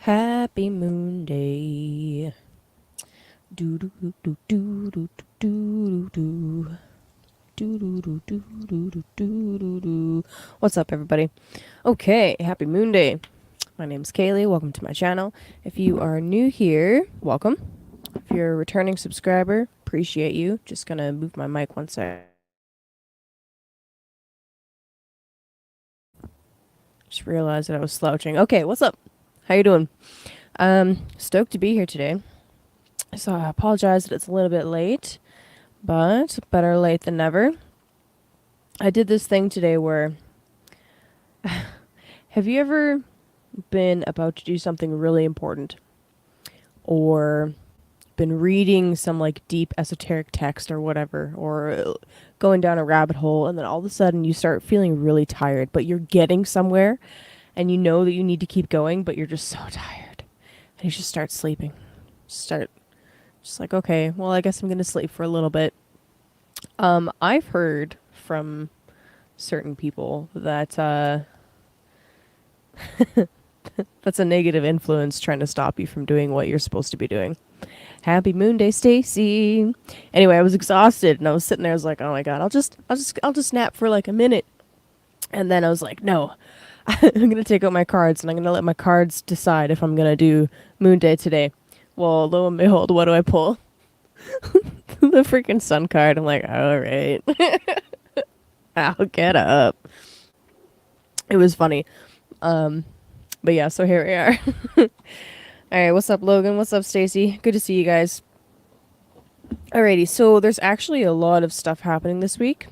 Happy Moonday. Do do do do do do do do do. Do do do do do do do do do. What's up, everybody? Okay, happy Moonday. My name's Kaylee. Welcome to my channel. If you are new here, welcome. If you're a returning subscriber, appreciate you. Just gonna move my mic one sec. Just realized that I was slouching. Okay, what's up? How you doing? Stoked to be here today. So I apologize that it's a little bit late, but better late than never. I did this thing today where have you ever been about to do something really important or been reading some like deep esoteric text or whatever or going down a rabbit hole and then all of a sudden you start feeling really tired, but you're getting somewhere and you know that you need to keep going, but you're just so tired. And you just start sleeping. Start just like, okay, well, I guess I'm going to sleep for a little bit. I've heard from certain people that that's a negative influence trying to stop you from doing what you're supposed to be doing. Happy Moonday, Stacy. Anyway, I was exhausted and I was sitting there. I was like, oh my god, I'll just nap for like a minute. And then I was like, no, I'm gonna take out my cards and I'm gonna let my cards decide if I'm gonna do Moonday today. Well, lo and behold, what do I pull? The freaking sun card. I'm like, all right, I'll get up. It was funny. But yeah, so here we are. All right, what's up, Logan? What's up, Stacy? Good to see you guys. Alrighty, so there's actually a lot of stuff happening this week.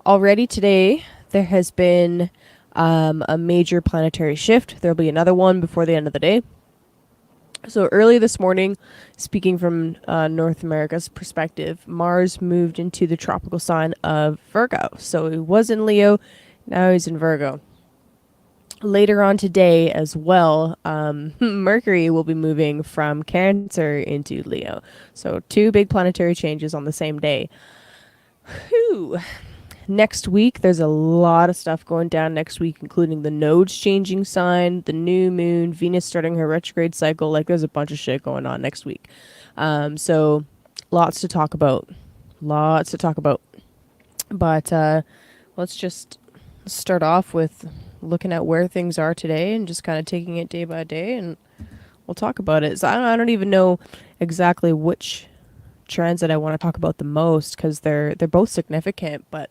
Already today, there has been a major planetary shift. There'll be another one before the end of the day. So early this morning, speaking from North America's perspective, Mars moved into the tropical sign of Virgo. So he was in Leo, now he's in Virgo. Later on today as well, Mercury will be moving from Cancer into Leo. So two big planetary changes on the same day. Whew. Next week, there's a lot of stuff going down next week, including the nodes changing sign, the new moon, Venus starting her retrograde cycle. Like, there's a bunch of shit going on next week. So lots to talk about. Lots to talk about. But let's just start off with looking at where things are today and just kind of taking it day by day, and we'll talk about it. So I don't even know exactly which transit I want to talk about the most because they're both significant, but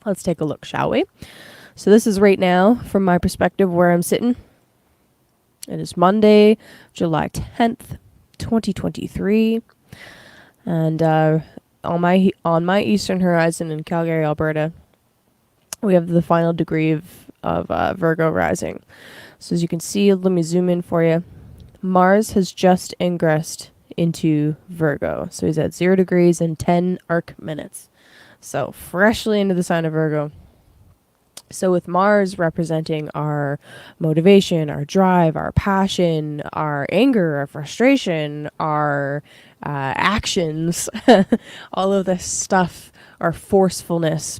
let's take a look, shall we? So this is right now, from my perspective, where I'm sitting. It is Monday, July 10th, 2023. And on my eastern horizon in Calgary, Alberta, we have the final degree of Virgo rising. So as you can see, let me zoom in for you. Mars has just ingressed into Virgo. So he's at 0 degrees and 10 arc minutes. So freshly into the sign of Virgo. So with Mars representing our motivation, our drive, our passion, our anger, our frustration, our actions, all of this stuff, our forcefulness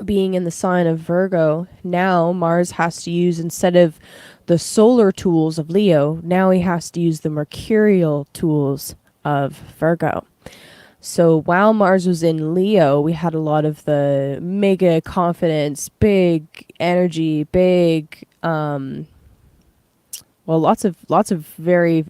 being in the sign of Virgo, now Mars has to use, instead of the solar tools of Leo, now he has to use the mercurial tools of Virgo. So while Mars was in Leo, we had a lot of the mega confidence, big energy, big, lots of very,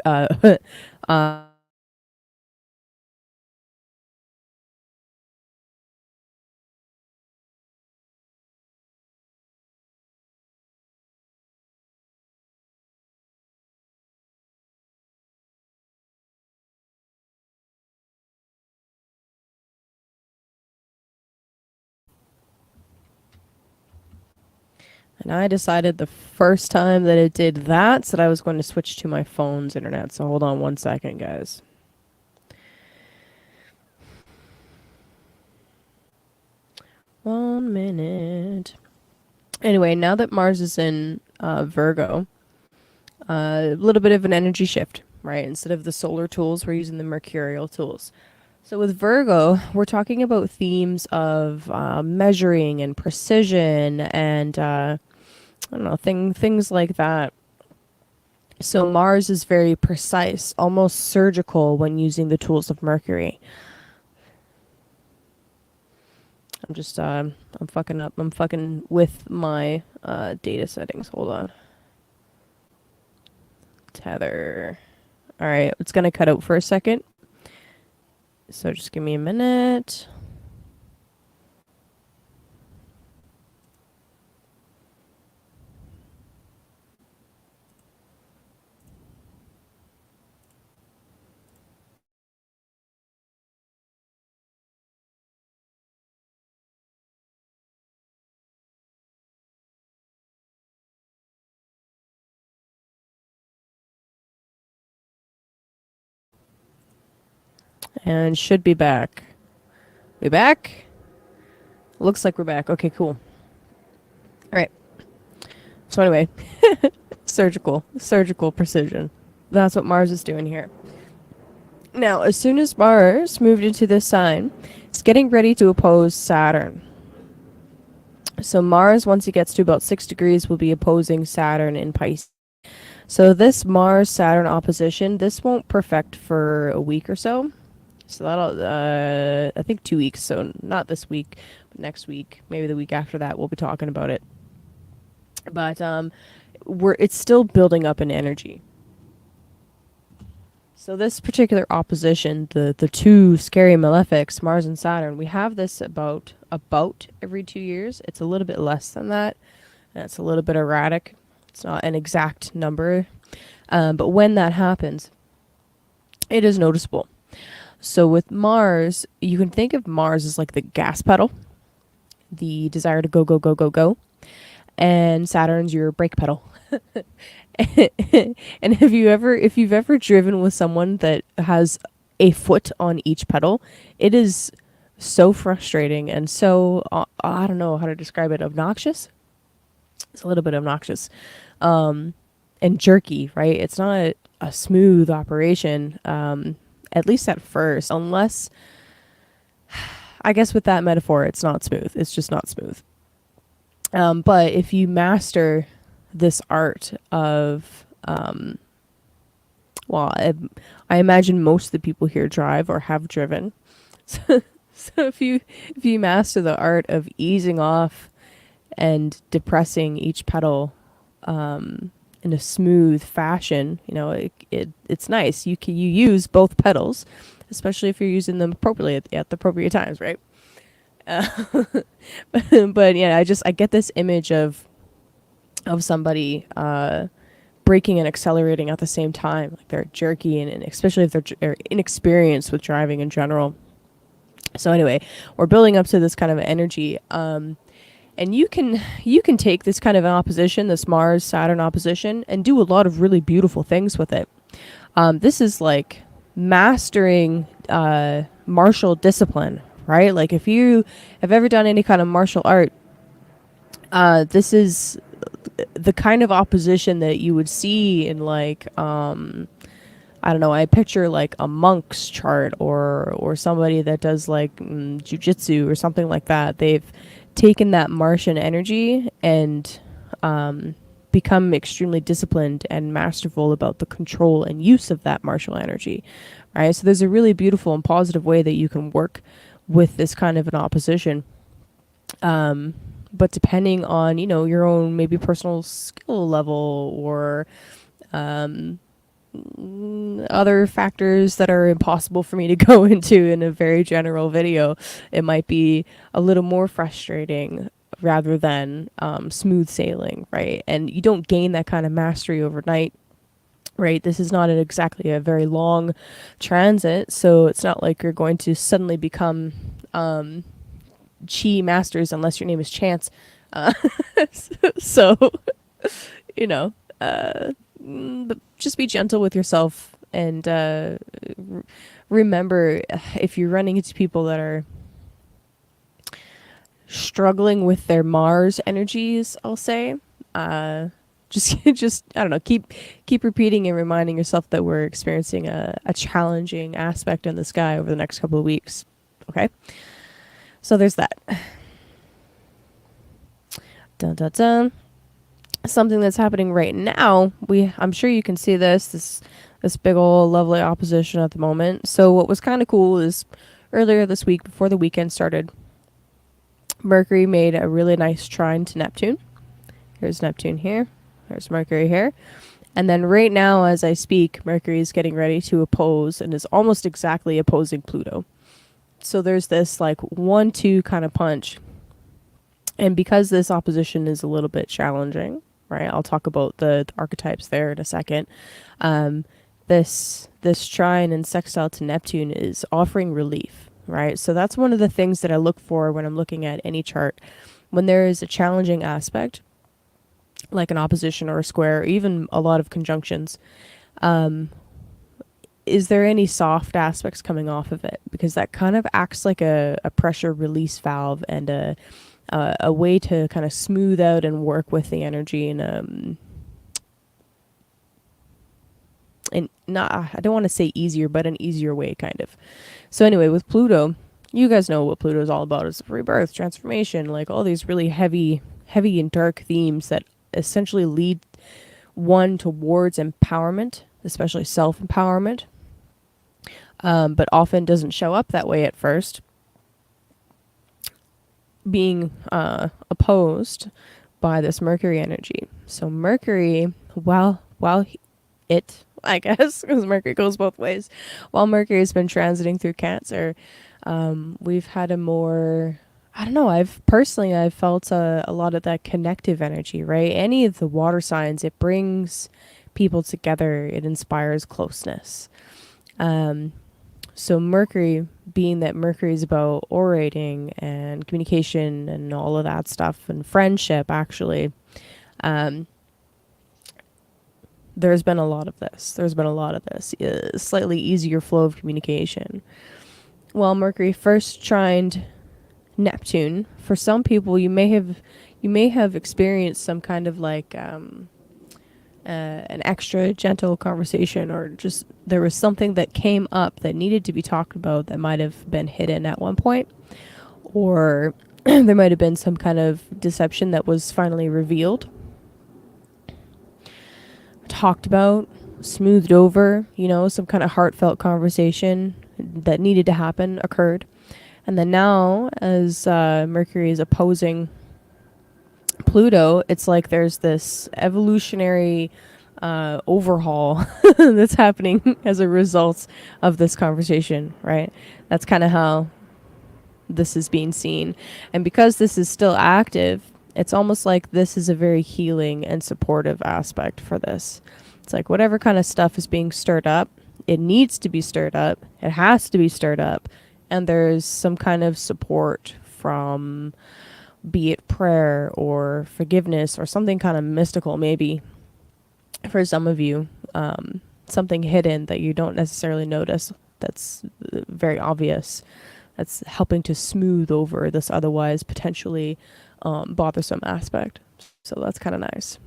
and I decided the first time that it did that I was going to switch to my phone's internet. So hold on one second, guys. 1 minute. Anyway, now that Mars is in Virgo, a little bit of an energy shift, right? Instead of the solar tools, we're using the mercurial tools. So with Virgo, we're talking about themes of measuring and precision and I don't know, things like that. So Mars is very precise, almost surgical when using the tools of Mercury. I'm just I'm fucking up. I'm fucking with my data settings. Hold on. Tether. All right, it's gonna cut out for a second. So just give me a minute. And should be back. We back? Looks like we're back. Okay, cool. All right. So anyway, surgical precision. That's what Mars is doing here. Now, as soon as Mars moved into this sign, it's getting ready to oppose Saturn. So Mars, once he gets to about 6 degrees, will be opposing Saturn in Pisces. So this Mars-Saturn opposition, this won't perfect for a week or so. So that'll, I think 2 weeks. So not this week, but next week, maybe the week after that, we'll be talking about it. But it's still building up in energy. So this particular opposition, the two scary malefics, Mars and Saturn, we have this about every 2 years. It's a little bit less than that, and it's a little bit erratic. It's not an exact number, but when that happens, it is noticeable. So with Mars, you can think of Mars as like the gas pedal, the desire to go, go, go, go, go, and Saturn's your brake pedal. And if you've ever driven with someone that has a foot on each pedal, it is so frustrating and so I don't know how to describe it, obnoxious. It's a little bit obnoxious. And jerky, right? It's not a smooth operation, at least at first, unless I guess with that metaphor, it's not smooth. It's just not smooth. But if you master this art of, well, I imagine most of the people here drive or have driven. So if you master the art of easing off and depressing each pedal in a smooth fashion, you know, it's nice. You use both pedals, especially if you're using them appropriately at the appropriate times, right? Uh, but yeah, I get this image of somebody braking and accelerating at the same time, like they're jerky and especially if they're inexperienced with driving in general. So anyway, we're building up to this kind of energy, and you can take this kind of an opposition, this Mars Saturn opposition, and do a lot of really beautiful things with it. This is like mastering martial discipline, right? Like if you have ever done any kind of martial art, this is the kind of opposition that you would see in like I don't know, I picture like a monk's chart or somebody that does like jujitsu or something like that. They've taken that Martian energy and become extremely disciplined and masterful about the control and use of that martial energy, right? So there's a really beautiful and positive way that you can work with this kind of an opposition. But depending on, you know, your own maybe personal skill level or other factors that are impossible for me to go into in a very general video, it might be a little more frustrating rather than smooth sailing, right? And you don't gain that kind of mastery overnight, right? This is not exactly a very long transit, so it's not like you're going to suddenly become chi masters unless your name is Chance. Uh, so, you know, but just be gentle with yourself and remember if you're running into people that are struggling with their Mars energies, I'll say, just I don't know, keep repeating and reminding yourself that we're experiencing a challenging aspect in the sky over the next couple of weeks. Okay, so there's that. Dun dun dun. something that's happening right now, I'm sure you can see this big old lovely opposition at the moment. So what was kind of cool is earlier this week, before the weekend started, Mercury made a really nice trine to Neptune. Here's Neptune here. There's Mercury here. And then right now, as I speak, Mercury is getting ready to oppose and is almost exactly opposing Pluto. So there's this like 1-2 kind of punch. And because this opposition is a little bit challenging, right? I'll talk about the archetypes there in a second. This trine and sextile to Neptune is offering relief, right? So that's one of the things that I look for when I'm looking at any chart. When there is a challenging aspect, like an opposition or a square, or even a lot of conjunctions, is there any soft aspects coming off of it? Because that kind of acts like a pressure release valve and a way to kind of smooth out and work with the energy in not, I don't want to say easier, but an easier way, kind of. So anyway, with Pluto, you guys know what Pluto is all about. It's rebirth, transformation, like all these really heavy and dark themes that essentially lead one towards empowerment, especially self-empowerment, but often doesn't show up that way at first, being opposed by this Mercury energy. So Mercury, I guess, because Mercury goes both ways, while Mercury has been transiting through Cancer, we've had a more, I don't know, I've felt a lot of that connective energy, right? Any of the water signs, it brings people together, it inspires closeness. So Mercury, being that Mercury is about orating and communication and all of that stuff and friendship, actually, there's been a lot of this. Slightly easier flow of communication. Well, Mercury first trined Neptune. For some people, you may have experienced some kind of like an extra gentle conversation, or just there was something that came up that needed to be talked about that might have been hidden at one point, or there might have been some kind of deception that was finally revealed, talked about, smoothed over, some kind of heartfelt conversation that needed to happen occurred. And then now, as Mercury is opposing Pluto, it's like there's this evolutionary overhaul that's happening as a result of this conversation, right? That's kind of how this is being seen. And because this is still active, it's almost like this is a very healing and supportive aspect for this. It's like whatever kind of stuff is being stirred up, it needs to be stirred up, it has to be stirred up, and there's some kind of support from, be it prayer or forgiveness or something kind of mystical, maybe for some of you, something hidden that you don't necessarily notice, that's very obvious, that's helping to smooth over this otherwise potentially bothersome aspect. So that's kind of nice.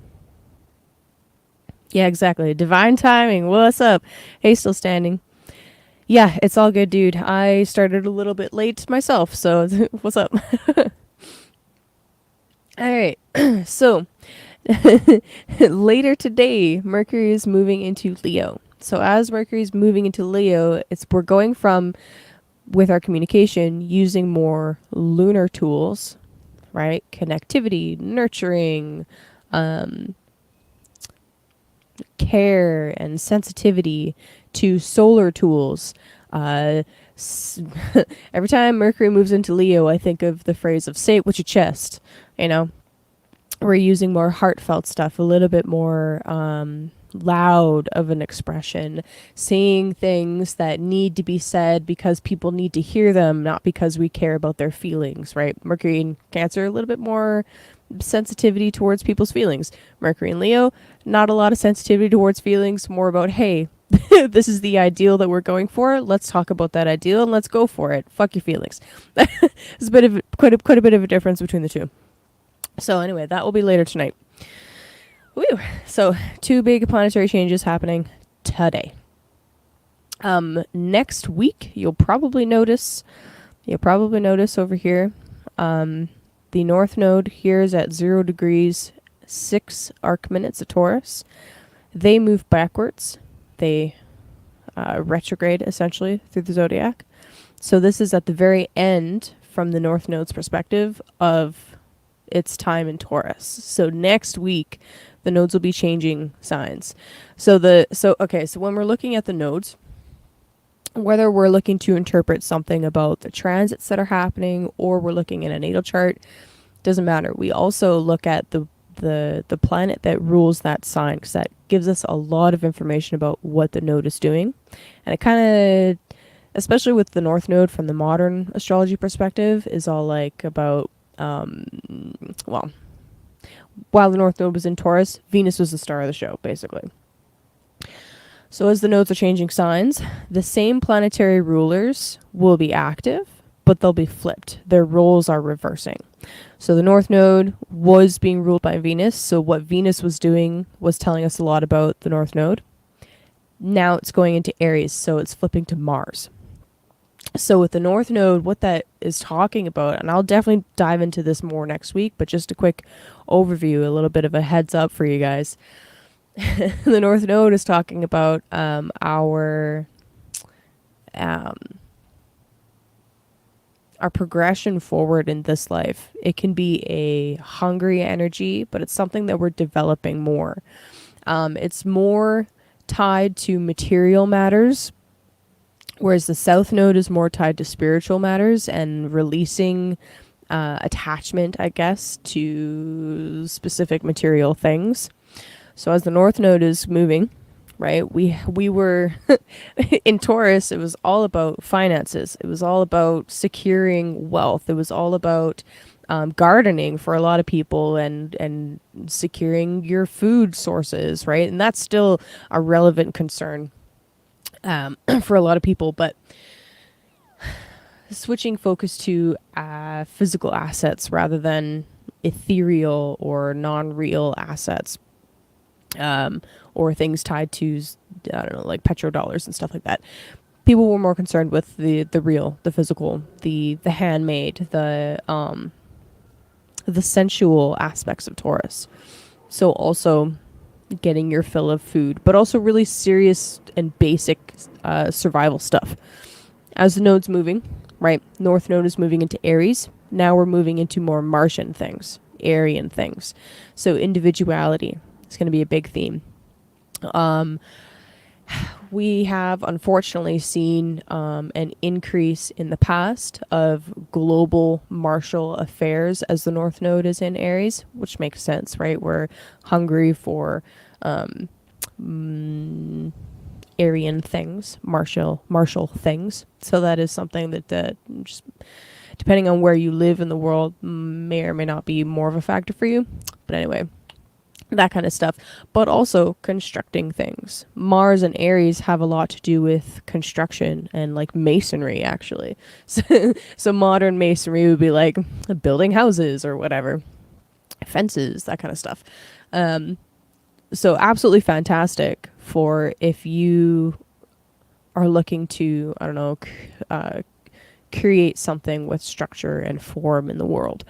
Yeah, exactly. Divine timing. What's up? Hey, still standing. Yeah, it's all good, dude. I started a little bit late myself, so what's up? All right. So later today, Mercury is moving into Leo. So as Mercury is moving into Leo, we're going from, with our communication, using more lunar tools, right? Connectivity, nurturing, care and sensitivity, to solar tools. Every time Mercury moves into Leo, I think of the phrase of "say it with your chest." We're using more heartfelt stuff, a little bit more loud of an expression, saying things that need to be said because people need to hear them, not because we care about their feelings, right? Mercury in Cancer, a little bit more sensitivity towards people's feelings. Mercury in Leo, not a lot of sensitivity towards feelings, more about, hey, this is the ideal that we're going for. Let's talk about that ideal and let's go for it. Fuck your feelings. There's quite a bit of a difference between the two. So anyway, that will be later tonight. Woo! So 2 big planetary changes happening today. Next week, you'll probably notice over here, the North Node here is at 0 degrees 6 arc minutes of Taurus. They move backwards. They retrograde essentially through the zodiac. So this is at the very end from the North Node's perspective of its time in Taurus. So next week, the nodes will be changing signs. So when we're looking at the nodes, whether we're looking to interpret something about the transits that are happening or we're looking at a natal chart, doesn't matter. We also look at the planet that rules that sign, because that gives us a lot of information about what the node is doing. And it kind of, especially with the North Node from the modern astrology perspective, is all like about, well, while the North Node was in Taurus, Venus was the star of the show, basically. So as the nodes are changing signs, the same planetary rulers will be active, but they'll be flipped. Their roles are reversing. So the North Node was being ruled by Venus. So what Venus was doing was telling us a lot about the North Node. Now it's going into Aries, so it's flipping to Mars. So with the North Node, what that is talking about, and I'll definitely dive into this more next week, but just a quick overview, a little bit of a heads up for you guys. The North Node is talking about our progression forward in this life. It can be a hungry energy, but it's something that we're developing more. It's more tied to material matters, whereas the South Node is more tied to spiritual matters and releasing attachment, I guess, to specific material things. So as the North Node is moving, right, we were in Taurus, it was all about finances. It was all about securing wealth. It was all about gardening for a lot of people and securing your food sources, right? And that's still a relevant concern for a lot of people. But switching focus to physical assets rather than ethereal or non-real assets. Or things tied to, I don't know, like petrodollars and stuff like that. People were more concerned with the real, the physical, the handmade, the sensual aspects of Taurus. So also getting your fill of food, but also really serious and basic survival stuff. As the node's moving, right? North Node is moving into Aries. Now we're moving into more Martian things, Aryan things. So individuality. It's going to be a big theme. We have unfortunately seen an increase in the past of global martial affairs as the North Node is in Aries, which makes sense, right? We're hungry for Aryan things, martial things. So that is something that just depending on where you live in the world may or may not be more of a factor for you. But anyway, that kind of stuff, but also constructing things. Mars and Aries have a lot to do with construction and like masonry, actually. So modern masonry would be like building houses or whatever, fences, that kind of stuff. So absolutely fantastic for if you are looking to, I don't know, create something with structure and form in the world.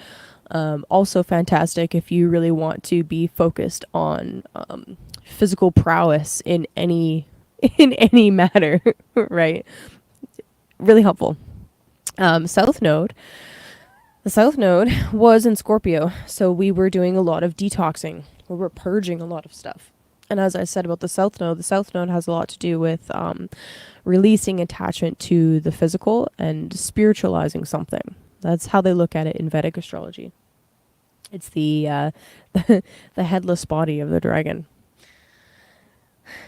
Also fantastic if you really want to be focused on physical prowess in any matter, right? Really helpful. South Node. The South Node was in Scorpio, so we were doing a lot of detoxing. We were purging a lot of stuff. And as I said about the South Node has a lot to do with releasing attachment to the physical and spiritualizing something. That's how they look at it in Vedic astrology. It's the headless body of the dragon.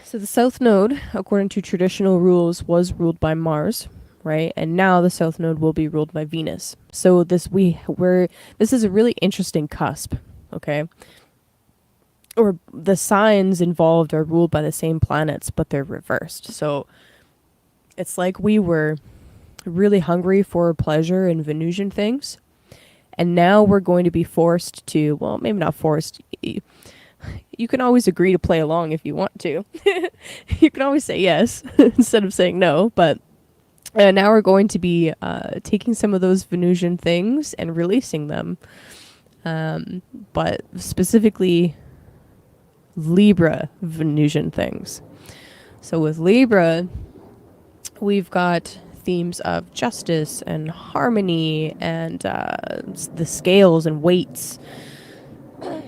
So the South Node, according to traditional rules, was ruled by Mars, right? And now the South Node will be ruled by Venus. So this is a really interesting cusp, okay? Or the signs involved are ruled by the same planets, but they're reversed. So it's like we were really hungry for pleasure and Venusian things. And now we're going to be forced to, well, maybe not forced. You can always agree to play along if you want to. You can always say yes instead of saying no. But now we're going to be taking some of those Venusian things and releasing them. But specifically Libra Venusian things. So with Libra, we've got themes of justice and harmony and the scales and weights. I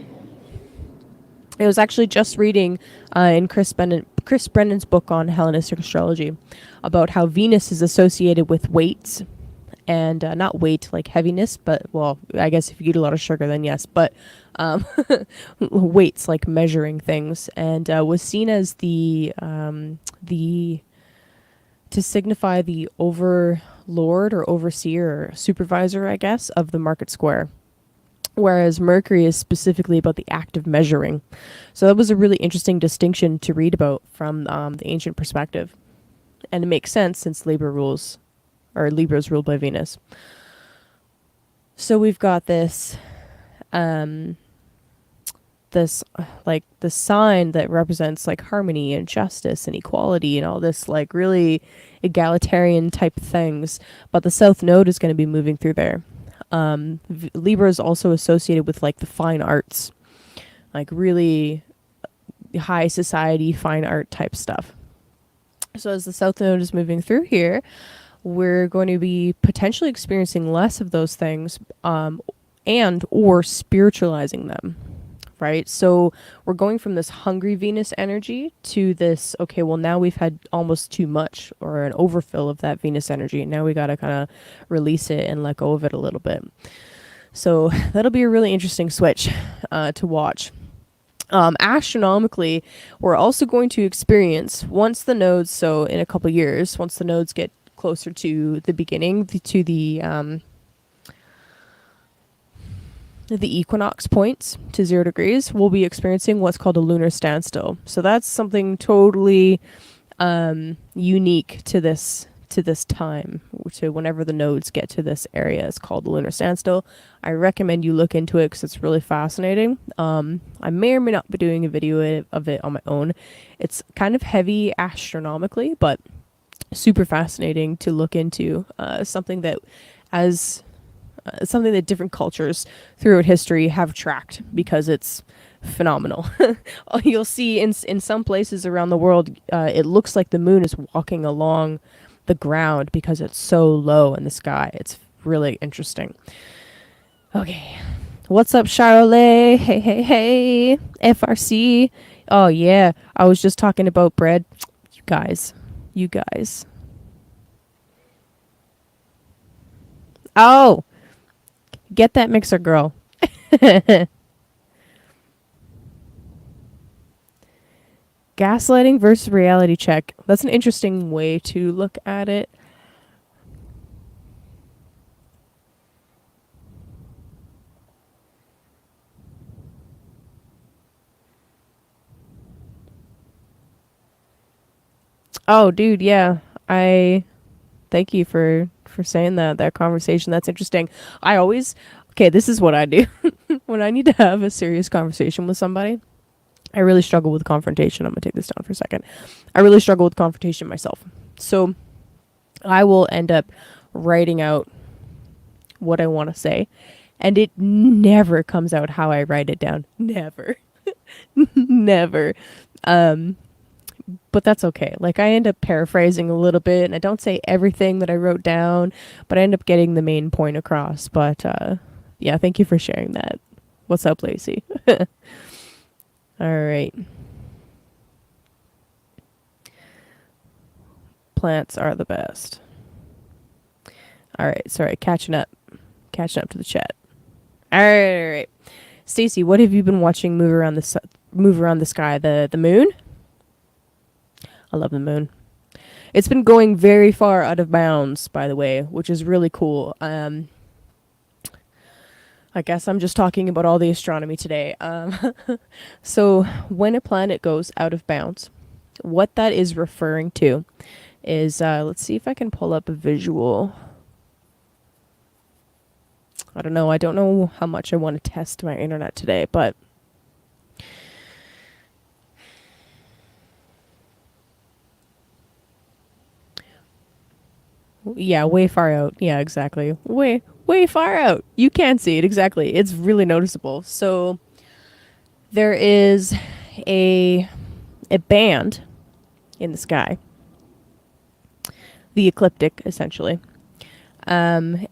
was actually just reading in Chris Brennan's book on Hellenistic astrology about how Venus is associated with weights and not weight like heaviness, but well, I guess if you eat a lot of sugar, then yes, but um, weights like measuring things, and was seen as the to signify the overlord or overseer or supervisor, I guess, of the market square. Whereas Mercury is specifically about the act of measuring. So that was a really interesting distinction to read about from the ancient perspective. And it makes sense since Libra is ruled by Venus. So we've got um, like the sign that represents like harmony and justice and equality and all this like really egalitarian type things. But the South Node is going to be moving through there. Libra is also associated with like the fine arts, like really high society fine art type stuff. So as the South Node is moving through here, we're going to be potentially experiencing less of those things, and or spiritualizing them, right? So we're going from this hungry Venus energy to this, okay, well now we've had almost too much or an overfill of that Venus energy. And now we got to kind of release it and let go of it a little bit. So that'll be a really interesting switch to watch. Astronomically, we're also going to experience once the nodes, so in a couple years, once the nodes get closer to the beginning, to the equinox points to 0 degrees, we'll be experiencing what's called a lunar standstill. So that's something totally unique to this time, to whenever the nodes get to this area. It's called the lunar standstill. I recommend you look into it because it's really fascinating. I may or may not be doing a video of it on my own. It's kind of heavy astronomically, but super fascinating to look into. Something that different cultures throughout history have tracked because it's phenomenal. You'll see in some places around the world, it looks like the moon is walking along the ground because it's so low in the sky. It's really interesting. Okay. What's up, Charlotte? Hey, hey, hey. FRC. Oh, yeah. I was just talking about bread. You guys. Oh, get that mixer, girl. Gaslighting versus reality check. That's an interesting way to look at it. Oh, dude, yeah. I thank you for saying that conversation. That's interesting. I always okay, this is what I do. When I need to have a serious conversation with somebody, I really struggle with confrontation. I'm going to take this down for a second. I really struggle with confrontation myself. So I will end up writing out what I want to say, and it never comes out how I write it down. Never. Never. But that's okay. Like I end up paraphrasing a little bit, and I don't say everything that I wrote down, but I end up getting the main point across. But yeah, thank you for sharing that. What's up, Lacey? All right. Plants are the best. All right. Sorry, catching up to the chat. All right. Stacy, what have you been watching move around the sky? The moon? I love the moon. It's been going very far out of bounds, by the way, which is really cool. I guess I'm just talking about all the astronomy today. So when a planet goes out of bounds, what that is referring to is, let's see if I can pull up a visual. I don't know how much I want to test my internet today, but yeah, way far out. Yeah, exactly. Way far out. You can't see it exactly. It's really noticeable. So there is a band in the sky, the ecliptic, essentially. And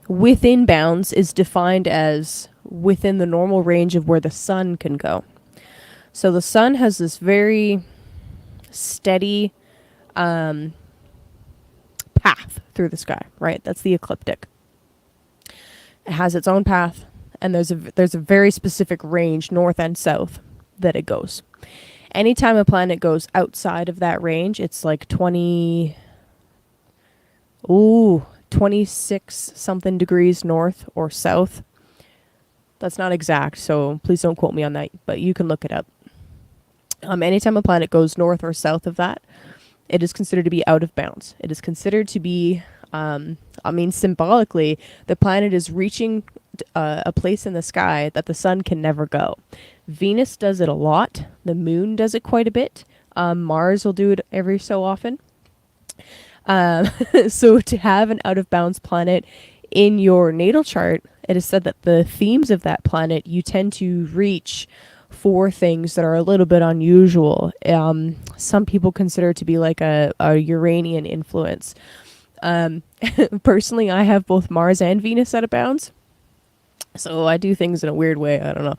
within bounds is defined as within the normal range of where the sun can go. So the sun has this very steady path through the sky, right? That's the ecliptic. It has its own path, and there's a very specific range, north and south, that it goes. Anytime a planet goes outside of that range, it's like 26 something degrees north or south. That's not exact, so please don't quote me on that, but you can look it up. Anytime a planet goes north or south of that, it is considered to be out of bounds. It is considered to be, symbolically, the planet is reaching a place in the sky that the sun can never go. Venus does it a lot. The moon does it quite a bit. Mars will do it every so often. So to have an out of bounds planet in your natal chart, it is said that the themes of that planet you tend to reach for things that are a little bit unusual. Some people consider it to be like a Uranian influence. Personally, I have both Mars and Venus out of bounds. So I do things in a weird way. I don't know.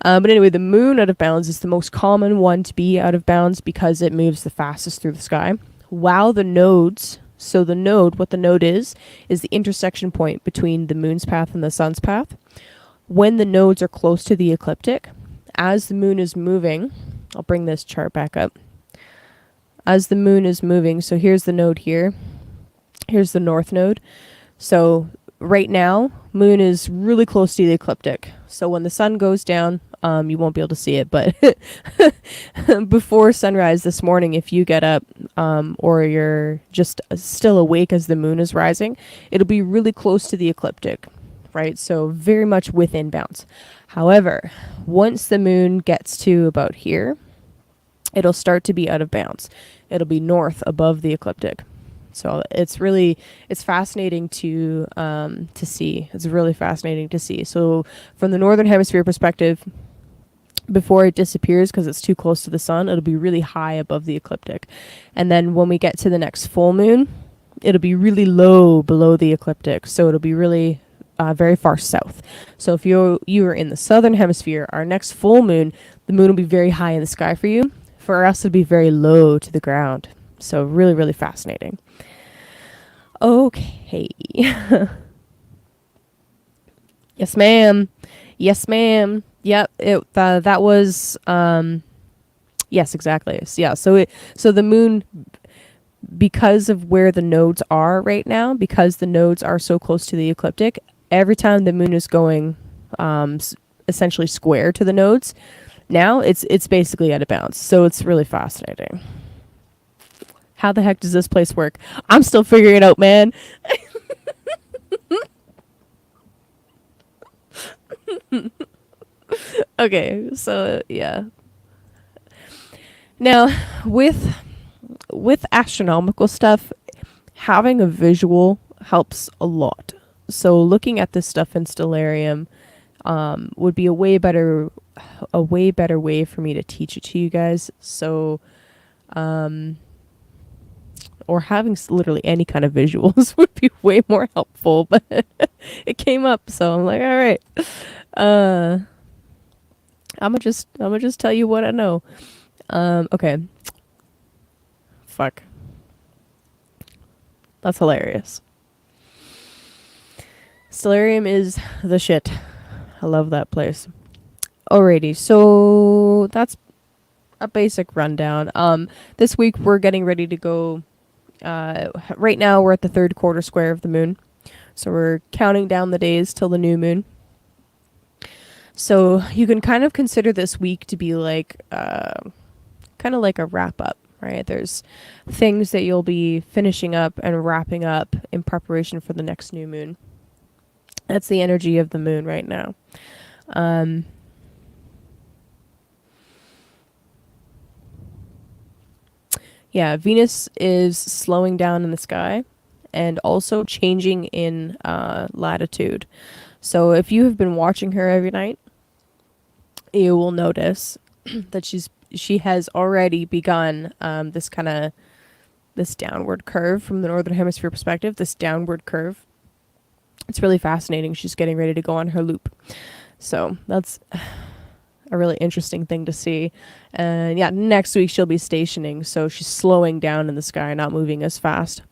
But anyway, the moon out of bounds is the most common one to be out of bounds because it moves the fastest through the sky. While the nodes, so what the node is the intersection point between the moon's path and the sun's path. When the nodes are close to the ecliptic, as the moon is moving, I'll bring this chart back up. As the moon is moving, so here's the node here. Here's the north node. So right now, moon is really close to the ecliptic. So when the sun goes down, you won't be able to see it, but before sunrise this morning, if you get up or you're just still awake as the moon is rising, it'll be really close to the ecliptic, right? So very much within bounds. However, once the moon gets to about here, it'll start to be out of bounds. It'll be north above the ecliptic. So it's fascinating to see. It's really fascinating to see. So from the northern hemisphere perspective, before it disappears because it's too close to the sun, it'll be really high above the ecliptic. And then when we get to the next full moon, it'll be really low below the ecliptic. So it'll be really very far south. So if you are in the southern hemisphere, our next full moon, the moon will be very high in the sky for you. For us, it'll be very low to the ground. So really, really fascinating. Okay. Yes, ma'am. Yes, ma'am. Yep. That was, yes, exactly. Yeah. So the moon, because of where the nodes are right now, because the nodes are so close to the ecliptic, every time the moon is going, essentially square to the nodes, now it's basically out of bounds. So it's really fascinating. How the heck does this place work? I'm still figuring it out, man. Okay, so yeah. Now, with astronomical stuff, having a visual helps a lot. So looking at this stuff in Stellarium would be a way better way for me to teach it to you guys. So or having literally any kind of visuals would be way more helpful, but it came up, so I'm like, all right. I'm gonna just tell you what I know. Okay. Fuck. That's hilarious. Stellarium is the shit. I love that place. Alrighty, so that's a basic rundown. This week we're getting ready to go. Right now we're at the third quarter square of the moon, so we're counting down the days till the new moon. So you can kind of consider this week to be like, kind of like a wrap up, right? There's things that you'll be finishing up and wrapping up in preparation for the next new moon. That's the energy of the moon right now. Yeah, Venus is slowing down in the sky and also changing in latitude. So if you have been watching her every night, you will notice that she has already begun this kind of this downward curve from the northern hemisphere perspective. This downward curve, it's really fascinating. She's getting ready to go on her loop, so that's a really interesting thing to see. And yeah, next week she'll be stationing, so she's slowing down in the sky, not moving as fast.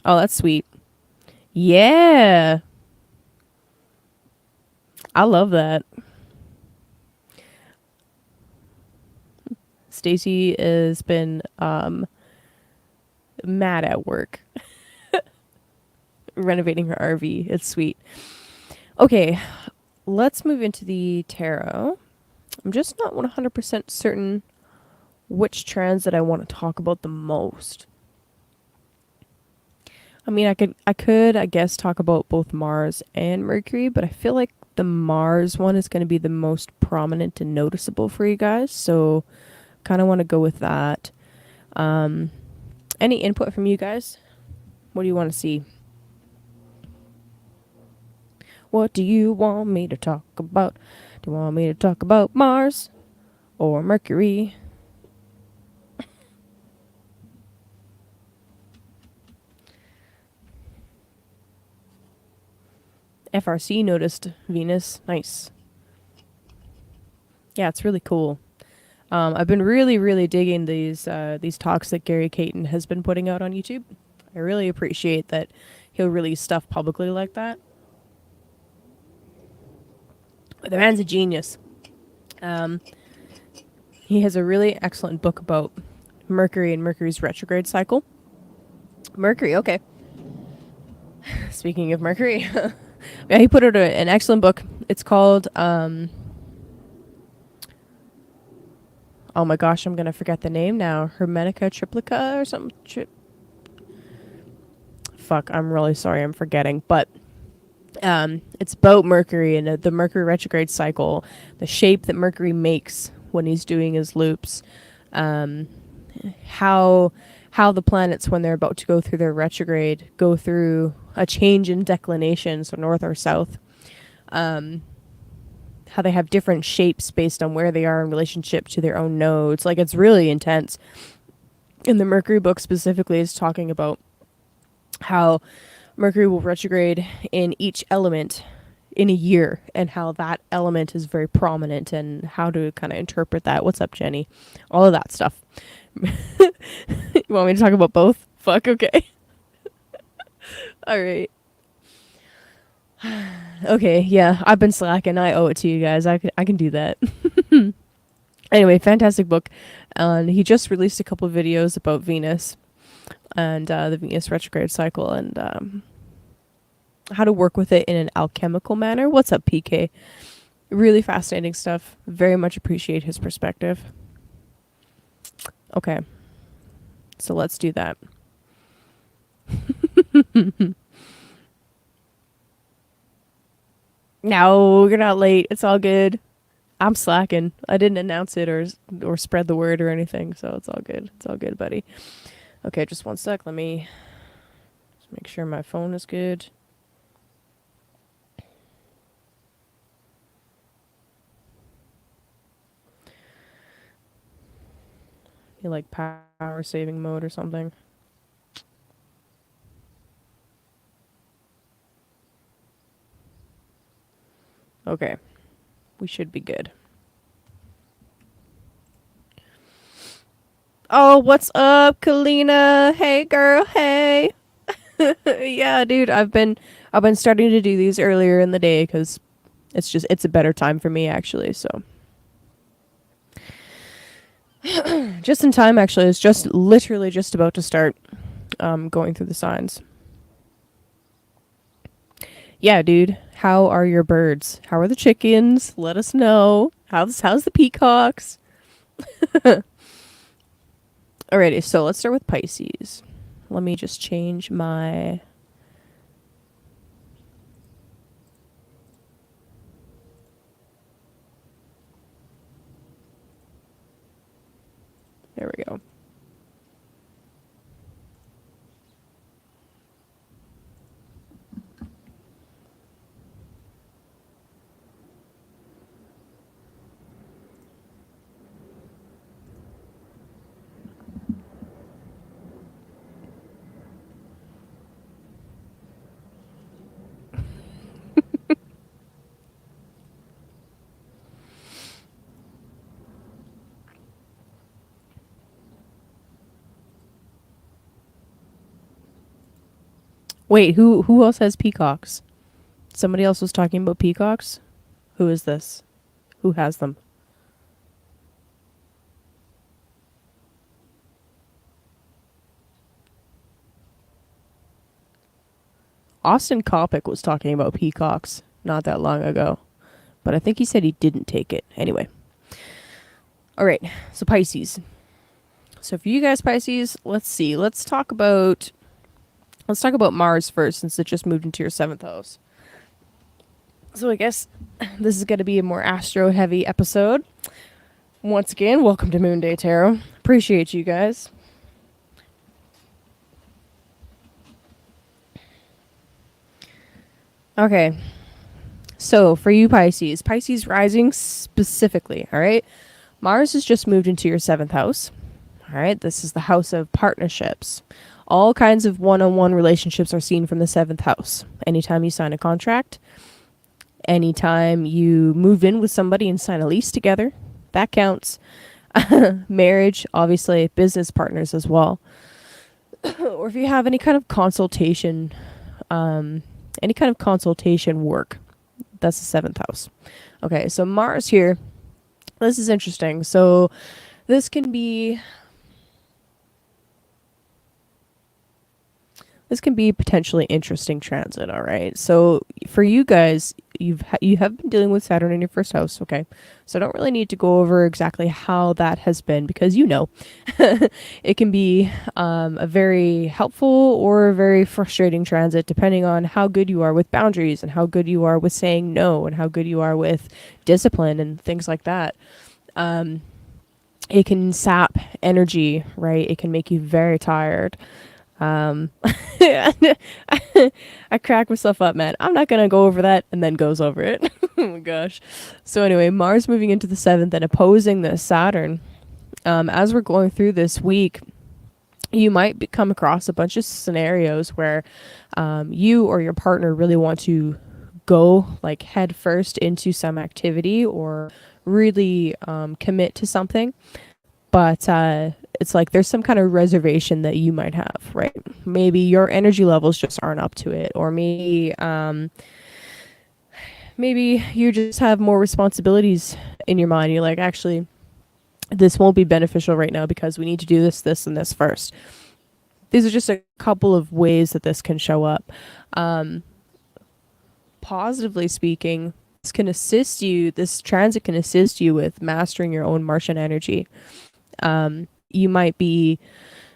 Oh, that's sweet. Yeah, I love that. Stacy has been mad at work renovating her RV. It's sweet. Okay, let's move into the tarot. I'm just not 100% certain which transit I want to talk about the most. I mean, I guess, talk about both Mars and Mercury, but I feel like the Mars one is going to be the most prominent and noticeable for you guys. So, kind of want to go with that. Um, any input from you guys? What do you want to see? What do you want me to talk about? Do you want me to talk about Mars or Mercury? FRC noticed Venus. Nice. Yeah, it's really cool. I've been really, really digging these talks that Gary Caton has been putting out on YouTube. I really appreciate that he'll release stuff publicly like that. The man's a genius. Um, he has a really excellent book about Mercury and Mercury's retrograde cycle. Mercury, okay. Speaking of Mercury, yeah, he put out an excellent book. It's called oh my gosh, I'm gonna forget the name now. Hermetica Triplica or something. Fuck, I'm really sorry, I'm forgetting. But it's about Mercury and the Mercury retrograde cycle, the shape that Mercury makes when he's doing his loops, um, how the planets when they're about to go through their retrograde go through a change in declination, so north or south. How they have different shapes based on where they are in relationship to their own nodes. Like it's really intense. And the Mercury book specifically is talking about how Mercury will retrograde in each element in a year and how that element is very prominent and how to kind of interpret that. What's up, Jenny? All of that stuff. You want me to talk about both? Fuck, okay. All right. Okay, yeah, I've been slacking. I owe it to you guys. I can do that. Anyway, fantastic book. He just released a couple of videos about Venus and the Venus retrograde cycle and how to work with it in an alchemical manner. What's up, PK? Really fascinating stuff. Very much appreciate his perspective. Okay, so let's do that. No, you're not late. It's all good. I'm slacking. I didn't announce it or spread the word or anything, so it's all good. It's all good, buddy. Okay, just one sec. Let me just make sure my phone is good. You like power saving mode or something? Okay, we should be good. Oh, what's up, Kalina? Hey, girl. Hey. Yeah, dude. I've been starting to do these earlier in the day because it's a better time for me actually. So just in time actually. It's just literally just about to start going through the signs. Yeah, dude. How are your birds? How are the chickens? Let us know. How's the peacocks? Alrighty, so let's start with Pisces. Let me just change my. There we go. Wait, who else has peacocks? Somebody else was talking about peacocks. Who is this? Who has them? Austin Kopic was talking about peacocks not that long ago, but I think he said he didn't take it. Anyway, all right. So Pisces. So for you guys, Pisces, let's see. Let's talk about Mars first, since it just moved into your seventh house. So I guess this is going to be a more astro heavy episode. Once again, welcome to Moonday Tarot. Appreciate you guys. Okay. So for you Pisces rising specifically, all right? Mars has just moved into your seventh house. All right. This is the house of partnerships. All kinds of one-on-one relationships are seen from the seventh house. Anytime you sign a contract, anytime you move in with somebody and sign a lease together, that counts. Marriage, obviously, business partners as well. Or if you have any kind of consultation, work, that's the seventh house. Okay, so Mars here, this is interesting. So this can be potentially interesting transit, all right? So for you guys, you have been dealing with Saturn in your first house, okay? So I don't really need to go over exactly how that has been, because it can be a very helpful or a very frustrating transit, depending on how good you are with boundaries and how good you are with saying no and how good you are with discipline and things like that. It can sap energy, right? It can make you very tired. I crack myself up, man. I'm not gonna go over that and then goes over it. Oh my gosh. So anyway, Mars moving into the seventh and opposing the Saturn. As we're going through this week, you might come across a bunch of scenarios where you or your partner really want to go like head first into some activity or really commit to something, but it's like there's some kind of reservation that you might have, right? Maybe your energy levels just aren't up to it, or maybe you just have more responsibilities in your mind. You're like, actually, this won't be beneficial right now because we need to do this, and this first. These are just a couple of ways that this can show up. Positively speaking, this transit can assist you with mastering your own Martian energy. You might be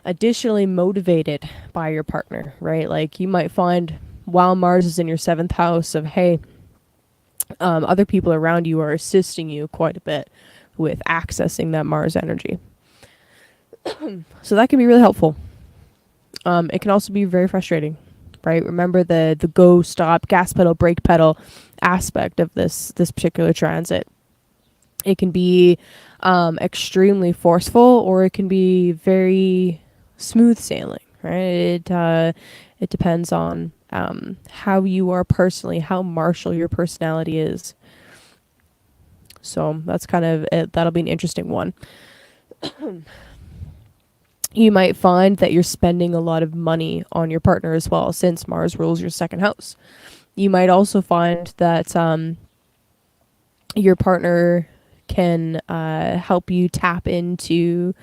additionally motivated by your partner, right? Like you might find while Mars is in your seventh house of, hey, other people around you are assisting you quite a bit with accessing that Mars energy. So that can be really helpful. It can also be very frustrating, right? Remember the go, stop, gas pedal, brake pedal aspect of this particular transit. It can be extremely forceful, or it can be very smooth sailing, right? It depends on how you are personally, how martial your personality is. So that's kind of it. That'll be an interesting one. You might find that you're spending a lot of money on your partner as well, since Mars rules your second house. You might also find that your partner can help you tap into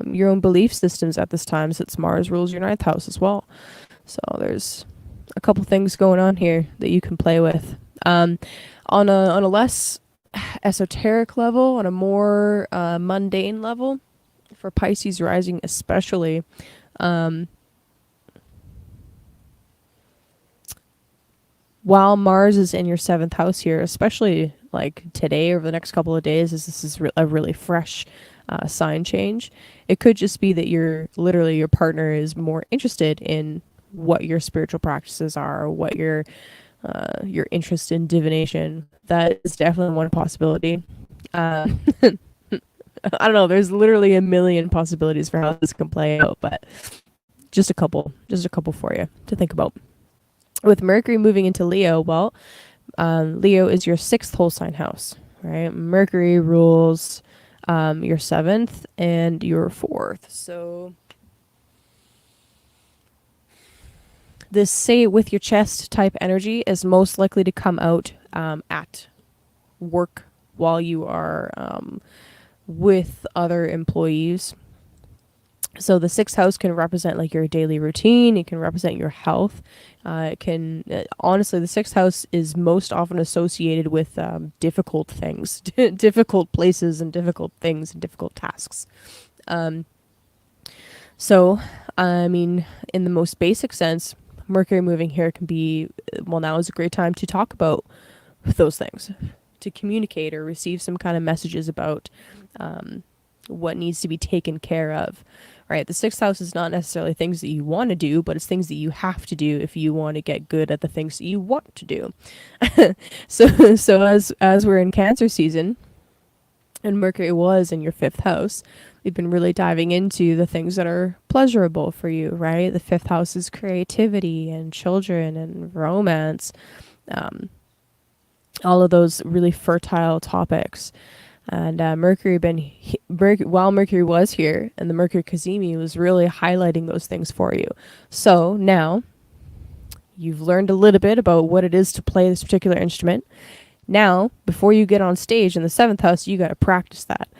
your own belief systems at this time, since Mars rules your ninth house as well. So there's a couple things going on here that you can play with. On a less esoteric level, on a more mundane level, for Pisces rising especially, while Mars is in your seventh house here, especially like today over the next couple of days, as this is a really fresh sign change, it could just be that your partner is more interested in what your spiritual practices are, or what your interest in divination. That is definitely one possibility. Uh, I don't know. There's literally a million possibilities for how this can play out, but just a couple for you to think about. With Mercury moving into Leo, well, Leo is your sixth whole sign house, right? Mercury rules your seventh and your fourth. So This say it with your chest type energy is most likely to come out at work while you are with other employees. So the sixth house can represent like your daily routine. It can represent your health. It can honestly, the sixth house is most often associated with difficult things, difficult places, and difficult things and difficult tasks. Um, so, I mean, in the most basic sense, Mercury moving here can be well. Now is a great time to talk about those things, to communicate or receive some kind of messages about what needs to be taken care of. Right, the sixth house is not necessarily things that you want to do, but it's things that you have to do if you want to get good at the things that you want to do. So as we're in Cancer season, and Mercury was in your fifth house, we've been really diving into the things that are pleasurable for you. Right, the fifth house is creativity and children and romance, all of those really fertile topics. And while Mercury was here, and the Mercury Kazemi was really highlighting those things for you. So now you've learned a little bit about what it is to play this particular instrument. Now, before you get on stage in the seventh house, you got to practice that.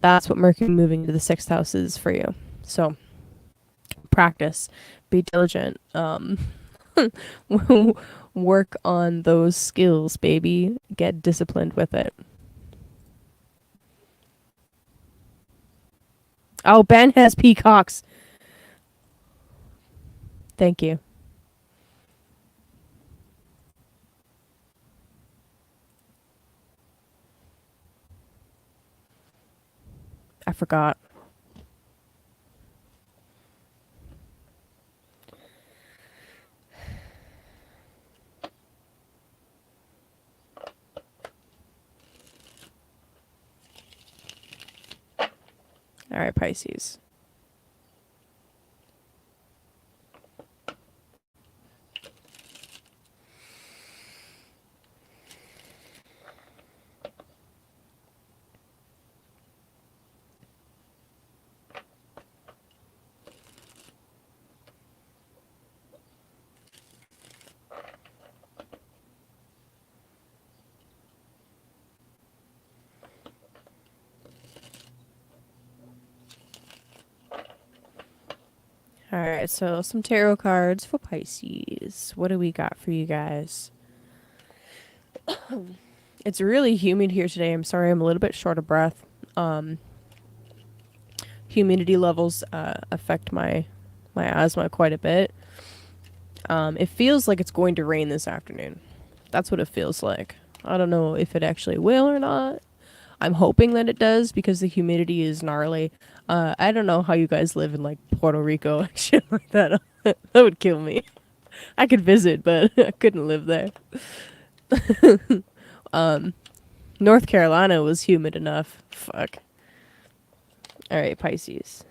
That's what Mercury moving to the sixth house is for you. So practice, be diligent, work on those skills, baby. Get disciplined with it. Oh, Ben has peacocks. Thank you. I forgot. All right, Pisces. All right, so some tarot cards for Pisces. What do we got for you guys? It's really humid here today. I'm sorry, I'm a little bit short of breath. Humidity levels affect my asthma quite a bit. It feels like it's going to rain this afternoon. That's what it feels like. I don't know if it actually will or not. I'm hoping that it does because the humidity is gnarly. I don't know how you guys live in like Puerto Rico and shit like that. That would kill me. I could visit, but I couldn't live there. North Carolina was humid enough. Fuck. All right, Pisces.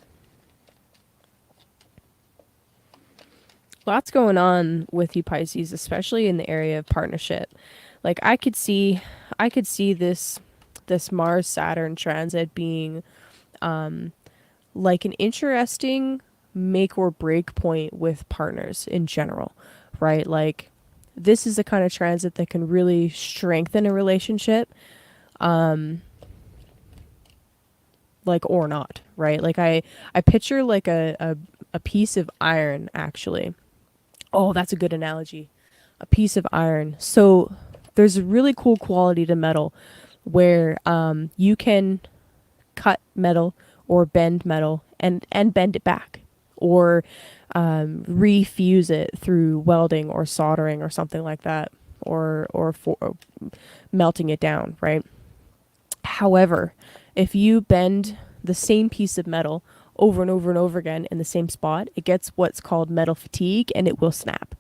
Lots going on with you, Pisces, especially in the area of partnership. Like I could see this Mars Saturn transit being like an interesting make or break point with partners in general, right? Like this is the kind of transit that can really strengthen a relationship, like or not, right? Like I picture like a piece of iron actually. Oh, that's a good analogy. A piece of iron. So there's a really cool quality to metal where you can cut metal or bend metal and bend it back or refuse it through welding or soldering or something like that or for melting it down, right? However, if you bend the same piece of metal over and over and over again in the same spot, it gets what's called metal fatigue and it will snap.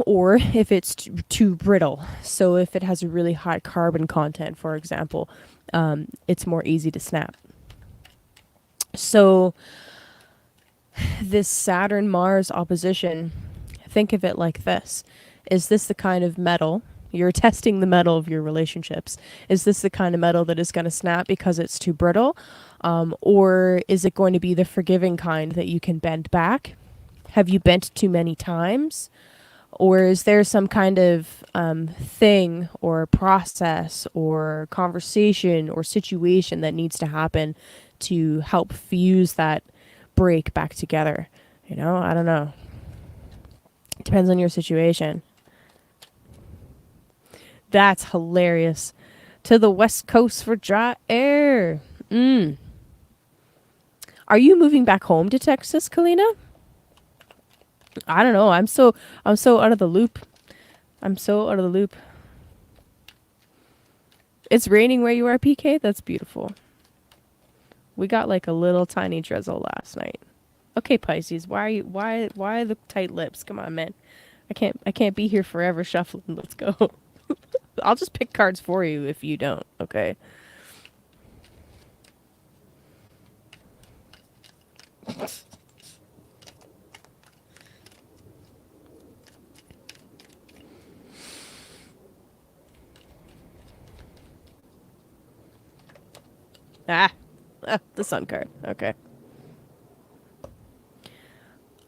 Or if it's too brittle, so if it has a really high carbon content, for example, it's more easy to snap. So this Saturn Mars opposition, think of it like this. Is this the kind of metal you're testing the metal of your relationships? Is this the kind of metal that is going to snap because it's too brittle? Or is it going to be the forgiving kind that you can bend back Have you bent too many times? Or is there some kind of thing or process or conversation or situation that needs to happen to help fuse that break back together? I don't know. It depends on your situation. That's hilarious. To the West Coast for dry air. Mm. Are you moving back home to Texas, Kalina? I don't know. I'm so out of the loop. I'm so out of the loop. It's raining where you are, PK? That's beautiful. We got like a little tiny drizzle last night. Okay, Pisces, why the tight lips? Come on, man. I can't be here forever shuffling. Let's go. I'll just pick cards for you if you don't, okay? Ah, the sun card. Okay.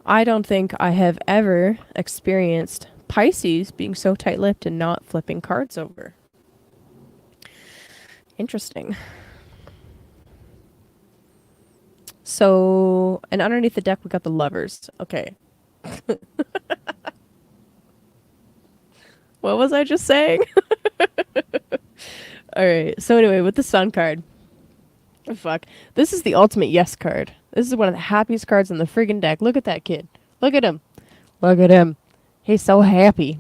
I don't think I have ever experienced Pisces being so tight-lipped and not flipping cards over. Interesting. So, and underneath the deck we got the lovers. Okay. What was I just saying? All right. So anyway, with the sun card. Oh, fuck. This is the ultimate yes card. This is one of the happiest cards in the friggin' deck. Look at that kid. Look at him. Look at him. He's so happy.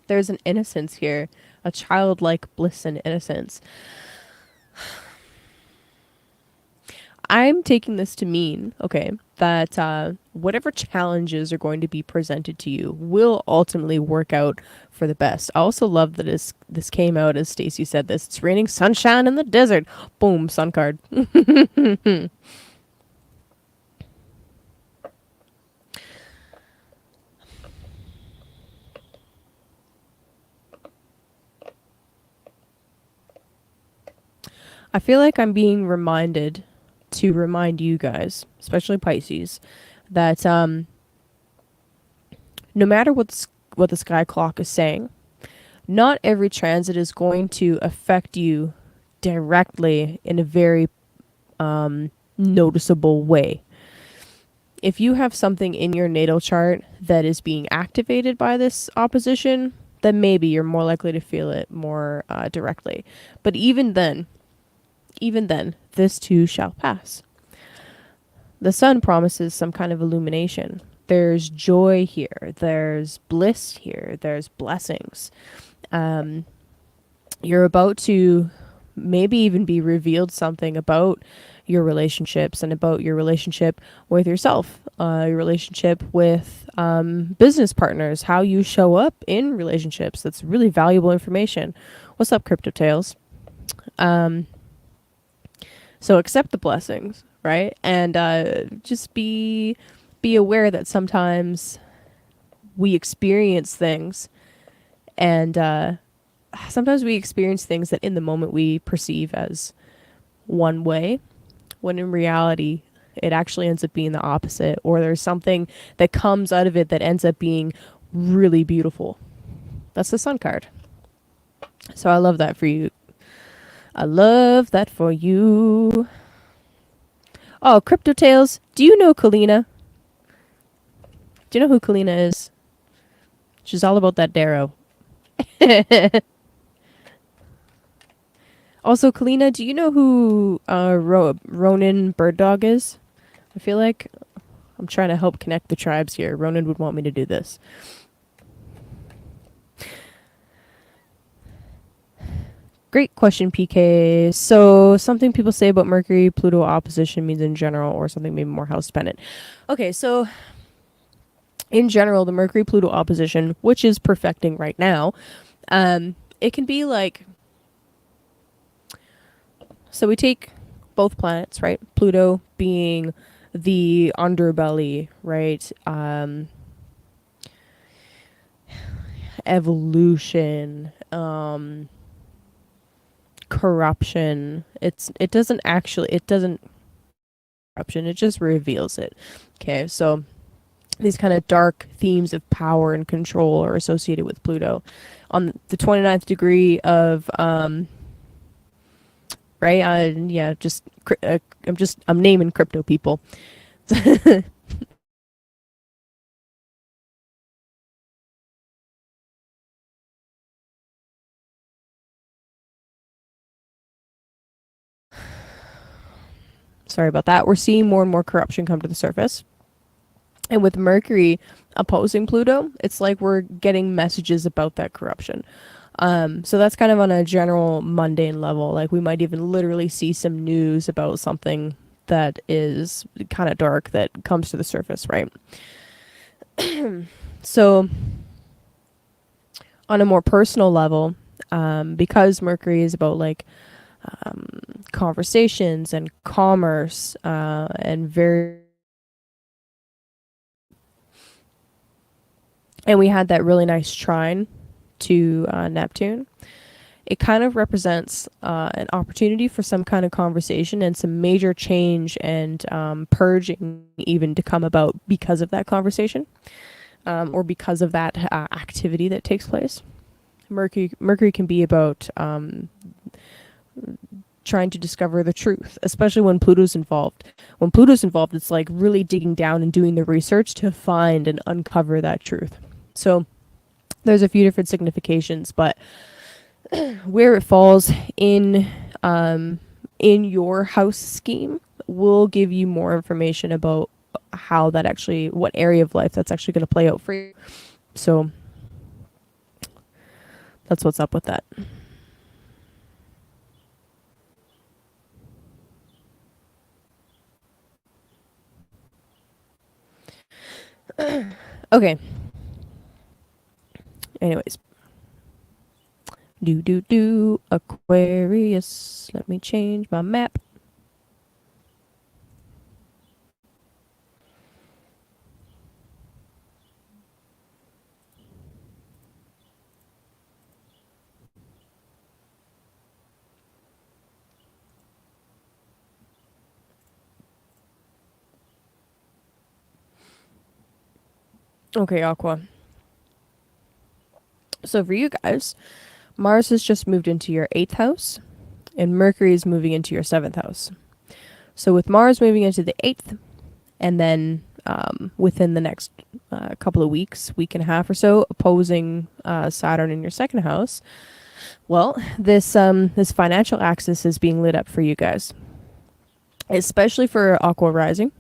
There's an innocence here, a childlike bliss and innocence. I'm taking this to mean, okay, that whatever challenges are going to be presented to you will ultimately work out for the best. I also love that this came out as Stacy said this. It's raining sunshine in the desert. Boom, sun card. I feel like I'm being reminded to remind you guys, especially Pisces, that no matter what the sky clock is saying, not every transit is going to affect you directly in a very noticeable way. If you have something in your natal chart that is being activated by this opposition, then maybe you're more likely to feel it more directly. But even then, this too shall pass. The sun promises some kind of illumination. There's joy here. There's bliss here. There's blessings. You're about to maybe even be revealed something about your relationships and about your relationship with yourself, your relationship with business partners, how you show up in relationships. That's really valuable information. What's up, Crypto Tales? So accept the blessings, right? And just be aware that sometimes we experience things, and sometimes we experience things that in the moment we perceive as one way, when in reality it actually ends up being the opposite, or there's something that comes out of it that ends up being really beautiful. That's the sun card. So I love that for you. I love that for you. Oh, Crypto Tales, do you know Kalina? Do you know who Kalina is? She's all about that Darrow. Also, Kalina, do you know who Ronan Bird Dog is? I feel like I'm trying to help connect the tribes here. Ronan would want me to do this. Great question, PK. So, something people say about Mercury Pluto opposition means in general, or something maybe more house dependent. Okay, so in general, the Mercury Pluto opposition, which is perfecting right now, it can be like. So, we take both planets, right? Pluto being the underbelly, right? Evolution, corruption. It doesn't corruption, it just reveals it. Okay, so these kind of dark themes of power and control are associated with Pluto. On the 29th degree of right, yeah, I'm naming crypto people. Sorry about that. We're seeing more and more corruption come to the surface. And with Mercury opposing Pluto, it's like we're getting messages about that corruption. So that's kind of on a general mundane level. Like we might even literally see some news about something that is kind of dark that comes to the surface, right? So on a more personal level, because Mercury is about like um, conversations and commerce and very and we had that really nice trine to Neptune. It kind of represents an opportunity for some kind of conversation and some major change and purging even to come about because of that conversation or because of that activity that takes place. Mercury can be about trying to discover the truth, especially when Pluto's involved. When Pluto's involved, it's like really digging down and doing the research to find and uncover that truth. So there's a few different significations, but where it falls in your house scheme will give you more information about how that actually, what area of life that's actually going to play out for you. So that's what's up with that. Okay. Anyways, Aquarius. Let me change my map. Okay, Aqua. So for you guys, Mars has just moved into your 8th house, and Mercury is moving into your 7th house. So with Mars moving into the 8th, and then within the next couple of weeks, week and a half or so, opposing Saturn in your 2nd house, well, this financial axis is being lit up for you guys, especially for Aqua Rising.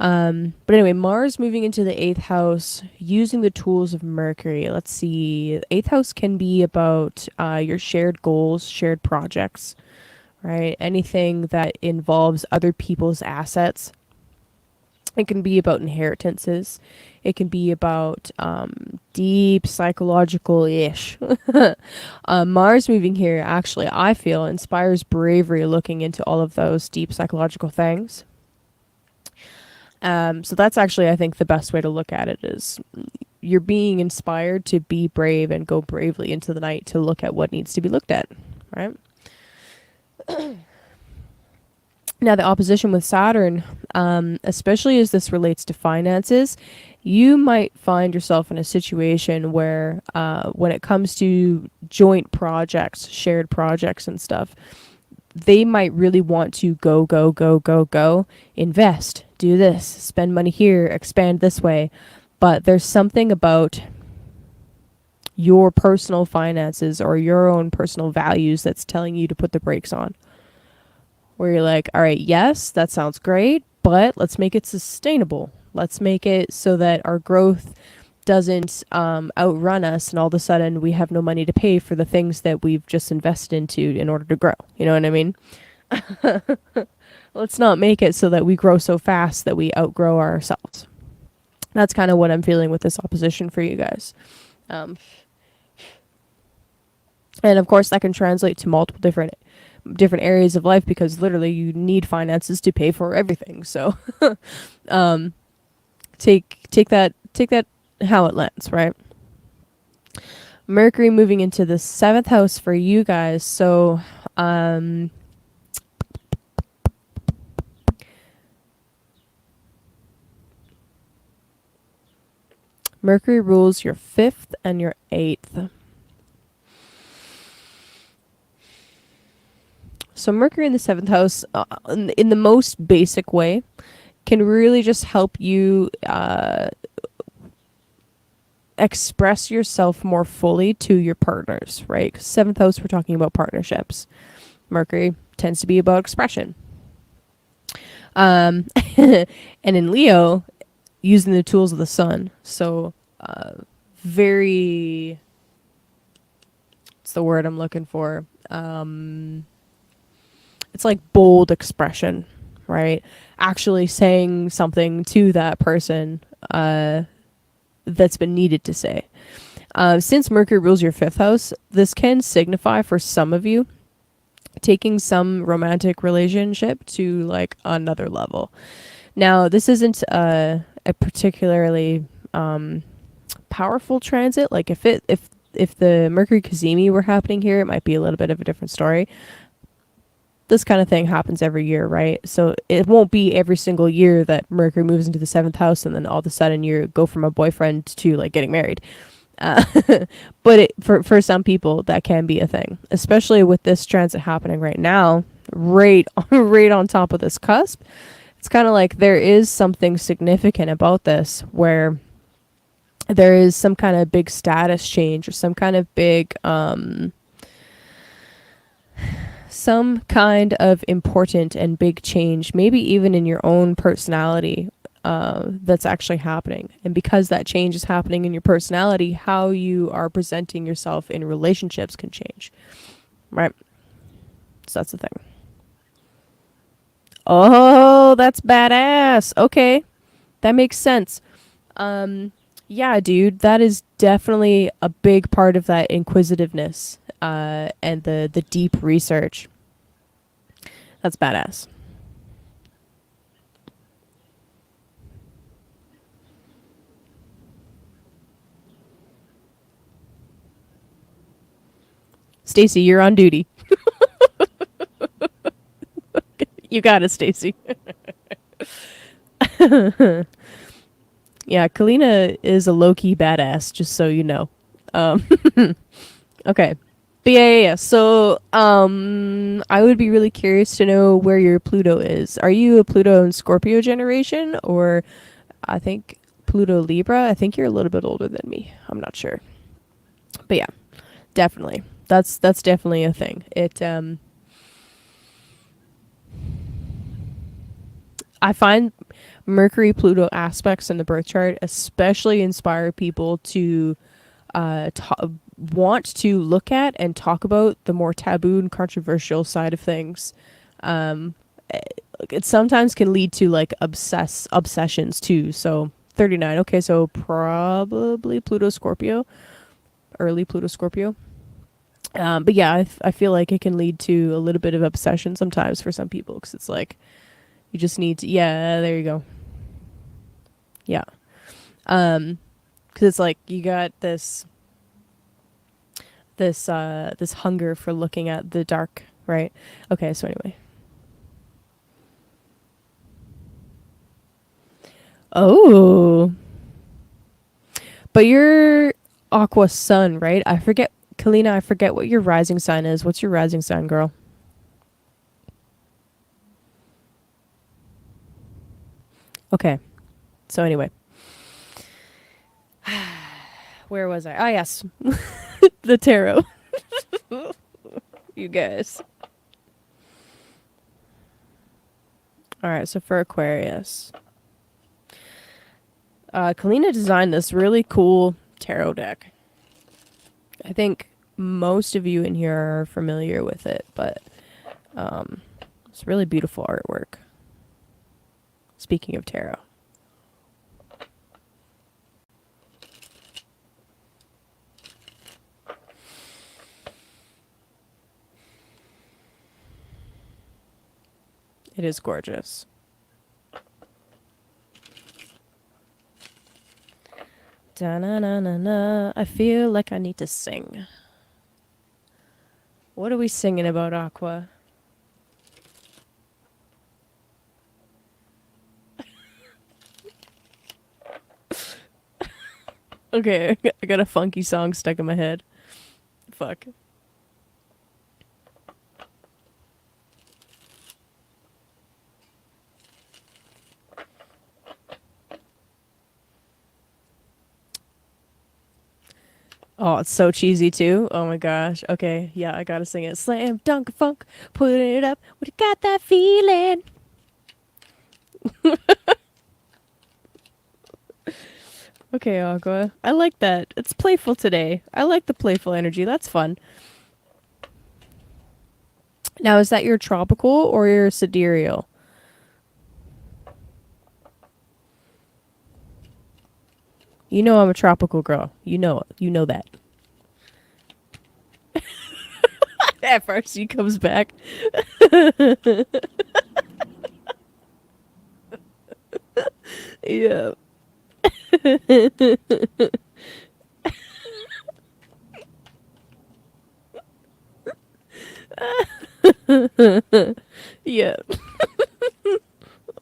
But anyway, Mars moving into the 8th house using the tools of Mercury. Let's see. 8th house can be about your shared goals, shared projects, right? Anything that involves other people's assets. It can be about inheritances. It can be about deep psychological ish. Mars moving here, actually, I feel inspires bravery looking into all of those deep psychological things. So that's actually, I think, the best way to look at it is you're being inspired to be brave and go bravely into the night to look at what needs to be looked at, right? Now, the opposition with Saturn, especially as this relates to finances, you might find yourself in a situation where when it comes to joint projects, shared projects and stuff, they might really want to go, invest, do this, spend money here, expand this way. But there's something about your personal finances or your own personal values that's telling you to put the brakes on. Where you're like, all right, yes, that sounds great, but let's make it sustainable. Let's make it so that our growth doesn't outrun us and all of a sudden we have no money to pay for the things that we've just invested into in order to grow. You know what I mean? Let's not make it so that we grow so fast that we outgrow ourselves. That's kind of what I'm feeling with this opposition for you guys. Um, and of course, that can translate to multiple different areas of life because literally you need finances to pay for everything. So um, take that how it lands, right? Mercury moving into the 7th house for you guys. So um, Mercury rules your 5th and your 8th. So Mercury in the 7th house, in the most basic way, can really just help you express yourself more fully to your partners, right? 'Cause 7th house, we're talking about partnerships. Mercury tends to be about expression. Um, and in Leo, using the tools of the sun. So, very, what's the word I'm looking for? It's like bold expression, right? Actually saying something to that person that's been needed to say. Since Mercury rules your 5th house, this can signify for some of you taking some romantic relationship to like another level. Now, this isn't a particularly powerful transit. Like if the Mercury Cazimi were happening here, it might be a little bit of a different story. This kind of thing happens every year, right? So it won't be every single year that Mercury moves into the 7th house and then all of a sudden you go from a boyfriend to like getting married. Uh, but for some people, that can be a thing, especially with this transit happening right now, right on top of this cusp. It's kind of like there is something significant about this where there is some kind of big status change or some kind of big some kind of important and big change, maybe even in your own personality, that's actually happening. And because that change is happening in your personality, how you are presenting yourself in relationships can change, right? So that's the thing. Oh, that's badass. Okay, that makes sense. Yeah, dude, that is definitely a big part of that inquisitiveness and the deep research. That's badass. Stacy, you're on duty. You got it, Stacy. Yeah, Kalina is a low-key badass, just so you know. Um, okay. But yeah. So, I would be really curious to know where your Pluto is. Are you a Pluto and Scorpio generation, or I think Pluto Libra? I think you're a little bit older than me. I'm not sure, but yeah, definitely. That's definitely a thing. I find Mercury Pluto aspects in the birth chart especially inspire people to want to look at and talk about the more taboo and controversial side of things. Um, it sometimes can lead to like obsessions too. So 39. Okay, so probably Pluto Scorpio, early Pluto Scorpio. But yeah, I feel like it can lead to a little bit of obsession sometimes for some people because it's like you just need to. Yeah, there you go. Yeah. Because it's like you got this hunger for looking at the dark, right? Okay, so anyway. Oh, but you're Aqua Sun, right? I forget, Kalina. I forget what your rising sign is. What's your rising sign, girl? Okay. So anyway, where was I? Ah, yes, the tarot. You guys. All right. So for Aquarius, Kalina designed this really cool tarot deck. I think most of you in here are familiar with it, but it's really beautiful artwork. Speaking of tarot. It is gorgeous. Da-na-na-na-na. I feel like I need to sing. What are we singing about, Aqua? Okay, I got a funky song stuck in my head. Fuck. Oh, it's so cheesy too. Oh my gosh. Okay, yeah, I gotta sing it. Slam dunk funk, put it up. We got that feeling. Okay, Aqua. I like that. It's playful today. I like the playful energy. That's fun. Now, is that your tropical or your sidereal? You know I'm a tropical girl. You know it. You know that. At first, he comes back. Yeah. Yeah.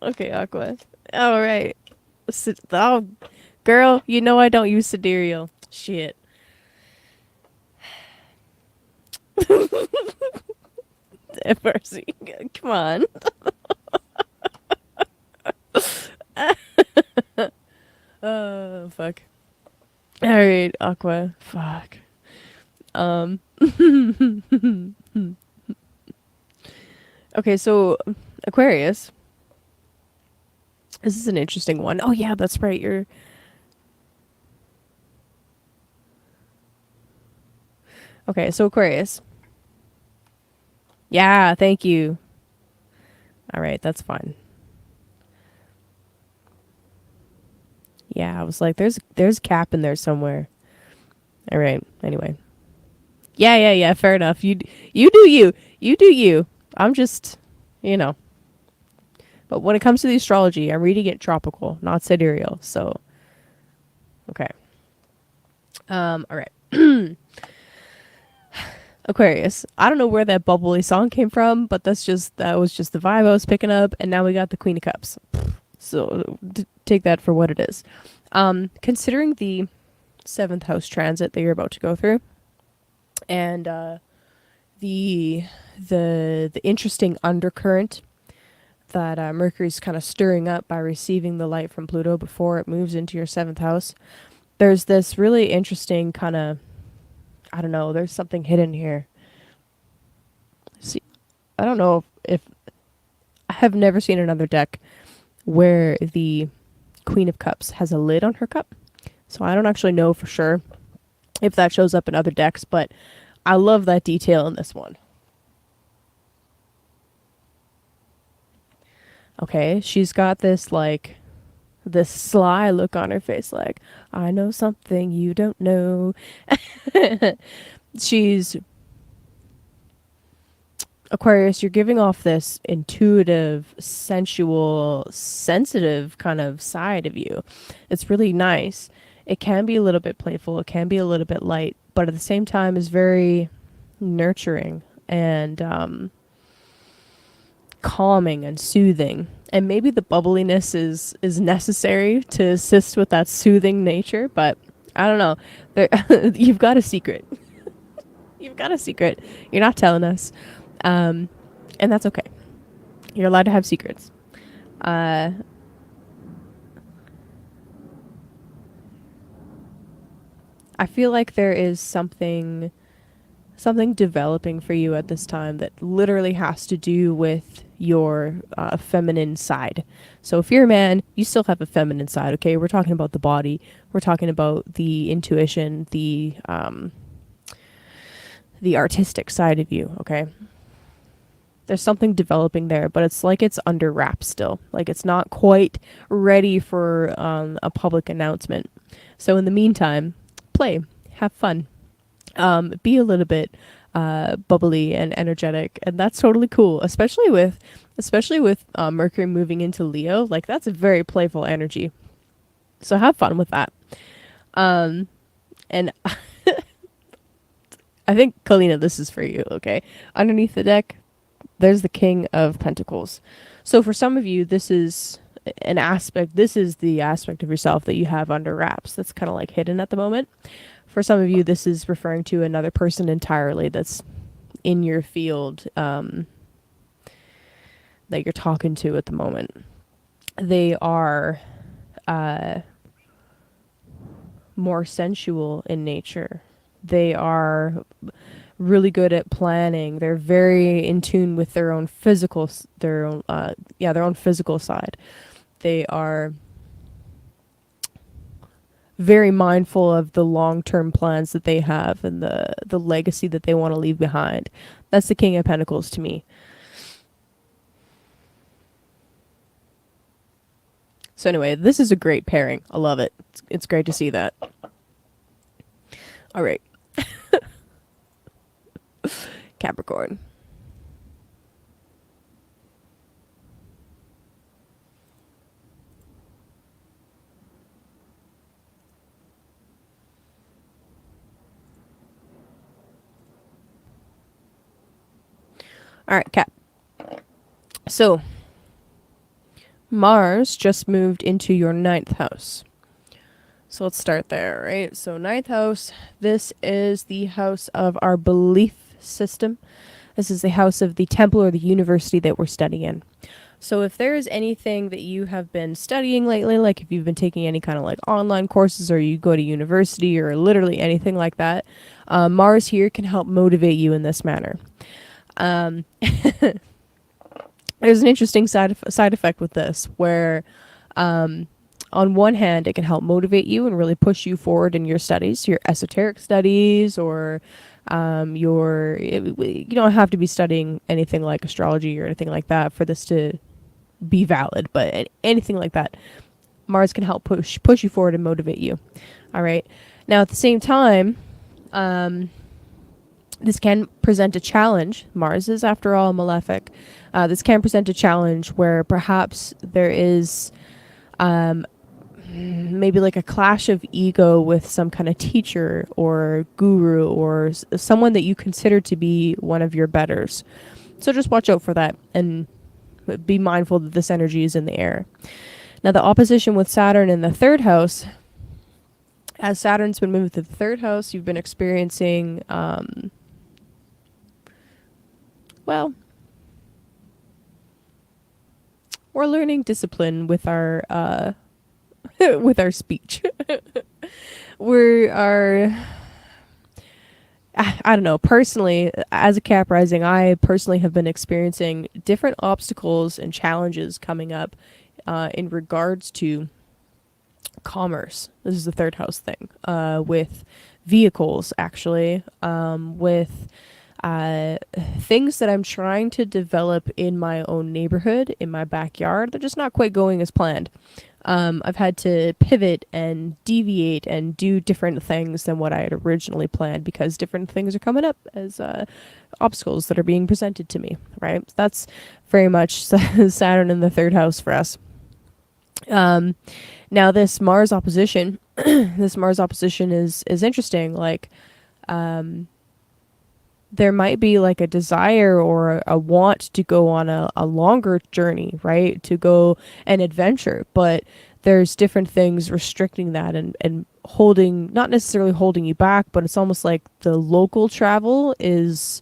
Okay, Aqua. All right. Oh, girl, you know I don't use sidereal. Shit. At first, come on. Oh, fuck. All right, Aqua. Fuck. Um. Okay, so Aquarius. This is an interesting one. Oh yeah, that's right. You're okay. So Aquarius. Yeah, thank you. All right, that's fine. Yeah, I was like, there's cap in there somewhere. All right. Anyway. Yeah. Fair enough. You do you. You do you. I'm just, you know. But when it comes to the astrology, I'm reading it tropical, not sidereal. So okay. All right. Aquarius. I don't know where that bubbly song came from, but that was just the vibe I was picking up, and now we got the Queen of Cups. So take that for what it is. Considering the seventh house transit that you're about to go through, and the the interesting undercurrent that Mercury's kind of stirring up by receiving the light from Pluto before it moves into your seventh house. There's this really interesting kind of, I don't know, there's something hidden here. See, I don't know if I have never seen another deck where the Queen of Cups has a lid on her cup. So I don't actually know for sure if that shows up in other decks, but I love that detail in this one. Okay, she's got this sly look on her face like, I know something you don't know. She's Aquarius, you're giving off this intuitive, sensual, sensitive kind of side of you. It's really nice. It can be a little bit playful, it can be a little bit light, but at the same time is very nurturing and calming and soothing. And maybe the bubbliness is necessary to assist with that soothing nature, but I don't know. You've got a secret. You've got a secret. You're not telling us. Um, and that's okay. You're allowed to have secrets. Uh, I feel like there is something developing for you at this time that literally has to do with your feminine side. So if you're a man, you still have a feminine side, okay? We're talking about the body. We're talking about the intuition, the artistic side of you, okay? There's something developing there, but it's like it's under wraps still. Like it's not quite ready for a public announcement. So in the meantime, play, have fun, be a little bit bubbly and energetic, and that's totally cool. Especially with Mercury moving into Leo, like that's a very playful energy. So have fun with that. Um, and I think Kalina, this is for you. Okay, underneath the deck, there's the King of Pentacles. So for some of you, this is an aspect. This is the aspect of yourself that you have under wraps. That's kind of like hidden at the moment. For some of you, this is referring to another person entirely that's in your field, that you're talking to at the moment. They are more sensual in nature. They are really good at planning. They're very in tune with their own physical, their own physical side. They are very mindful of the long-term plans that they have and the legacy that they want to leave behind. That's the King of Pentacles to me. So anyway, this is a great pairing. I love it. It's great to see that. All right. Capricorn. All right, Cap. So, Mars just moved into your ninth house. So let's start there, right? So ninth house, this is the house of our belief system. This is the house of the temple or the university that we're studying in. So if there is anything that you have been studying lately, like if you've been taking any kind of like online courses or you go to university or literally anything like that, Mars here can help motivate you in this manner. There's an interesting side effect with this where on one hand, it can help motivate you and really push you forward in your studies, your esoteric studies, or you don't have to be studying anything like astrology or anything like that for this to be valid, but anything like that, Mars can help push you forward and motivate you. All right. Now, at the same time, this can present a challenge. Mars is, after all, malefic. This can present a challenge where perhaps there is maybe like a clash of ego with some kind of teacher or guru or someone that you consider to be one of your betters. So just watch out for that and be mindful that this energy is in the air. Now, the opposition with Saturn in the third house, as Saturn's been moved to the third house, you've been experiencing, we're learning discipline with our with our speech. I don't know, personally, as a Cap rising, I personally have been experiencing different obstacles and challenges coming up in regards to commerce. This is the third house thing, with vehicles, actually, with things that I'm trying to develop in my own neighborhood, in my backyard. They're just not quite going as planned. I've had to pivot and deviate and do different things than what I had originally planned because different things are coming up as obstacles that are being presented to me, right? So that's very much Saturn in the third house for us. Now this Mars opposition, this Mars opposition is interesting. Like, there might be like a desire or a want to go on a longer journey, right? To go an adventure, but there's different things restricting that and holding, not necessarily holding you back, but it's almost like the local travel is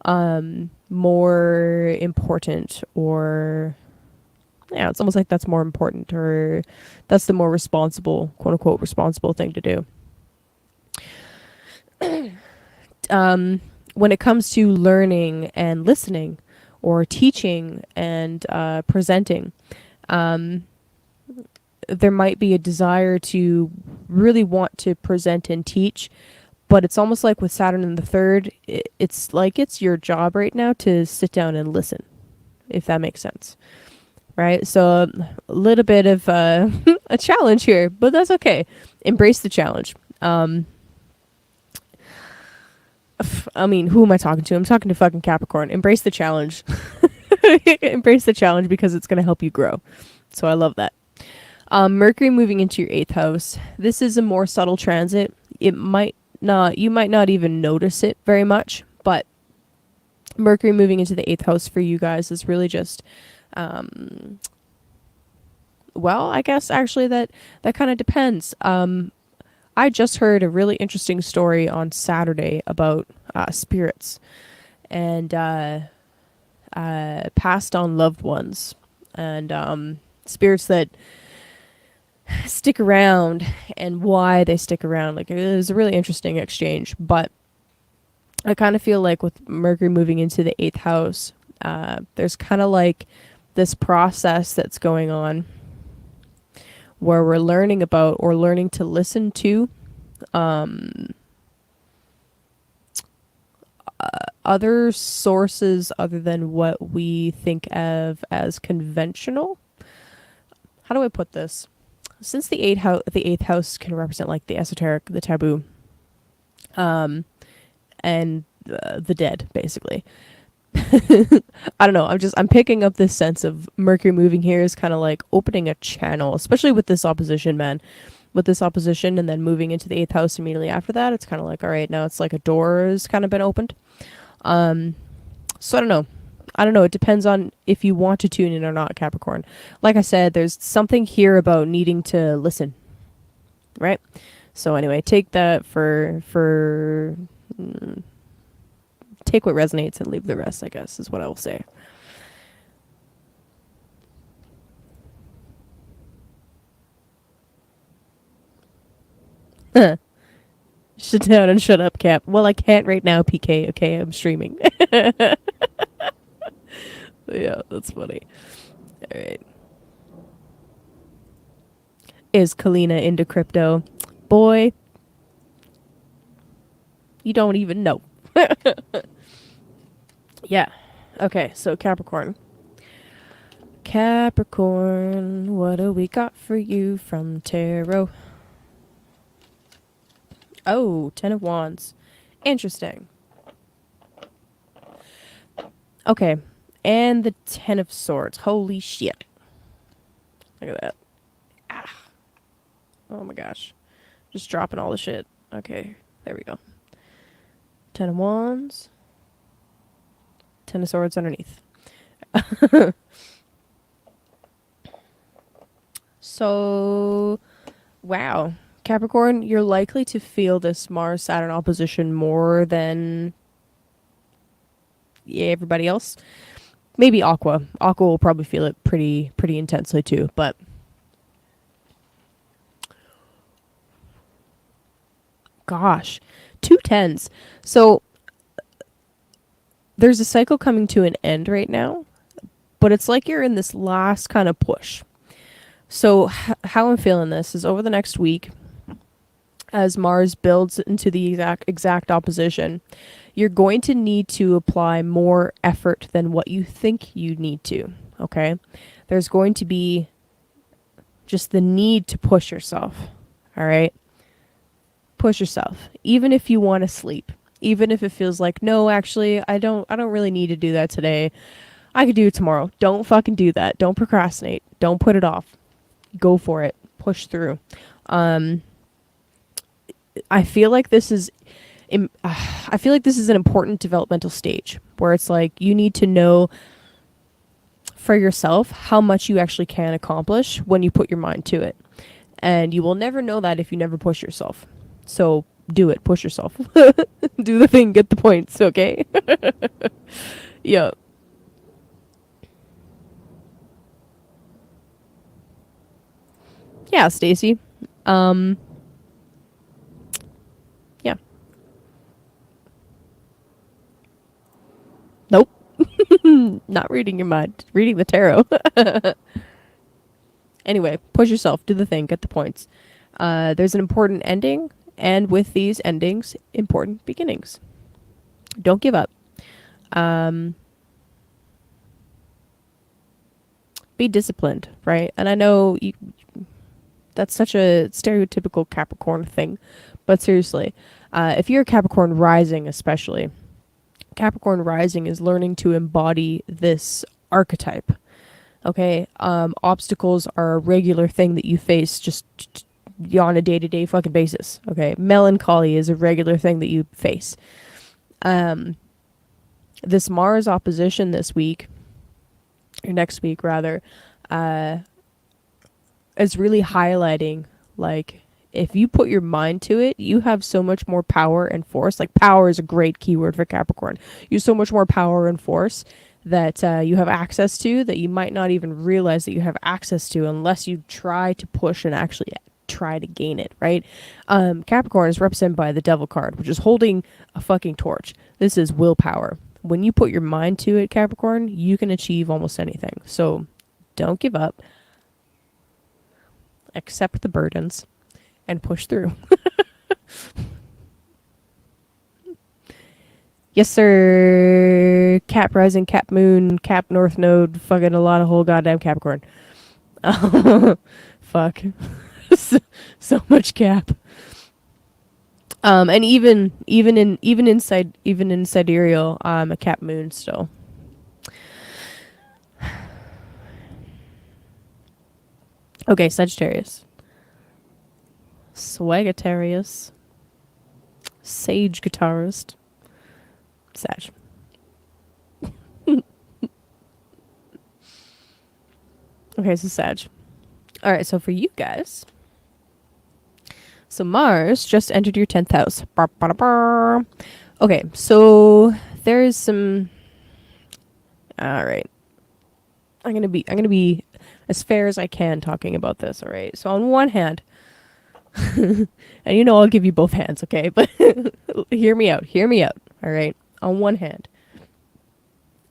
more important, or yeah, it's almost like that's more important, or that's the more responsible, quote unquote, responsible thing to do. When it comes to learning and listening or teaching and presenting, there might be a desire to really want to present and teach, but it's almost like with Saturn in the third, it's like it's your job right now to sit down and listen, if that makes sense. Right? So a little bit of a challenge here, but that's okay. Embrace the challenge. I mean, who am I talking to? I'm talking to fucking Capricorn. Embrace the challenge. Embrace the challenge because it's going to help you grow. So I love that. Mercury moving into your 8th house. This is a more subtle transit. You might not even notice it very much, but Mercury moving into the 8th house for you guys is really just Well, I guess actually that kind of depends. I just heard a really interesting story on Saturday about spirits and passed on loved ones and spirits that stick around and why they stick around. Like, it was a really interesting exchange. But I kind of feel like with Mercury moving into the eighth house, there's kind of like this process that's going on where we're learning about or learning to listen to other sources other than what we think of as conventional. How do I put this? Since the eighth house can represent like the esoteric, the taboo, and the dead, basically. I don't know. I'm picking up this sense of Mercury moving here is kind of like opening a channel, especially with this opposition, man. With this opposition, and then moving into the eighth house immediately after that, it's kind of like, all right, now it's like a door has kind of been opened. So I don't know. I don't know. It depends on if you want to tune in or not, Capricorn. Like I said, there's something here about needing to listen, right? So anyway, take that for take what resonates and leave the rest, I guess, is what I will say. Sit down and shut up, Cap. Well, I can't right now, PK. Okay, I'm streaming. Yeah, that's funny. All right. Is Kalina into crypto? Boy, you don't even know. Yeah. Okay, so Capricorn. Capricorn, what do we got for you from tarot? Oh, Ten of Wands. Interesting. Okay. And the Ten of Swords. Holy shit. Look at that. Ah. Oh my gosh. Just dropping all the shit. Okay. There we go. Ten of Wands. Ten of Swords underneath. So, wow. Capricorn, you're likely to feel this Mars Saturn opposition more than everybody else. Maybe Aqua. Aqua will probably feel it pretty intensely too, but gosh, two tens. So there's a cycle coming to an end right now, but it's like you're in this last kind of push. So how I'm feeling this is over the next week, as Mars builds into the exact opposition, you're going to need to apply more effort than what you think you need to. Okay, there's going to be just the need to push yourself. All right, push yourself, even if you want to sleep. Even if it feels like, no, actually, I don't really need to do that today. I could do it tomorrow. Don't fucking do that. Don't procrastinate. Don't put it off. Go for it. Push through. I feel like this is I feel like this is an important developmental stage where it's like you need to know for yourself how much you actually can accomplish when you put your mind to it. And you will never know that if you never push yourself. So do it. Push yourself. Do the thing. Get the points. Okay? Yeah. Yeah, Stacy. Um, yeah. Nope. Not reading your mind. Reading the tarot. Anyway, push yourself. Do the thing. Get the points. There's an important ending, and with these endings, important beginnings. Don't give up. Um, be disciplined, right? And I know that's such a stereotypical Capricorn thing, but seriously, if you're a Capricorn rising, especially, Capricorn rising is learning to embody this archetype. Okay, obstacles are a regular thing that you face just on a day-to-day fucking basis. Okay, melancholy is a regular thing that you face. This Mars opposition this week, or next week rather, is really highlighting, like, if you put your mind to it, you have so much more power and force. Like, power is a great keyword for Capricorn. You have so much more power and force that you have access to, that you might not even realize that you have access to unless you try to push and actually try to gain it, right? Capricorn is represented by the Devil card, which is holding a fucking torch. This is willpower. When you put your mind to it, Capricorn, you can achieve almost anything. So don't give up. Accept the burdens and push through. Yes, sir. Cap rising, Cap moon, Cap north node, fucking a lot of whole goddamn Capricorn. Fuck. So much Cap. And even in sidereal, a Cap moon still. Okay, Sagittarius. Swagitarius. Sage guitarist. Sag. Okay, so Sag. Alright, so for you guys. So Mars just entered your 10th house. Okay, so there is some... Alright. I'm gonna be as fair as I can talking about this, alright? So on one hand, and you know I'll give you both hands, okay? But hear me out, alright? On one hand,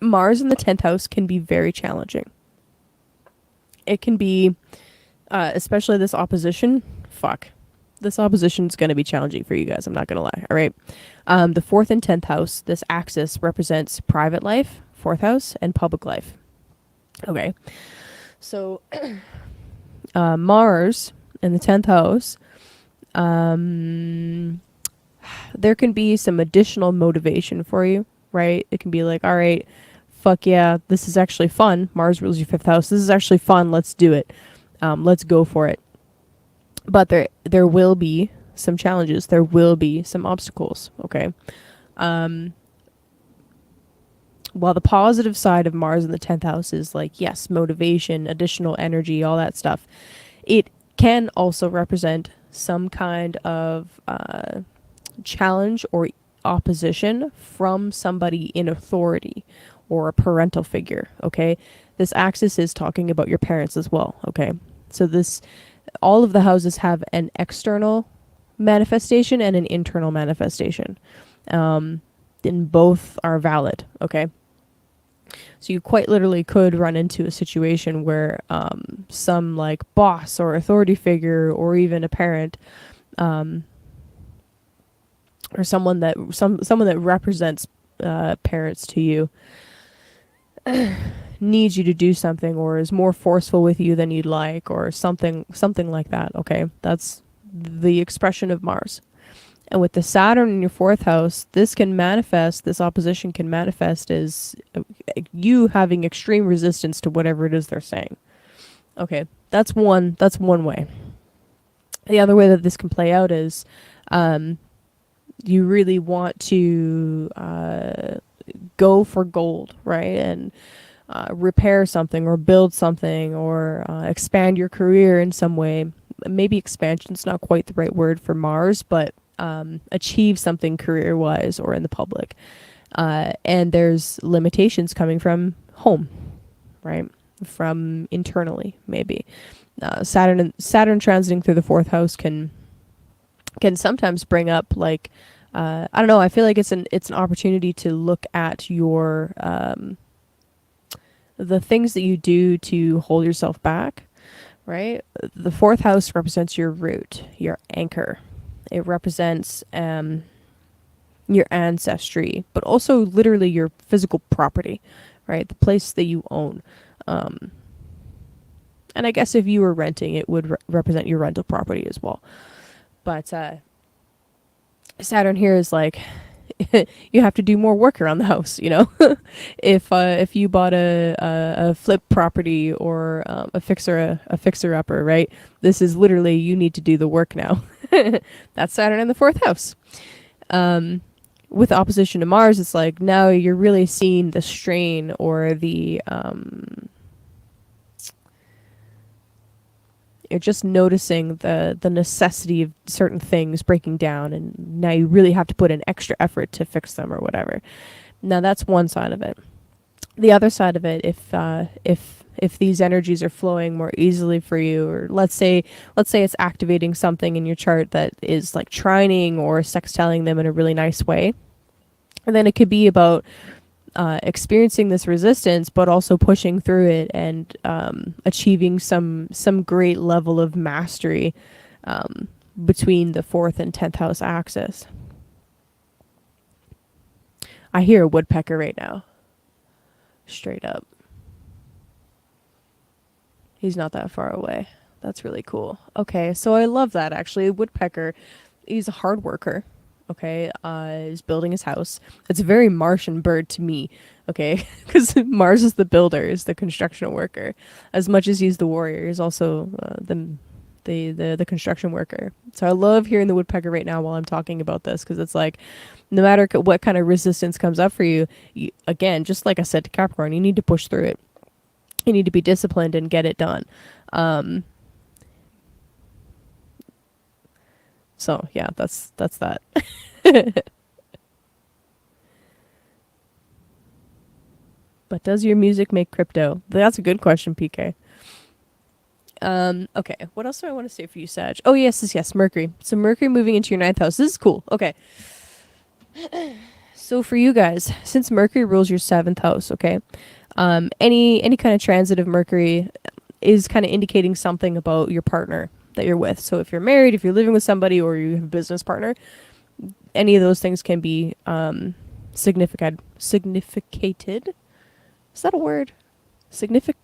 Mars in the 10th house can be very challenging. It can be, especially this opposition, this opposition is going to be challenging for you guys, I'm not going to lie, alright? The 4th and 10th house, this axis represents private life, 4th house, and public life. Okay. So, Mars in the 10th house, there can be some additional motivation for you, right? It can be like, all right, fuck yeah, this is actually fun. Mars rules your 5th house. This is actually fun. Let's do it. Let's go for it. But there will be some challenges. There will be some obstacles, okay? While the positive side of Mars in the 10th house is like, yes, motivation, additional energy, all that stuff, it can also represent some kind of challenge or opposition from somebody in authority or a parental figure, okay? This axis is talking about your parents as well, okay? So all of the houses have an external manifestation and an internal manifestation. And both are valid, okay? So you quite literally could run into a situation where some like boss or authority figure or even a parent or someone that represents parents to you needs you to do something or is more forceful with you than you'd like or something like that, okay? That's the expression of Mars. And with the Saturn in your 4th house, this opposition can manifest as you having extreme resistance to whatever it is they're saying. Okay, that's one way. The other way that this can play out is you really want to go for gold, right? And repair something or build something or expand your career in some way. Maybe expansion's not quite the right word for Mars, but achieve something career-wise or in the public. And there's limitations coming from home, right? From internally, maybe. Saturn transiting through the 4th house can sometimes bring up like, I don't know, I feel like it's an opportunity to look at your, the things that you do to hold yourself back, right? The 4th house represents your root, your anchor. It represents your ancestry, but also literally your physical property, right? The place that you own. And I guess if you were renting, it would represent your rental property as well. But Saturn here is like, you have to do more work around the house, you know? If you bought a flip property or a fixer upper, right? This is literally, you need to do the work now. That's Saturn in the 4th house. With opposition to Mars, it's like now you're really seeing the strain or the You're just noticing the necessity of certain things breaking down, and now you really have to put in extra effort to fix them or whatever. Now that's one side of it. The other side of it, if these energies are flowing more easily for you, or let's say it's activating something in your chart that is like trining or sextiling them in a really nice way, and then it could be about experiencing this resistance, but also pushing through it and achieving some great level of mastery between the 4th and 10th house axis. I hear a woodpecker right now. Straight up. He's not that far away. That's really cool. Okay, so I love that actually. A woodpecker, he's a hard worker. Okay, he's building his house. It's a very Martian bird to me. Okay, because Mars is the builder, is the construction worker. As much as he's the warrior, he's also the construction worker. So I love hearing the woodpecker right now while I'm talking about this, because it's like, no matter what kind of resistance comes up for you, again, just like I said to Capricorn, you need to push through it. You need to be disciplined and get it done. So yeah, that's that. But does your music make crypto? That's a good question, PK. Okay, what else do I want to say for you, Sag? Oh yes, Mercury. So Mercury moving into your 9th house. This is cool. Okay. So for you guys, since Mercury rules your 7th house, okay, any kind of transit of Mercury is kind of indicating something about your partner that you're with. So if you're married, if you're living with somebody, or you have a business partner, any of those things can be significated. Is that a word? Signified.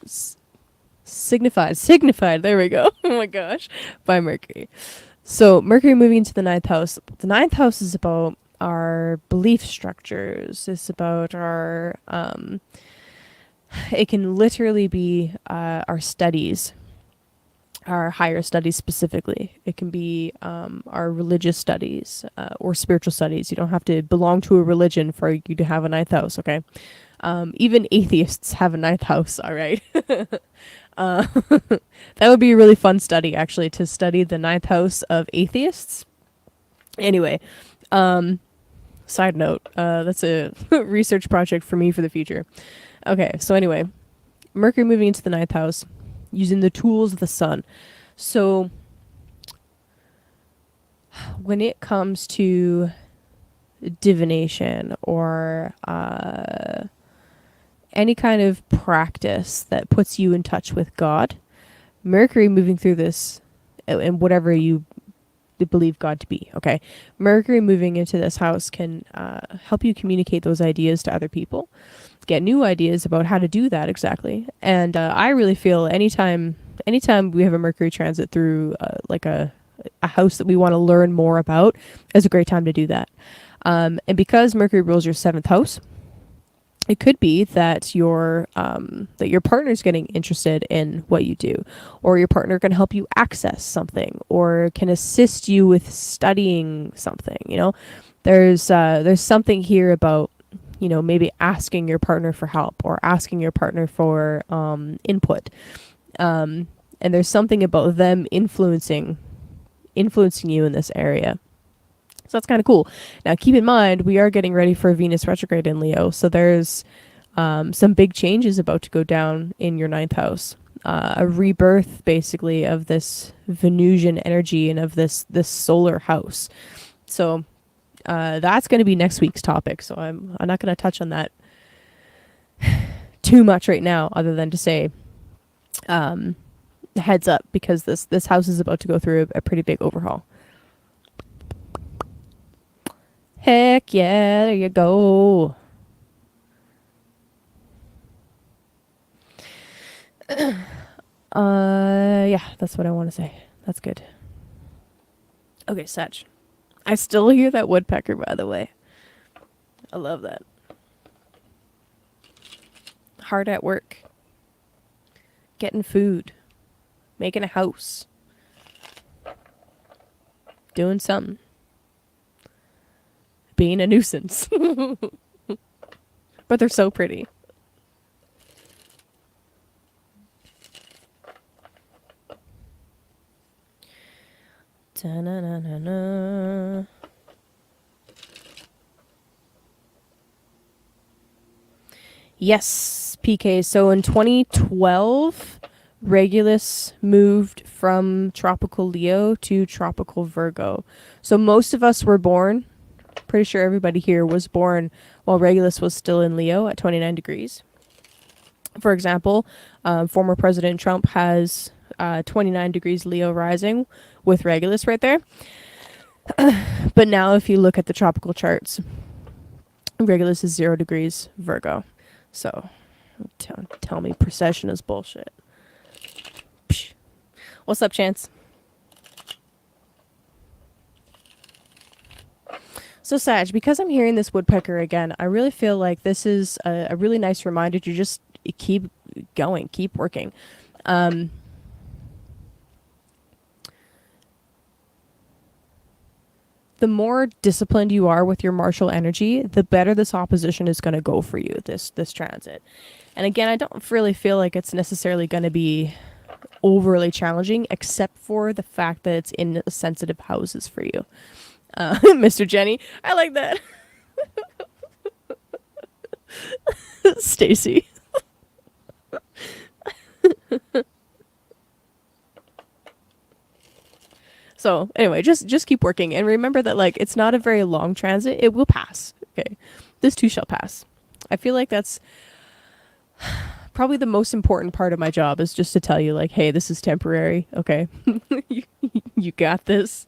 There we go. Oh my gosh, by Mercury. So Mercury moving into the 9th house. The 9th house is about our belief structures. It's about our it can literally be our studies, our higher studies specifically. It can be our religious studies or spiritual studies. You don't have to belong to a religion for you to have a 9th house, okay? Even atheists have a 9th house, all right? That would be a really fun study, actually, to study the 9th house of atheists. Anyway, side note, that's a research project for me for the future. Okay, so anyway, Mercury moving into the 9th house, using the tools of the sun. So when it comes to divination or any kind of practice that puts you in touch with God, Mercury moving through this, and whatever you believe God to be, okay? Mercury moving into this house can help you communicate those ideas to other people, get new ideas about how to do that exactly. And I really feel anytime we have a Mercury transit through like a house that we want to learn more about, is a great time to do that. And because Mercury rules your 7th house, it could be that your partner's getting interested in what you do, or your partner can help you access something, or can assist you with studying something. You know, there's something here about, you know, maybe asking your partner for help or asking your partner for input, and there's something about them influencing you in this area. So that's kind of cool. Now, keep in mind, we are getting ready for Venus retrograde in Leo. So there's some big changes about to go down in your 9th house. A rebirth, basically, of this Venusian energy and of this solar house. So that's going to be next week's topic. So I'm not going to touch on that too much right now, other than to say heads up, because this house is about to go through a pretty big overhaul. Heck yeah, there you go. Yeah, that's what I want to say. That's good. Okay, Satch. I still hear that woodpecker, by the way. I love that. Hard at work. Getting food. Making a house. Doing something. Being a nuisance. But they're so pretty. Ta-na-na-na-na. Yes, PK. So in 2012, Regulus moved from tropical Leo to tropical Virgo. So most of us were born, pretty sure everybody here was born while Regulus was still in Leo at 29 degrees. For example, former President Trump has 29 degrees Leo rising with Regulus right there. But now if you look at the tropical charts, Regulus is 0 degrees Virgo. So tell me precession is bullshit. Psh. What's up, Chance? So, Sag, because I'm hearing this woodpecker again, I really feel like this is a really nice reminder to just keep going, keep working. The more disciplined you are with your martial energy, the better this opposition is going to go for you, this transit. And again, I don't really feel like it's necessarily going to be overly challenging, except for the fact that it's in sensitive houses for you. Mr. Jenny, I like that. Stacy. So anyway, just keep working and remember that like it's not a very long transit. It will pass. Okay. This too shall pass. I feel like that's probably the most important part of my job is just to tell you like, hey, this is temporary. Okay. you got this.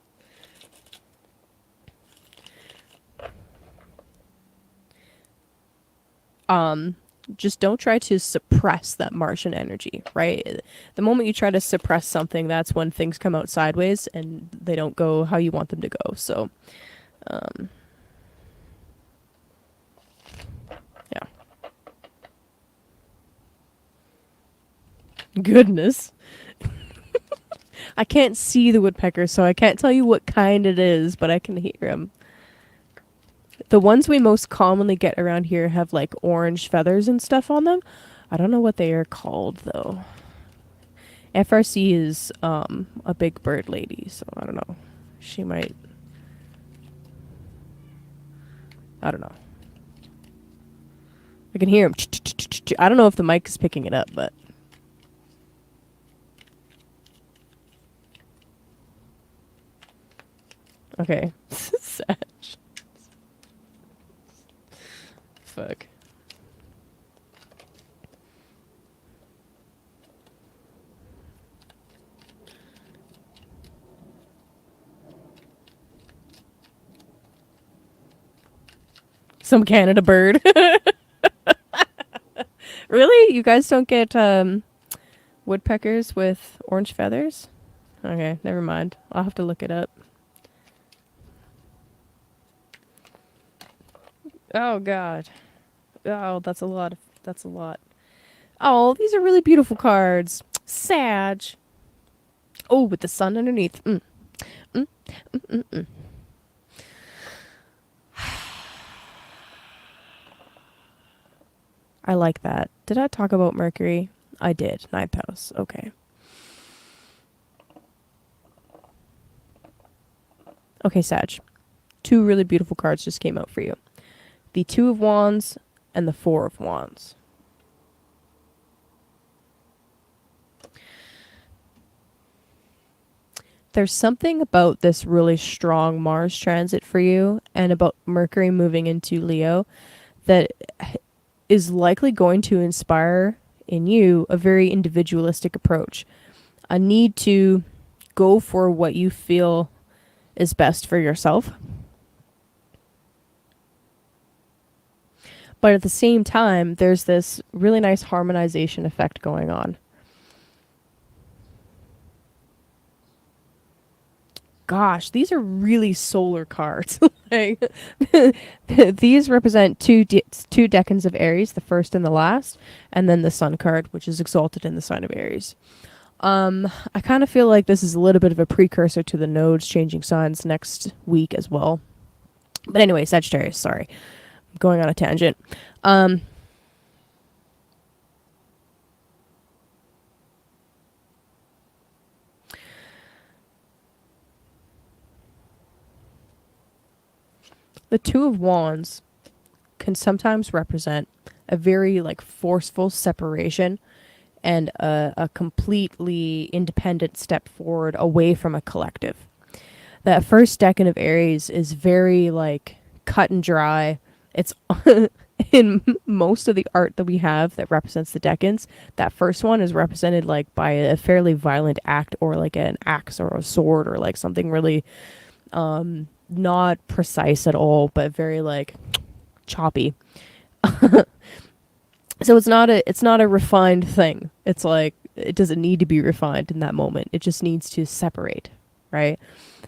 Just don't try to suppress that Martian energy, right? The moment you try to suppress something, that's when things come out sideways and they don't go how you want them to go. So, yeah. Goodness. I can't see the woodpecker, so I can't tell you what kind it is, but I can hear him. The ones we most commonly get around here have like orange feathers and stuff on them. I don't know what they are called though. FRC is a big bird lady, so I don't know. She might. I don't know. I can hear him. I don't know if the mic is picking it up, but. Okay. Sad. Fuck. Some Canada bird. Really? You guys don't get woodpeckers with orange feathers? Okay, never mind. I'll have to look it up. Oh god. Oh, that's a lot. That's a lot. Oh, these are really beautiful cards. Sag. Oh, with the sun underneath. Mm. Mm. Mm. Mm. Mm. I like that. Did I talk about Mercury? I did. Ninth house. Okay. Okay, Sag. Two really beautiful cards just came out for you. The Two of Wands and the Four of Wands. There's something about this really strong Mars transit for you and about Mercury moving into Leo that is likely going to inspire in you a very individualistic approach. A need to go for what you feel is best for yourself. But at the same time, there's this really nice harmonization effect going on. Gosh, these are really solar cards. Like, these represent two decans of Aries, the first and the last, and then the Sun card, which is exalted in the sign of Aries. I kind of feel like this is a little bit of a precursor to the nodes changing signs next week as well. But anyway, Sagittarius, sorry. I'm going on a tangent. The Two of Wands can sometimes represent a very like forceful separation and a completely independent step forward away from a collective. That first decan of Aries is very like cut and dry. It's in most of the art that we have that represents the decans. That first one is represented like by a fairly violent act, or like an axe or a sword, or like something really not precise at all, but very like choppy. So it's not a refined thing. It's like it doesn't need to be refined in that moment. It just needs to separate, right?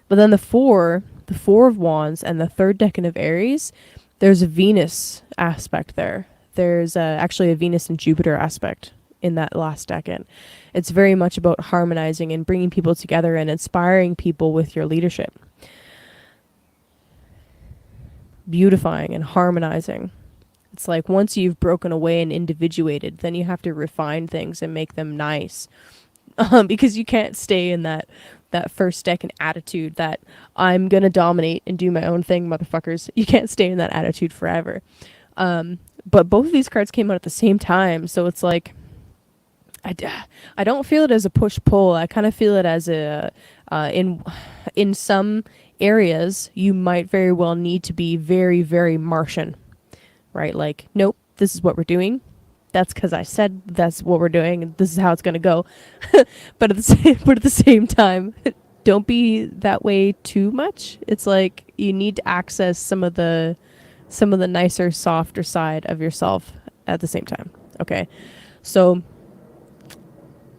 But then the four of Wands and the third decan of Aries, there's a Venus aspect there. There's actually a Venus and Jupiter aspect in that last decan. It's very much about harmonizing and bringing people together and inspiring people with your leadership, beautifying and harmonizing. It's like once you've broken away and individuated, then you have to refine things and make them nice. Because you can't stay in that first decan attitude that I'm gonna dominate and do my own thing, motherfuckers. You can't stay in that attitude forever. But both of these cards came out at the same time, so it's like I don't feel it as a push pull. I kind of feel it as a in some areas you might very well need to be very very Martian, right? Like, nope, this is what we're doing. That's because I said that's what we're doing, and this is how it's gonna go. But at the same time, don't be that way too much. It's like you need to access some of the nicer, softer side of yourself at the same time. Okay, so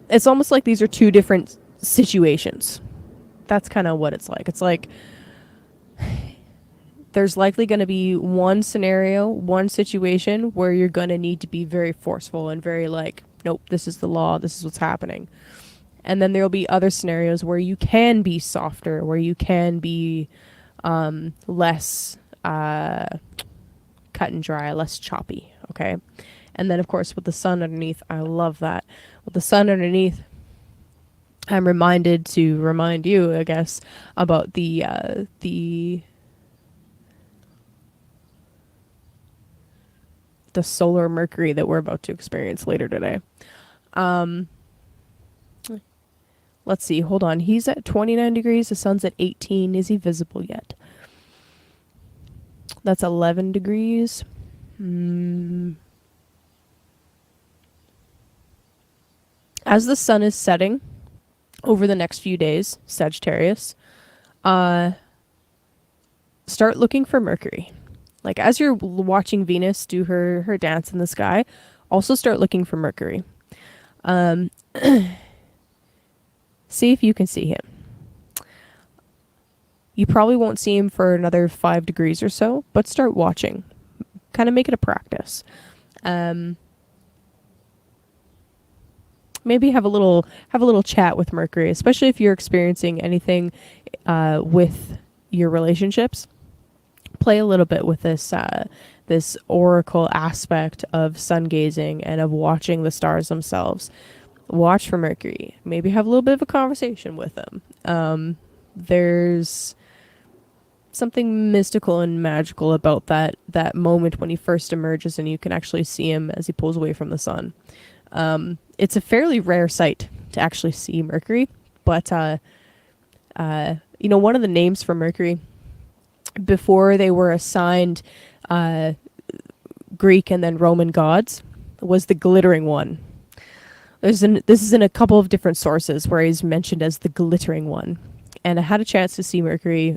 it's almost like these are two different situations. That's kind of what it's like. It's like there's likely going to be one scenario, one situation where you're going to need to be very forceful and very like, nope, this is the law, this is what's happening. And then there'll be other scenarios where you can be softer, where you can be less cut and dry, less choppy, okay? And then, of course, with the sun underneath, I love that. With the sun underneath, I'm reminded to remind you, I guess, about the solar Mercury that we're about to experience later today. Um, let's see. Hold on. He's at 29 degrees. The sun's at 18. Is he visible yet? That's 11 degrees. As the sun is setting over the next few days, Sagittarius, start looking for Mercury. Like as you're watching Venus do her dance in the sky, also start looking for Mercury. See if you can see him. You probably won't see him for another 5 degrees or so, but start watching. Kind of make it a practice. Maybe have a little chat with Mercury, especially if you're experiencing anything with your relationships. Play a little bit with this oracle aspect of sun gazing and of watching the stars themselves. Watch for Mercury. Maybe have a little bit of a conversation with them. There's something mystical and magical about that moment when he first emerges and you can actually see him as he pulls away from the sun. It's a fairly rare sight to actually see Mercury, but one of the names for Mercury before they were assigned Greek and then Roman gods was the glittering one. This is in a couple of different sources where he's mentioned as the glittering one. And I had a chance to see Mercury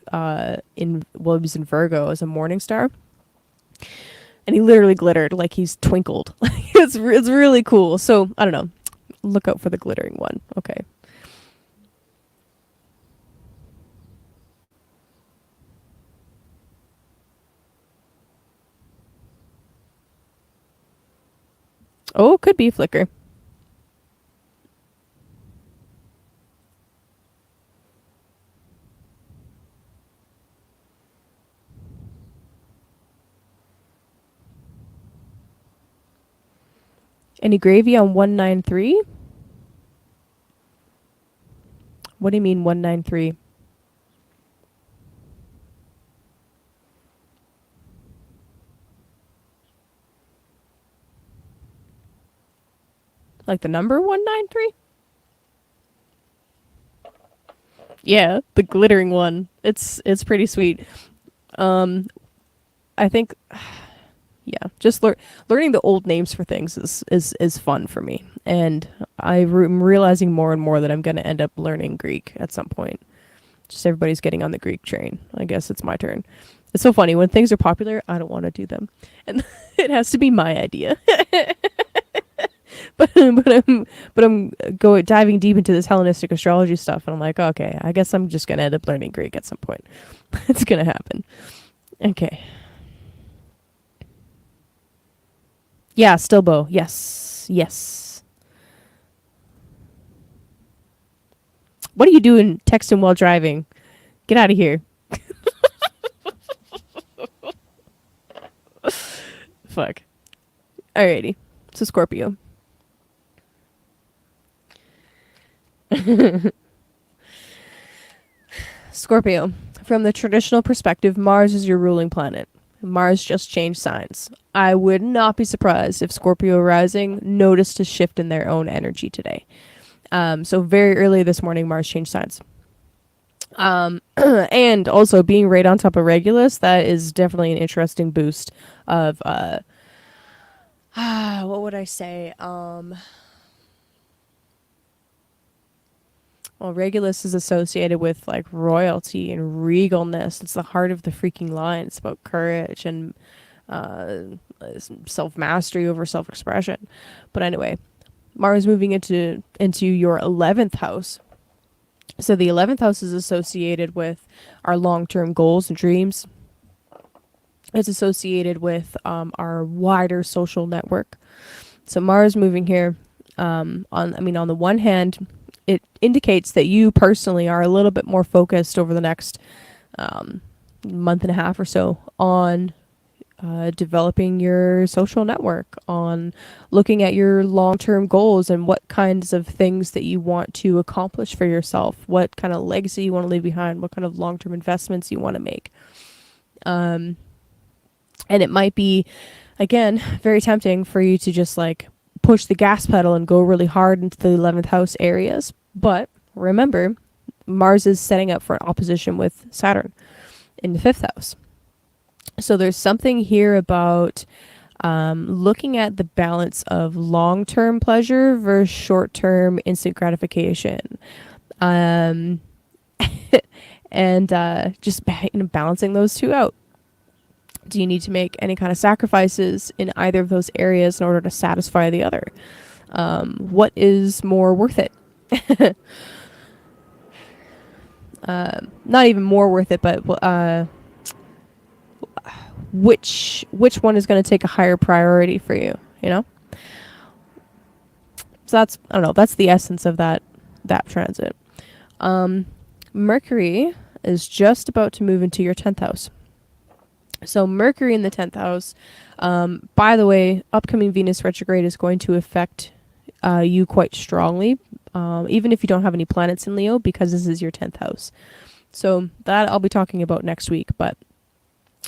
he was in Virgo as a morning star. And he literally glittered, like he's twinkled. It's really cool. So, I don't know. Look out for the glittering one. Okay. Oh, could be flicker. Any gravy on 193? What do you mean 193? Like the number 193? Yeah, the glittering one. It's pretty sweet. Um, I think, yeah, just learning the old names for things is fun for me, and I'm realizing more and more that I'm going to end up learning Greek at some point. Just everybody's getting on the Greek train. I guess it's my turn. It's so funny when things are popular. I don't want to do them, and it has to be my idea. but I'm going diving deep into this Hellenistic astrology stuff, and I'm like, okay, I guess I'm just gonna end up learning Greek at some point. It's gonna happen. Okay. Yeah, Stilbo. Yes. Yes. What are you doing texting while driving? Get out of here. Fuck. Alrighty. So Scorpio. Scorpio. From the traditional perspective, Mars is your ruling planet. Mars just changed signs. I would not be surprised if Scorpio rising noticed a shift in their own energy today. So very early this morning, Mars changed signs. And also being right on top of Regulus, that is definitely an interesting boost of what would I say? Well, Regulus is associated with like royalty and regalness. It's the heart of the freaking line. It's about courage and uh, self mastery over self expression. But anyway, Mars moving into your 11th house. So the 11th house is associated with our long term goals and dreams. It's associated with our wider social network. So Mars moving here. On the one hand, it indicates that you personally are a little bit more focused over the next month and a half or so on developing your social network, on looking at your long-term goals and what kinds of things that you want to accomplish for yourself, what kind of legacy you want to leave behind, what kind of long-term investments you want to make. And it might be, again, very tempting for you to just like push the gas pedal and go really hard into the 11th house areas. But remember, Mars is setting up for an opposition with Saturn in the 5th house. So there's something here about looking at the balance of long-term pleasure versus short-term instant gratification. And just balancing those two out. Do you need to make any kind of sacrifices in either of those areas in order to satisfy the other? What is more worth it? Not even more worth it, but which one is going to take a higher priority for you? You know. So that's, I don't know. That's the essence of that transit. Mercury is just about to move into your 10th house. So Mercury in the 10th house, by the way, upcoming Venus retrograde is going to affect you quite strongly, even if you don't have any planets in Leo, because this is your 10th house. So that I'll be talking about next week, but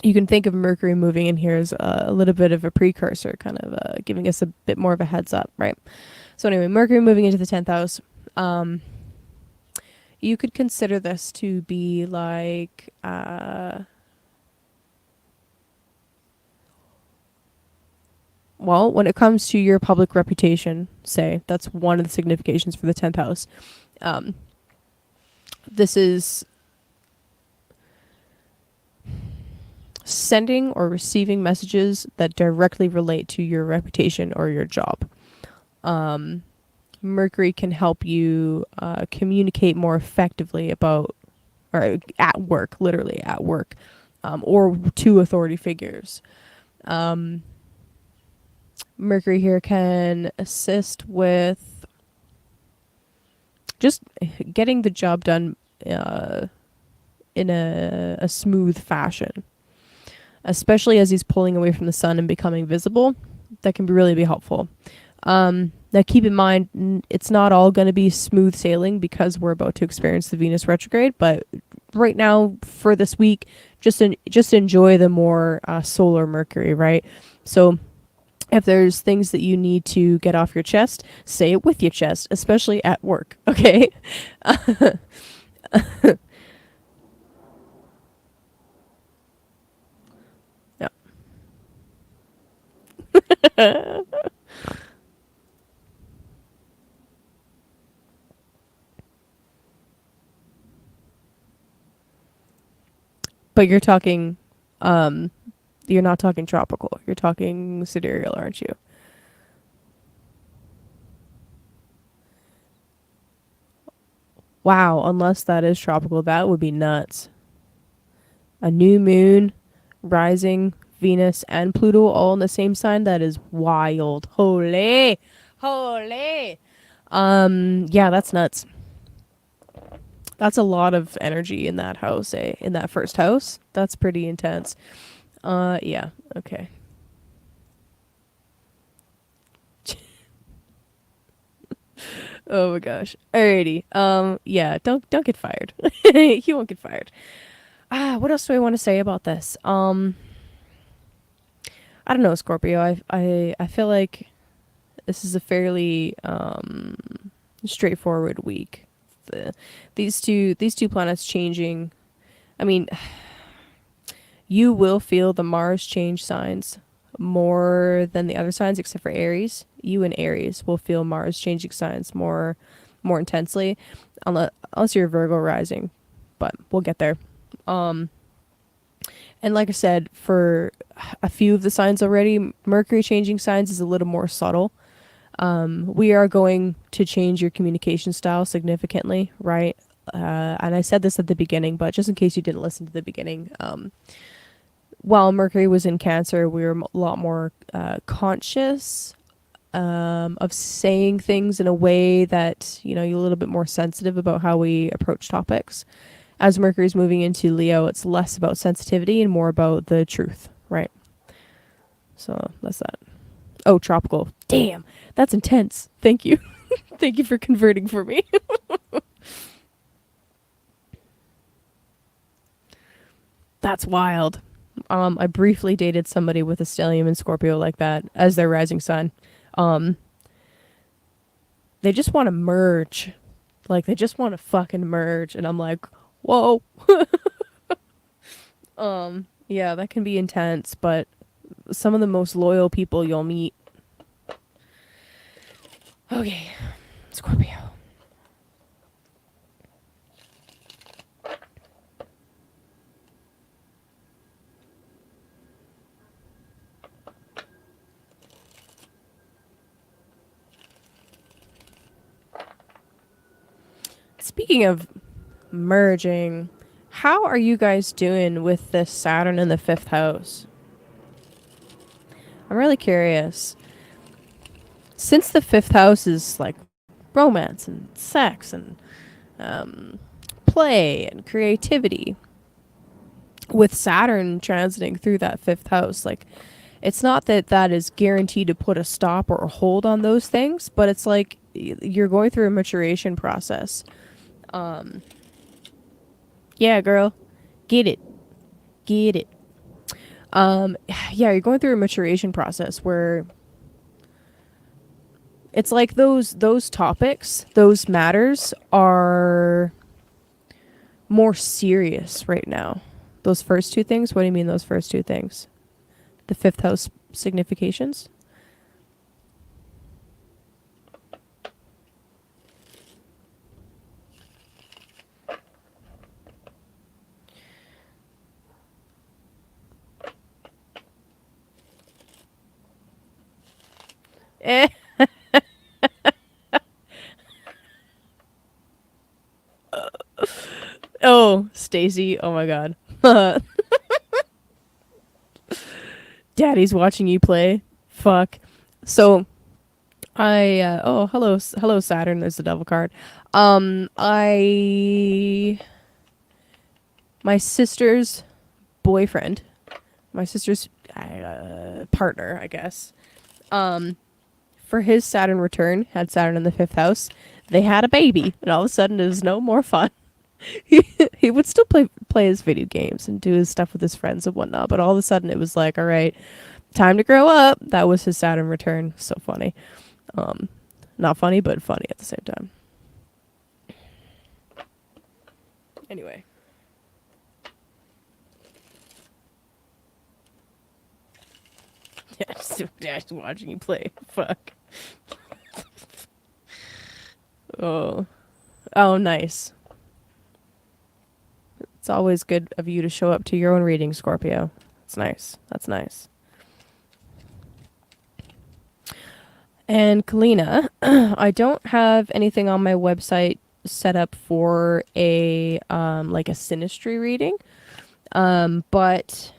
you can think of Mercury moving in here as a little bit of a precursor, kind of giving us a bit more of a heads up, right? So anyway, Mercury moving into the 10th house. You could consider this to be like... well, when it comes to your public reputation, say, that's one of the significations for the 10th house. This is sending or receiving messages that directly relate to your reputation or your job. Mercury can help you communicate more effectively about, or at work, literally at work, or to authority figures. Mercury here can assist with just getting the job done in a smooth fashion, especially as he's pulling away from the sun and becoming visible. That can really be helpful. Now keep in mind, it's not all going to be smooth sailing because we're about to experience the Venus retrograde, but right now for this week, just enjoy the more solar Mercury, right? So If there's things that you need to get off your chest, say it with your chest, especially at work, okay? Yeah. But um you're not talking tropical. You're talking sidereal, aren't you? Wow, unless that is tropical, that would be nuts. A new moon, rising, Venus, and Pluto all in the same sign. That is wild. Holy. Holy. Yeah, that's nuts. That's a lot of energy in that house, eh? In that first house. That's pretty intense. Yeah. Okay. Oh my gosh. Alrighty. Yeah, don't get fired. You won't get fired. What else do I want to say about this? I don't know, Scorpio. I feel like this is a fairly straightforward week. The, these two planets changing. I mean, you will feel the Mars change signs more than the other signs, except for Aries. You and Aries will feel Mars changing signs more intensely, unless you're Virgo rising. But we'll get there. Um, and like I said, for a few of the signs already, Mercury changing signs is a little more subtle. We are going to change your communication style significantly, right? And I said this at the beginning, but just in case you didn't listen to the beginning, while Mercury was in Cancer, we were a lot more conscious of saying things in a way that, you're a little bit more sensitive about how we approach topics. As Mercury's moving into Leo, it's less about sensitivity and more about the truth, right? So that's that. Oh, tropical. Damn, that's intense. Thank you. Thank you for converting for me. That's wild. I briefly dated somebody with a stellium and Scorpio like that as their rising sign. Um, they just want to merge. Like, they just want to fucking merge. And I'm like, whoa. Yeah, that can be intense, but some of the most loyal people you'll meet. Okay, Scorpio. Speaking of merging, how are you guys doing with this Saturn in the fifth house? I'm really curious. Since the fifth house is like romance and sex and play and creativity, with Saturn transiting through that fifth house, like, it's not that that is guaranteed to put a stop or a hold on those things, but it's like you're going through a maturation process. Um, yeah, girl, get it, get it. Yeah, you're going through a maturation process where it's like those topics, those matters are more serious right now. Those first two things. What do you mean those first two things? The fifth house significations. Eh. Oh, Stacy. Oh my God. Daddy's watching you play. Fuck. So oh, hello Saturn. There's the devil card. I my sister's boyfriend, my sister's partner, I guess. Um, for his Saturn return, had Saturn in the fifth house. They had a baby, and all of a sudden, it was no more fun. He would still play his video games and do his stuff with his friends and whatnot, but all of a sudden, it was like, all right, Time to grow up. That was his Saturn return. So funny. Um, Not funny, but funny at the same time. Anyway. Yeah, just watching you play. Fuck. Oh. Oh, nice. It's always good of you to show up to your own reading, Scorpio. It's nice. That's nice. And Kalina, I don't have anything on my website set up for a like a synastry reading. But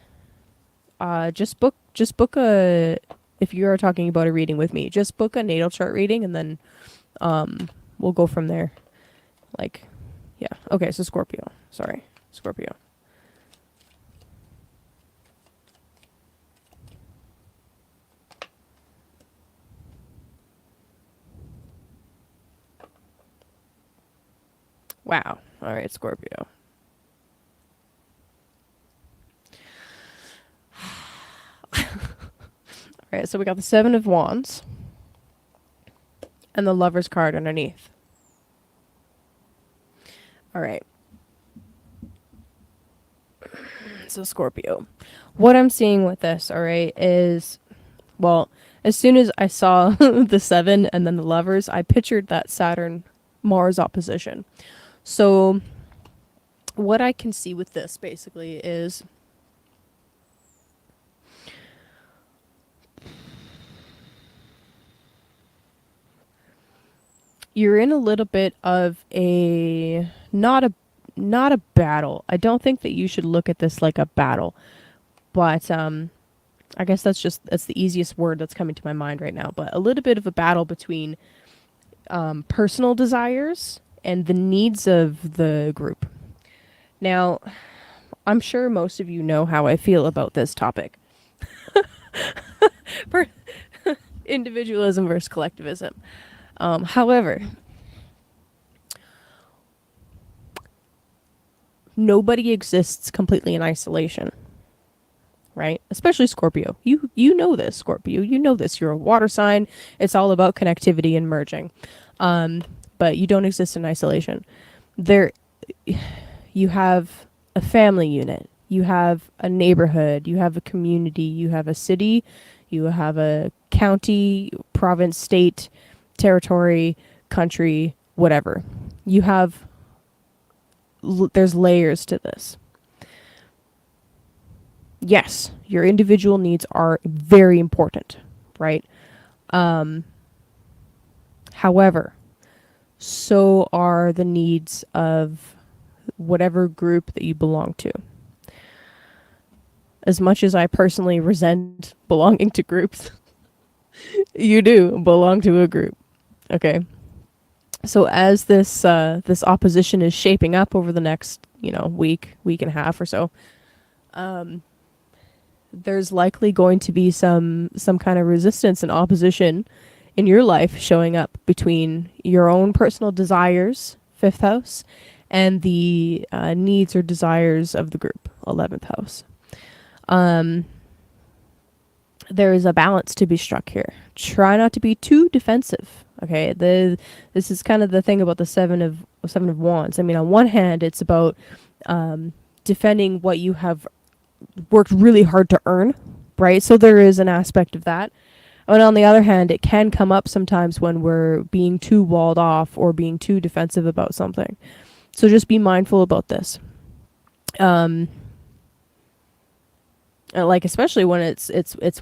just book a if you are talking about a reading with me, just book a natal chart reading and then we'll go from there. Like yeah. Okay, so Scorpio. Sorry. Scorpio. Wow. All right, Scorpio. All right, so we got the Seven of Wands and the Lover's card underneath. All right. So Scorpio. What I'm seeing with this, all right, is well, as soon as I saw the 7 and then the Lovers, I pictured that Saturn Mars opposition. So what I can see with this basically is you're in a little bit of a not a battle. I don't think that you should look at this like a battle. But I guess that's the easiest word that's coming to my mind right now, but a little bit of a battle between personal desires and the needs of the group. Now, I'm sure most of you know how I feel about this topic. Individualism versus collectivism. However, nobody exists completely in isolation, right? Especially Scorpio. You know this, Scorpio. You know this. You're a water sign. It's all about connectivity and merging. But you don't exist in isolation. There, you have a family unit. You have a neighborhood. You have a community. You have a city. You have a county, province, state, territory, country, whatever. You have there's layers to this. Yes, your individual needs are very important, right? However, so are the needs of whatever group that you belong to. As much as I personally resent belonging to groups, you do belong to a group. Okay. So as this opposition is shaping up over the next, week and a half or so, there's likely going to be some kind of resistance and opposition in your life showing up between your own personal desires, 5th house, and the needs or desires of the group, 11th house. There is a balance to be struck here. Try not to be too defensive. Okay, this is kind of the thing about the seven of wands. I mean, on one hand, it's about defending what you have worked really hard to earn, right? So there is an aspect of that. And on the other hand, it can come up sometimes when we're being too walled off or being too defensive about something. So just be mindful about this. Like especially when it's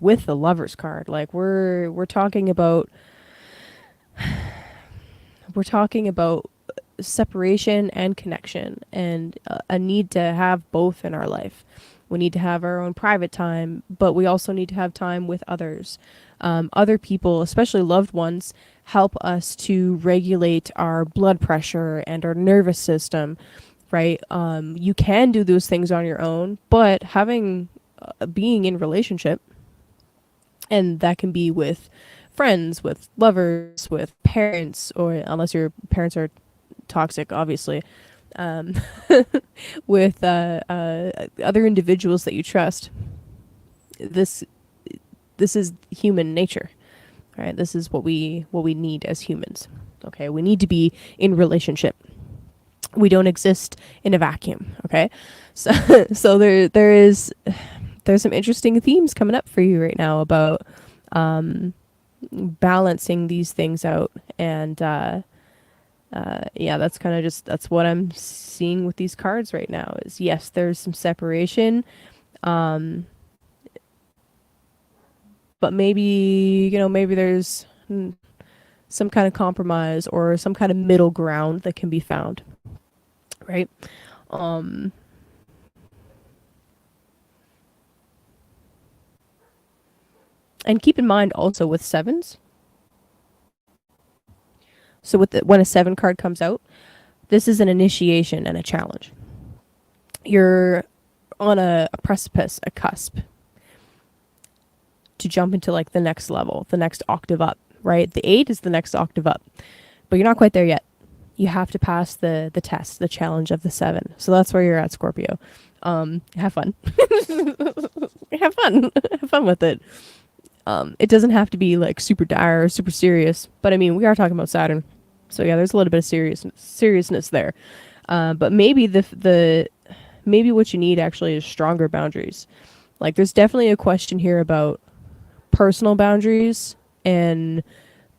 with the Lover's card. Like we're talking about separation and connection and a need to have both in our life. We need to have our own private time, but we also need to have time with others. Other people, especially loved ones, help us to regulate our blood pressure and our nervous system, right? You can do those things on your own, but being in relationship, and that can be with friends, with lovers, with parents, or unless your parents are toxic, obviously, with other individuals that you trust. This this is human nature, right? This is what we need as humans. Okay, we need to be in relationship. We don't exist in a vacuum. Okay, so so there's some interesting themes coming up for you right now about balancing these things out. And yeah, that's kind of just that's what I'm seeing with these cards right now. Is yes, there's some separation, um, but maybe maybe there's some kind of compromise or some kind of middle ground that can be found, right? Um, and keep in mind also with sevens. So when a seven card comes out, this is an initiation and a challenge. You're on a precipice, a cusp to jump into like the next level, the next octave up, right? The eight is the next octave up, but you're not quite there yet. You have to pass the test, the challenge of the seven. So that's where you're at, Scorpio. Have fun. Have fun. Have fun with it. It doesn't have to be like super dire or super serious, but I mean, we are talking about Saturn. So yeah, there's a little bit of seriousness there. But maybe maybe what you need actually is stronger boundaries. Like there's definitely a question here about personal boundaries and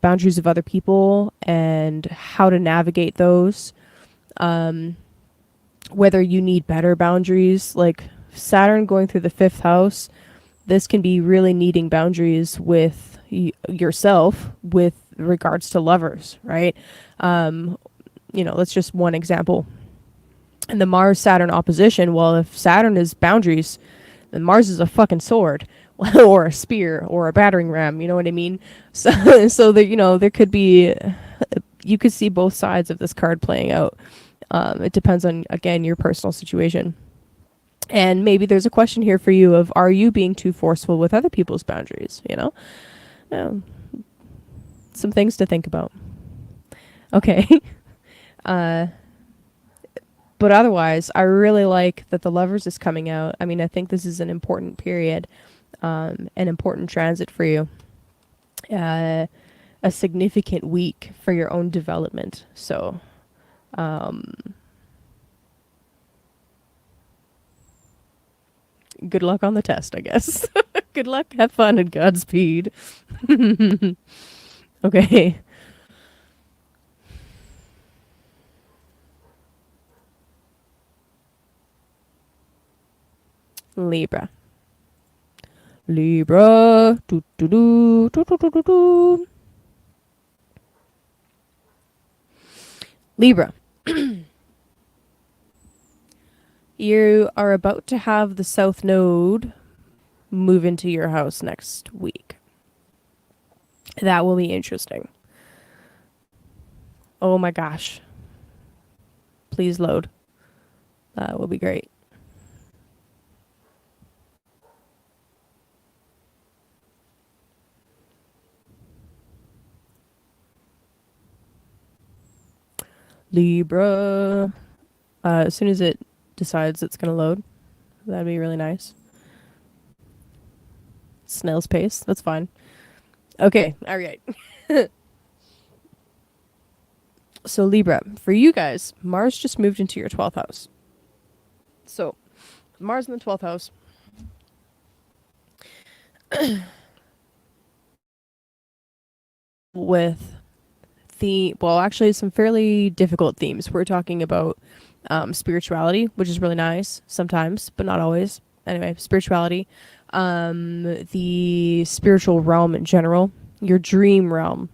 boundaries of other people and how to navigate those. Whether you need better boundaries, like Saturn going through the fifth house, this can be really needing boundaries with yourself with regards to lovers, right? That's just one example. And the Mars Saturn opposition, well, if Saturn is boundaries, then Mars is a fucking sword or a spear or a battering ram, you know what I mean? So that, there could be, you could see both sides of this card playing out. It depends on, again, your personal situation. And maybe there's a question here for you of, are you being too forceful with other people's boundaries? Some things to think about. Okay. But otherwise, I really like that the Lovers is coming out. I mean, I think this is an important period, an important transit for you. A significant week for your own development. So, good luck on the test, I guess. Good luck, have fun, and Godspeed. Okay. Libra. Libra. Do, do, do, do, do, do, do, do. Libra. You are about to have the South Node move into your house next week. That will be interesting. Oh my gosh. Please load. That will be great. Libra. As soon as it decides it's going to load, that'd be really nice. Snail's pace. That's fine. Okay. All right. So Libra, for you guys, Mars just moved into your 12th house. So Mars in the 12th house. With actually some fairly difficult themes. We're talking about spirituality, which is really nice sometimes, but not always. Anyway, spirituality, the spiritual realm in general, your dream realm.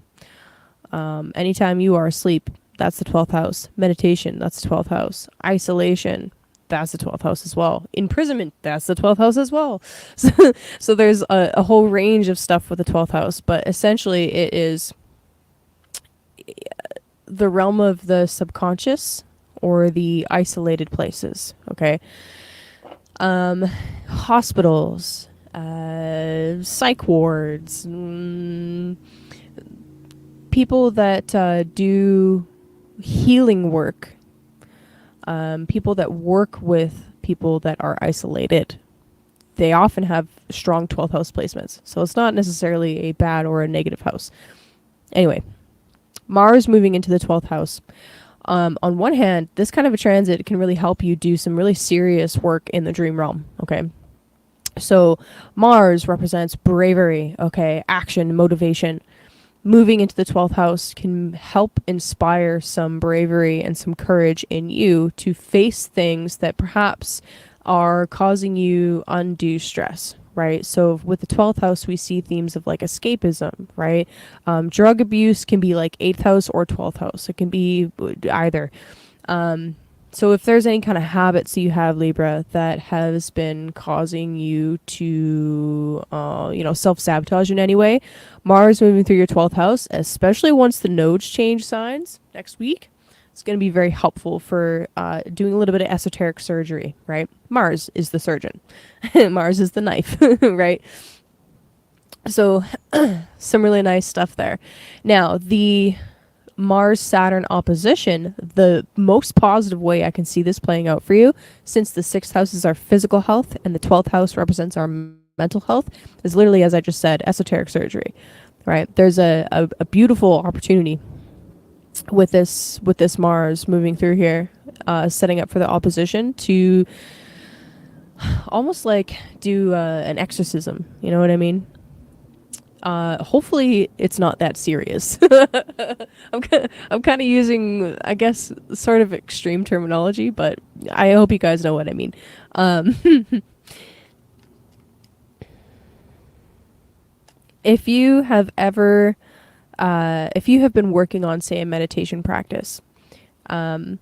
Anytime you are asleep, that's the 12th house. Meditation, that's the 12th house. Isolation, that's the 12th house as well. Imprisonment, that's the 12th house as well. So there's a whole range of stuff with the 12th house, but essentially it is the realm of the subconscious or the isolated places, okay? Hospitals, psych wards, people that do healing work, people that work with people that are isolated. they often have strong 12th house placements. So it's not necessarily a bad or a negative house. Anyway, Mars moving into the 12th house. On one hand, this kind of a transit can really help you do some really serious work in the dream realm. Okay. So Mars represents bravery, okay, action, motivation. Moving into the 12th house can help inspire some bravery and some courage in you to face things that perhaps are causing you undue stress, right? So with the 12th house, we see themes of like escapism, right? Drug abuse can be like 8th house or 12th house. It can be either. So if there's any kind of habits you have, Libra, that has been causing you to, self-sabotage in any way, Mars moving through your 12th house, especially once the nodes change signs next week, it's going to be very helpful for doing a little bit of esoteric surgery, right? Mars is the surgeon. Mars is the knife, right? So some really nice stuff there. Now, the Mars-Saturn opposition, the most positive way I can see this playing out for you, since the 6th house is our physical health and the 12th house represents our mental health, is literally, as I just said, esoteric surgery, right? There's a beautiful opportunity with this Mars moving through here, setting up for the opposition to almost like do an exorcism. You know what I mean? Hopefully it's not that serious. I'm kind of using, I guess, sort of extreme terminology, but I hope you guys know what I mean. If you have ever, if you have been working on, say, a meditation practice, I'm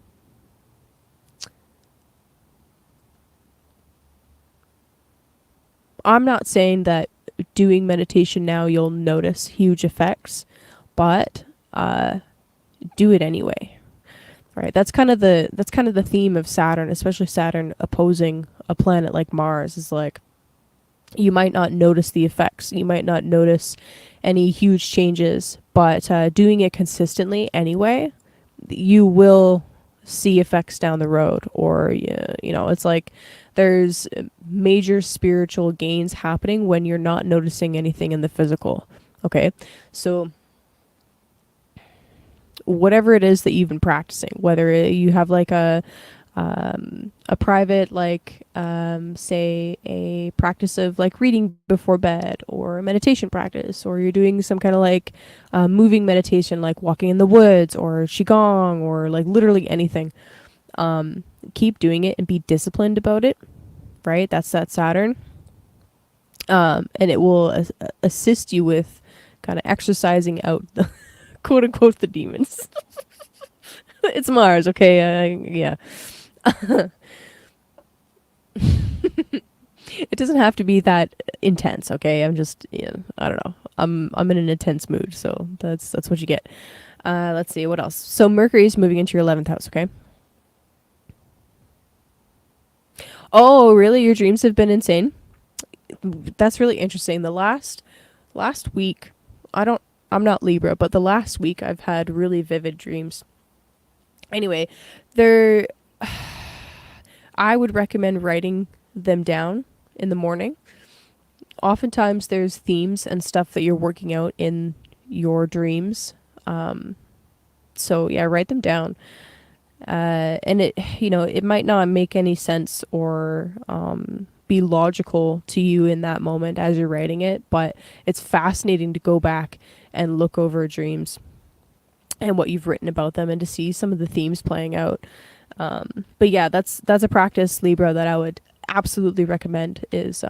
not saying that doing meditation now you'll notice huge effects, but do it anyway. Right? That's kind of the theme of Saturn, especially Saturn opposing a planet like Mars, is like you might not notice the effects. You might not notice any huge changes, but doing it consistently anyway, you will see effects down the road. Or it's like there's major spiritual gains happening when you're not noticing anything in the physical. Okay, so whatever it is that you've been practicing, whether you have like a private, like say a practice of like reading before bed, or a meditation practice, or you're doing some kind of like moving meditation like walking in the woods or qigong, or like literally anything, keep doing it and be disciplined about it, right? That's that Saturn, and it will assist you with kind of exercising out the quote unquote the demons. It's Mars, okay? Yeah. It doesn't have to be that intense, okay? I'm just, I don't know. I'm in an intense mood, so that's what you get. Let's see what else. So Mercury's moving into your 11th house, okay? Oh, really? Your dreams have been insane? That's really interesting. The last week, I'm not Libra, but the last week I've had really vivid dreams. Anyway, they're I would recommend writing them down in the morning. Oftentimes there's themes and stuff that you're working out in your dreams. So yeah, write them down. And it might not make any sense or be logical to you in that moment as you're writing it, but it's fascinating to go back and look over dreams and what you've written about them and to see some of the themes playing out. But yeah, that's a practice, Libra, that I would absolutely recommend is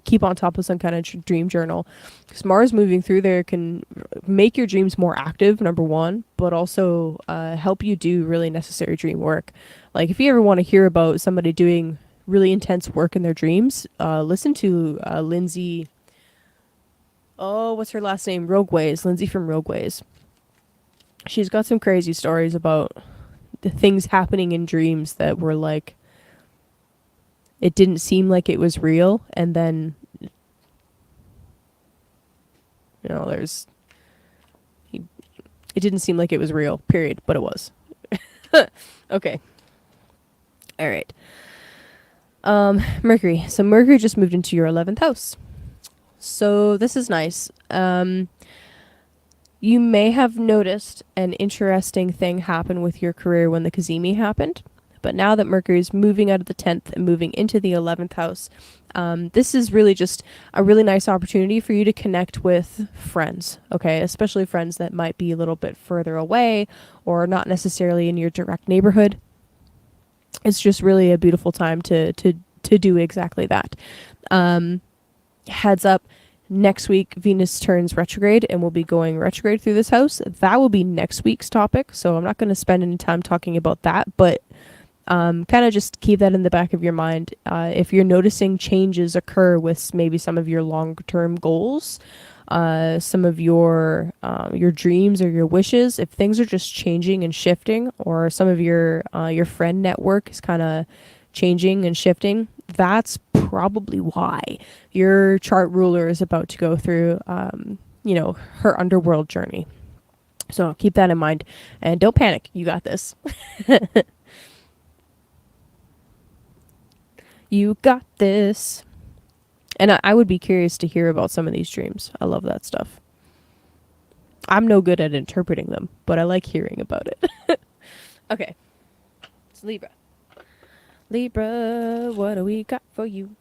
keep on top of some kind of dream journal, because Mars moving through there can make your dreams more active, number one, but also help you do really necessary dream work. Like if you ever want to hear about somebody doing really intense work in their dreams, listen to Lindsay. Oh, what's her last name? Rogueways. Lindsay from Rogueways. She's got some crazy stories about the things happening in dreams that were like, it didn't seem like it was real, and then it didn't seem like it was real, period, but it was. Okay. All right. Mercury. So Mercury just moved into your 11th house. So this is nice. You may have noticed an interesting thing happen with your career when the Kazemi happened. But now that Mercury is moving out of the 10th and moving into the 11th house, this is really just a really nice opportunity for you to connect with friends, okay? Especially friends that might be a little bit further away or not necessarily in your direct neighborhood. It's just really a beautiful time to do exactly that. Heads up, next week Venus turns retrograde and will be going retrograde through this house. That will be next week's topic, so I'm not going to spend any time talking about that, but kind of just keep that in the back of your mind. If you're noticing changes occur with maybe some of your long-term goals, some of your dreams or your wishes, if things are just changing and shifting, or some of your friend network is kind of changing and shifting, that's probably why your chart ruler is about to go through, her underworld journey. So keep that in mind and don't panic. You got this. You got this. And I would be curious to hear about some of these dreams. I love that stuff. I'm no good at interpreting them, but I like hearing about it. Okay. It's Libra. Libra, what do we got for you?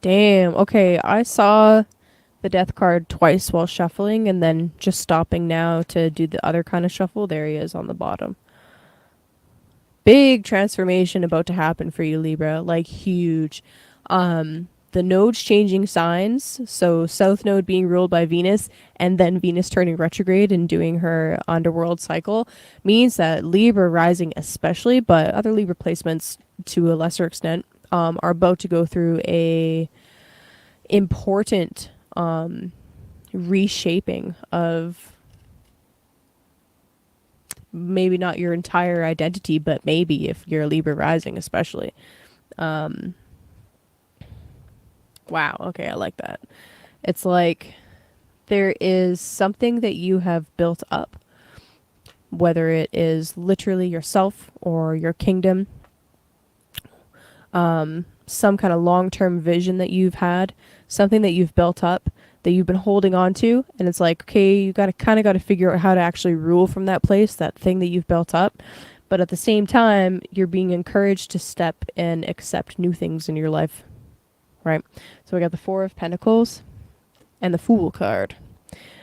Damn. Okay, I saw the death card twice while shuffling and then just stopping now to do the other kind of shuffle. There he is on the bottom. Big transformation about to happen for you, Libra. Like huge. The nodes changing signs. So South Node being ruled by Venus and then Venus turning retrograde and doing her underworld cycle means that Libra rising especially, but other Libra placements to a lesser extent, are about to go through a important reshaping of maybe not your entire identity, but maybe if you're Libra rising especially. Wow, okay, I like that. It's like there is something that you have built up, whether it is literally yourself or your kingdom, some kind of long-term vision that you've had, something that you've built up that you've been holding on to, and it's like, okay, you got to figure out how to actually rule from that place, that thing that you've built up. But at the same time, you're being encouraged to step and accept new things in your life, right? So we got the Four of Pentacles and the Fool card.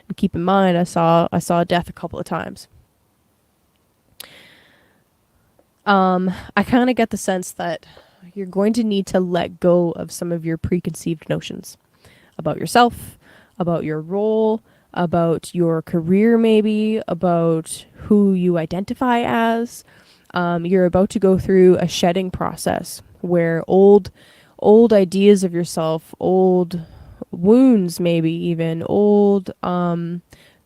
And keep in mind, I saw death a couple of times. I kind of get the sense that you're going to need to let go of some of your preconceived notions about yourself, about your role, about your career, maybe about who you identify as. You're about to go through a shedding process where old ideas of yourself, old wounds, maybe even old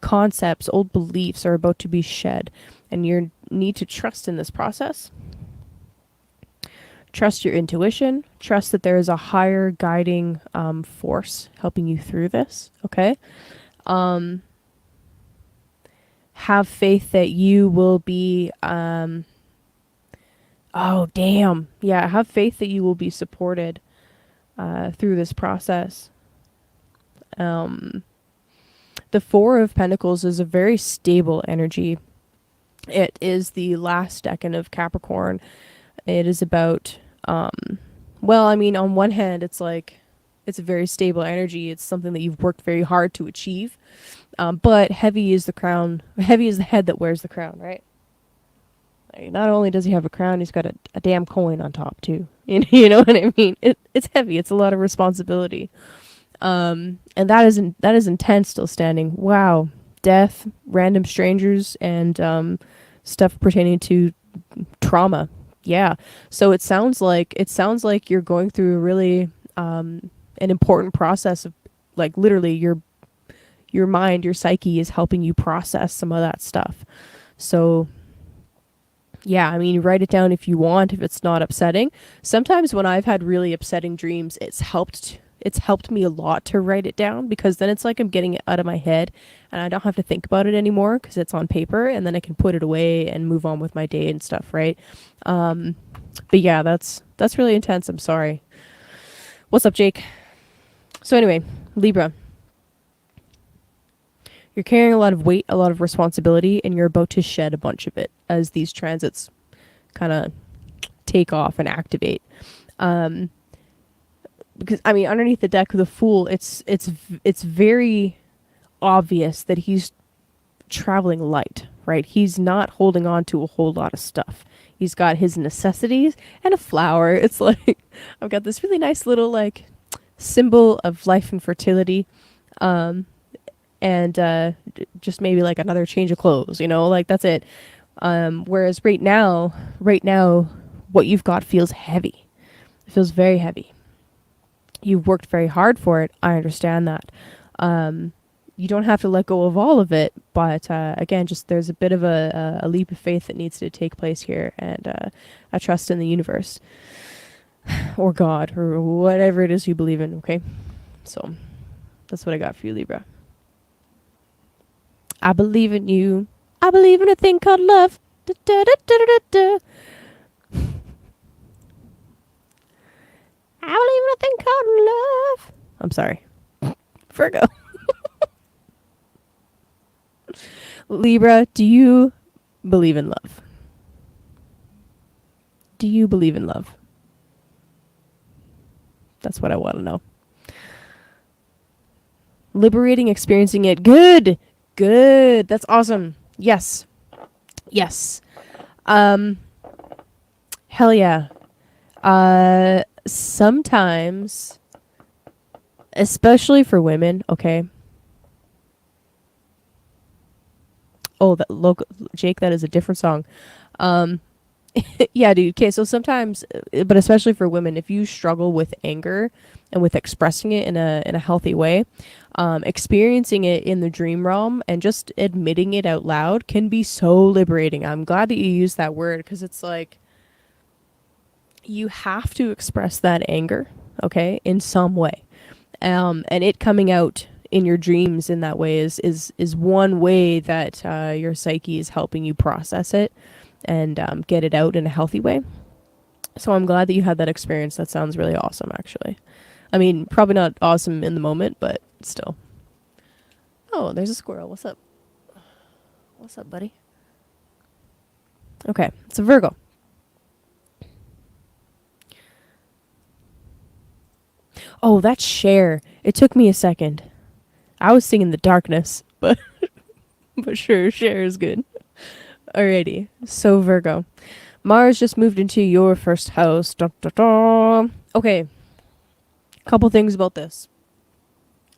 concepts, old beliefs are about to be shed, and you need to trust in this process. Trust your intuition. Trust that there is a higher guiding force helping you through this. Okay. Have faith that you will be. Oh damn! Yeah, have faith that you will be supported through this process. The Four of Pentacles is a very stable energy. It is the last decan of Capricorn. It is about, well, I mean, on one hand, it's like, it's a very stable energy. It's something that you've worked very hard to achieve. But heavy is the crown. Heavy is the head that wears the crown, right? Like, not only does he have a crown, he's got a damn coin on top too. You know what I mean? It's heavy. It's a lot of responsibility. And that is intense still standing. Wow. Death, random strangers, and stuff pertaining to trauma. Yeah. So it sounds like you're going through a really an important process of like literally your mind, your psyche is helping you process some of that stuff. So yeah, I mean, write it down if you want, if it's not upsetting. Sometimes when I've had really upsetting dreams, it's helped me a lot to write it down because then it's like I'm getting it out of my head and I don't have to think about it anymore because it's on paper and then I can put it away and move on with my day and stuff, right? Um but yeah, that's really intense. I'm sorry. What's up, Jake? So anyway, Libra, you're carrying a lot of weight, a lot of responsibility, and you're about to shed a bunch of it as these transits kind of take off and activate. Um, because I mean, underneath the deck of the Fool, it's very obvious that he's traveling light, right? He's not holding on to a whole lot of stuff. He's got his necessities and a flower. It's like I've got this really nice little like symbol of life and fertility. Um, and just maybe like another change of clothes, you know, like that's it. Whereas right now, what you've got feels heavy. It feels very heavy. You've worked very hard for it. I understand that. You don't have to let go of all of it, but again, just there's a bit of a leap of faith that needs to take place here, and a trust in the universe or God or whatever it is you believe in. Okay, so that's what I got for you, Libra. I believe in you. I believe in a thing called love. Da, da, da, da, da, da. I believe in a thing called love. I'm sorry. Virgo. Libra, do you believe in love? Do you believe in love? That's what I want to know. Liberating, experiencing it. Good. Good. That's awesome. Yes. Yes. Um hell yeah. Sometimes especially for women, okay. Oh, that local Jake, that is a different song. Um yeah, dude. Okay, so sometimes but especially for women, if you struggle with anger and with expressing it in a healthy way, experiencing it in the dream realm and just admitting it out loud can be so liberating. I'm glad that you used that word because it's like you have to express that anger, okay, in some way. And it coming out in your dreams in that way is one way that your psyche is helping you process it and get it out in a healthy way. So I'm glad that you had that experience. That sounds really awesome, actually. I mean, probably not awesome in the moment, but still. Oh, there's a squirrel. What's up? What's up, buddy? Okay, it's a Virgo. Oh, that's Cher. It took me a second. I was singing The Darkness, but but sure, Cher is good. Alrighty. So Virgo. Mars just moved into your first house. Da, da, da. Okay. Couple things about this.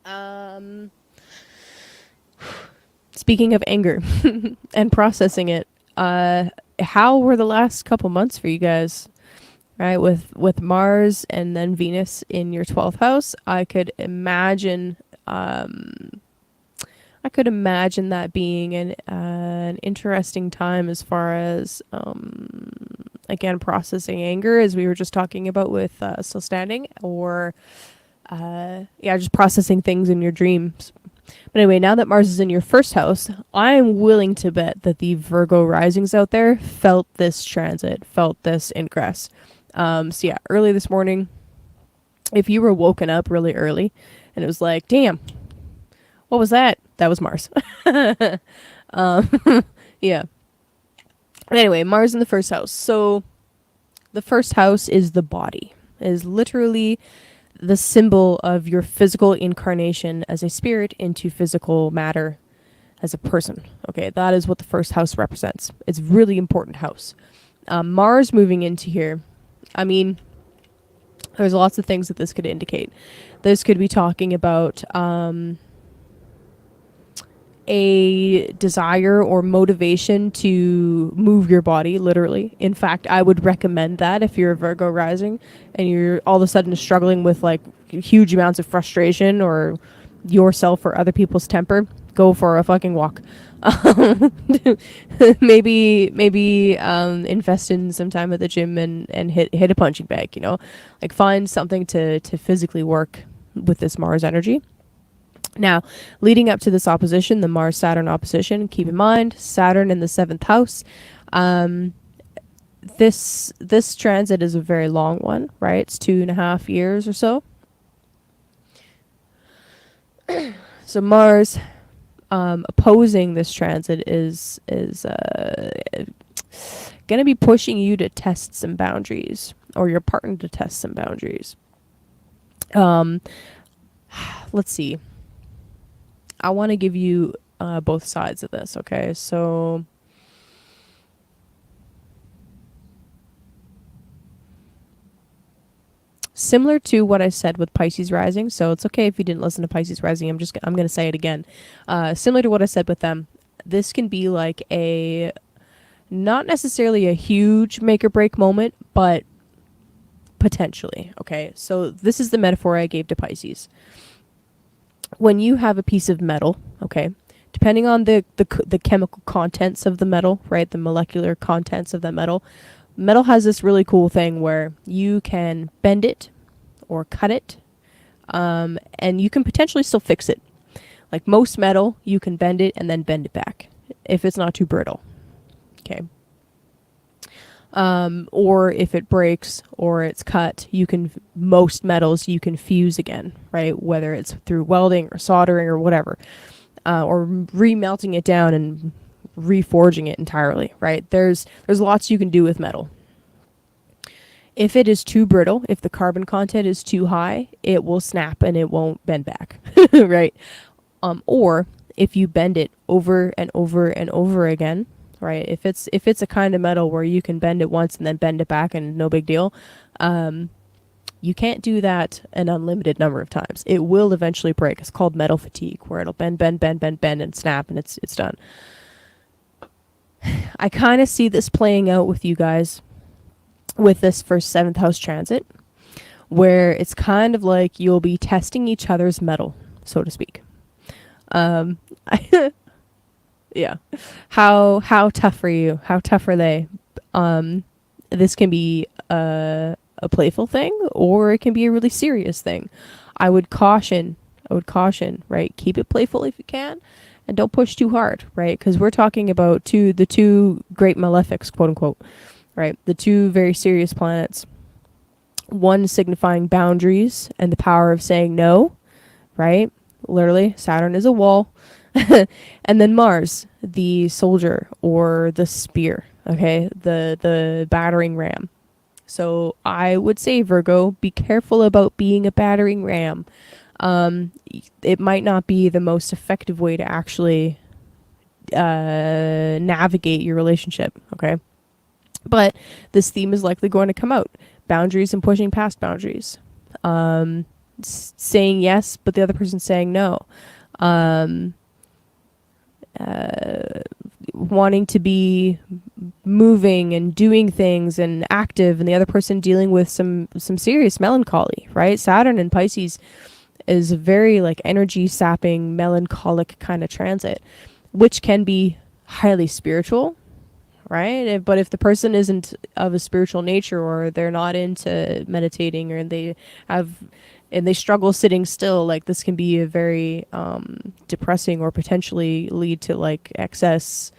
Um Speaking of anger and processing it, how were the last couple months for you guys? Right, with Mars and then Venus in your 12th house, I could imagine that being an interesting time as far as again processing anger, as we were just talking about with still standing, or yeah, just processing things in your dreams. But anyway, now that Mars is in your first house, I'm willing to bet that the Virgo risings out there felt this transit, felt this ingress. So yeah, early this morning, if you were woken up really early and it was like, damn, what was that? That was Mars. Yeah. Anyway, Mars in the first house. So the first house is the body, is literally the symbol of your physical incarnation as a spirit into physical matter as a person. Okay, that is what the first house represents. It's a really important house. Mars moving into here, I mean, there's lots of things that this could indicate. This could be talking about a desire or motivation to move your body, literally. In fact, I would recommend that if you're a Virgo rising and you're all of a sudden struggling with like huge amounts of frustration or yourself or other people's temper, go for a fucking walk. maybe invest in some time at the gym and hit a punching bag, you know? Like find something to physically work with this Mars energy. Now, leading up to this opposition, the Mars-Saturn opposition, keep in mind, Saturn in the 7th house. This transit is a very long one, right? It's 2.5 years or so. So Mars opposing this transit is going to be pushing you to test some boundaries, or your partner to test some boundaries. Let's see. I want to give you both sides of this, okay? So similar to what I said with Pisces rising, so it's okay if you didn't listen to Pisces rising. I'm going to say it again. Similar to what I said with them, this can be like a not necessarily a huge make or break moment, but potentially, okay? So this is the metaphor I gave to Pisces. When you have a piece of metal, okay, depending on the chemical contents of the metal, right, the molecular contents of that metal has this really cool thing where you can bend it or cut it, and you can potentially still fix it. Like most metal, you can bend it and then bend it back if it's not too brittle, okay? Or if it breaks or it's cut, most metals you can fuse again, right? Whether it's through welding or soldering or whatever, or remelting it down and reforging it entirely, right? There's lots you can do with metal. If it is too brittle, if the carbon content is too high, it will snap and it won't bend back, right? Or if you bend it over and over and over again, right? If it's a kind of metal where you can bend it once and then bend it back and no big deal, you can't do that an unlimited number of times. It will eventually break. It's called metal fatigue, where it'll bend and snap and it's done. I kind of see this playing out with you guys with this first 7th house transit, where it's kind of like you'll be testing each other's metal, so to speak. Yeah. How tough are you? How tough are they? This can be a playful thing, or it can be a really serious thing. I would caution, right? Keep it playful if you can, and don't push too hard, right? Because we're talking about the two great malefics, quote unquote, right? The two very serious planets. One signifying boundaries and the power of saying no, right? Literally, Saturn is a wall. And then Mars, the soldier or the spear, okay? The battering ram. So I would say, Virgo, be careful about being a battering ram. It might not be the most effective way to actually navigate your relationship, okay? But this theme is likely going to come out. Boundaries and pushing past boundaries. Saying yes, but the other person's saying no. Wanting to be moving and doing things and active, and the other person dealing with some serious melancholy, right? Saturn in Pisces is a very like energy sapping, melancholic kind of transit, which can be highly spiritual, right? But if the person isn't of a spiritual nature, or they're not into meditating, or they struggle sitting still, like this can be a very depressing, or potentially lead to like excess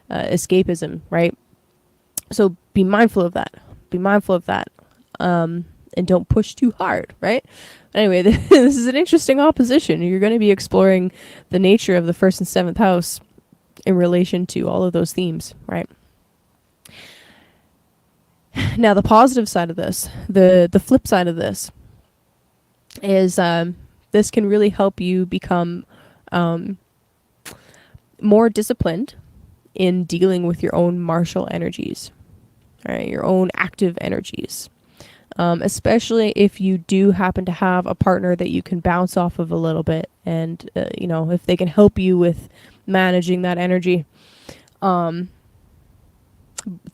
escapism, right? So be mindful of that. And don't push too hard, right? Anyway, this is an interesting opposition. You're going to be exploring the nature of the 1st and 7th house in relation to all of those themes, right? Now, the positive side of this, the flip side of this, is this can really help you become more disciplined in dealing with your own martial energies, right? Your own active energies. especially if you do happen to have a partner that you can bounce off of a little bit, and if they can help you with managing that energy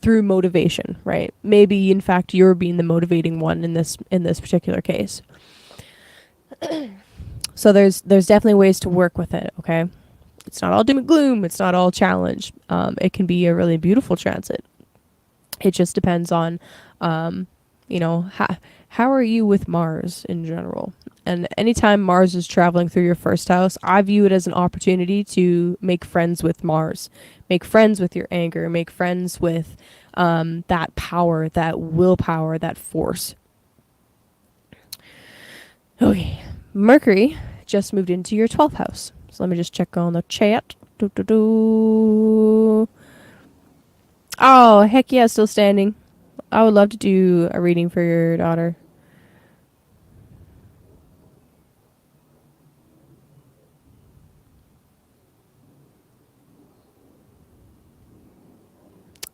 through motivation, right? Maybe in fact you're being the motivating one in this particular case. So there's definitely ways to work with it. Okay, it's not all doom and gloom. It's not all challenge. It can be a really beautiful transit. It just depends on, how are you with Mars in general? And anytime Mars is traveling through your first house, I view it as an opportunity to make friends with Mars, make friends with your anger, make friends with that power, that willpower, that force. Okay, Mercury just moved into your 12th house. So let me just check on the chat. Doo-doo-doo. Oh, heck yeah, still standing. I would love to do a reading for your daughter.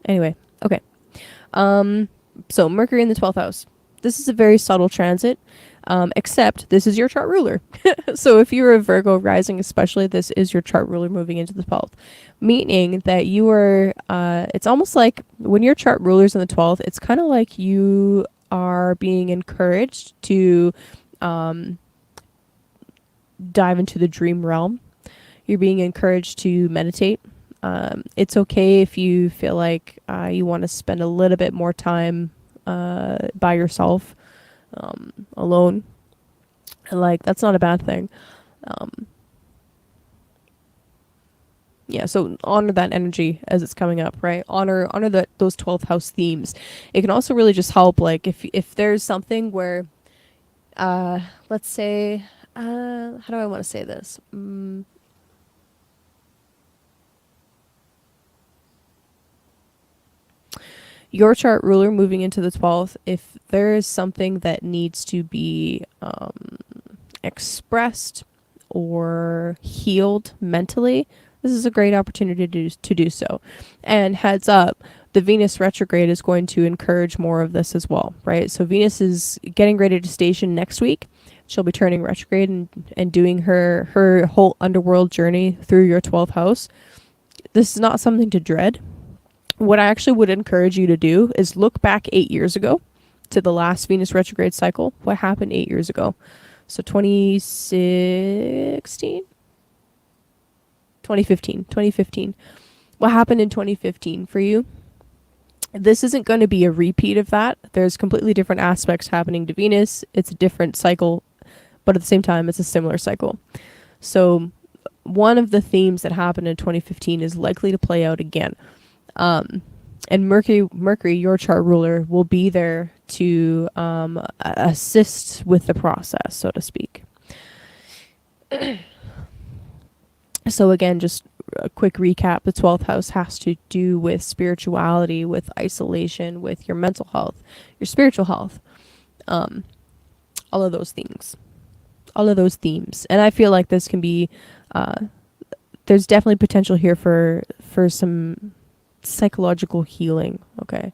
Anyway, okay. So Mercury in the 12th house. This is a very subtle transit, except this is your chart ruler. So if you're a Virgo rising, especially, this is your chart ruler moving into the 12th, meaning that you are, it's almost like when your chart ruler's in the 12th, it's kind of like you are being encouraged to dive into the dream realm. You're being encouraged to meditate. It's okay if you feel like you want to spend a little bit more time by yourself, alone. Like, that's not a bad thing. Yeah, so honor that energy as it's coming up, right? Honor those 12th house themes. It can also really just help, like, if there's something where, let's say, how do I want to say this? Your chart ruler moving into the 12th, if there is something that needs to be expressed or healed mentally, this is a great opportunity to do so. And heads up, the Venus retrograde is going to encourage more of this as well, right? So Venus is getting ready to station next week. She'll be turning retrograde and doing her whole underworld journey through your 12th house. This is not something to dread. What I actually would encourage you to do is look back 8 years ago to the last Venus retrograde cycle. What happened 8 years ago? So 2016? 2015. What happened in 2015 for you? This isn't going to be a repeat of that. There's completely different aspects happening to Venus. It's a different cycle, but at the same time, it's a similar cycle. So one of the themes that happened in 2015 is likely to play out again. And Mercury, your chart ruler, will be there to assist with the process, so to speak. So again, just a quick recap. The 12th house has to do with spirituality, with isolation, with your mental health, your spiritual health, all of those things. All of those themes. And I feel like this can be, there's definitely potential here for some psychological healing. Okay.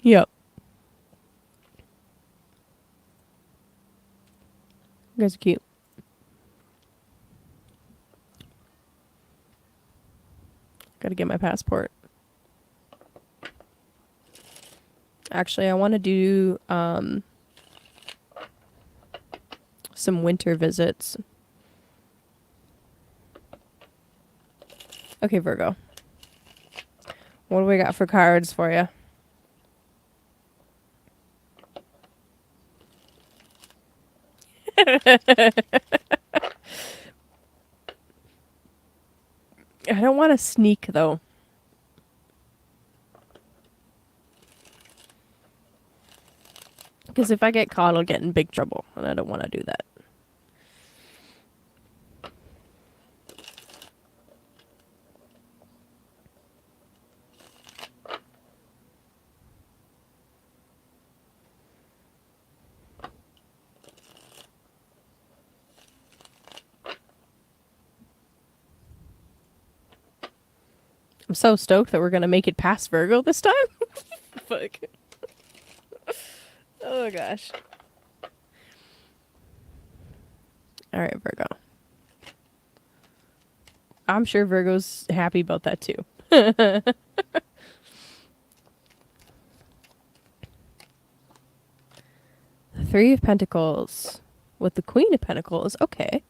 Yep. You guys are cute. Gotta get my passport. Actually, I want to do some winter visits. Okay, Virgo. What do we got for cards for you? I don't want to sneak, though. Because if I get caught, I'll get in big trouble. And I don't want to do that. I'm so stoked that we're gonna make it past Virgo this time. Fuck. Oh gosh. All right, Virgo. I'm sure Virgo's happy about that too. Three of Pentacles with the Queen of Pentacles. Okay.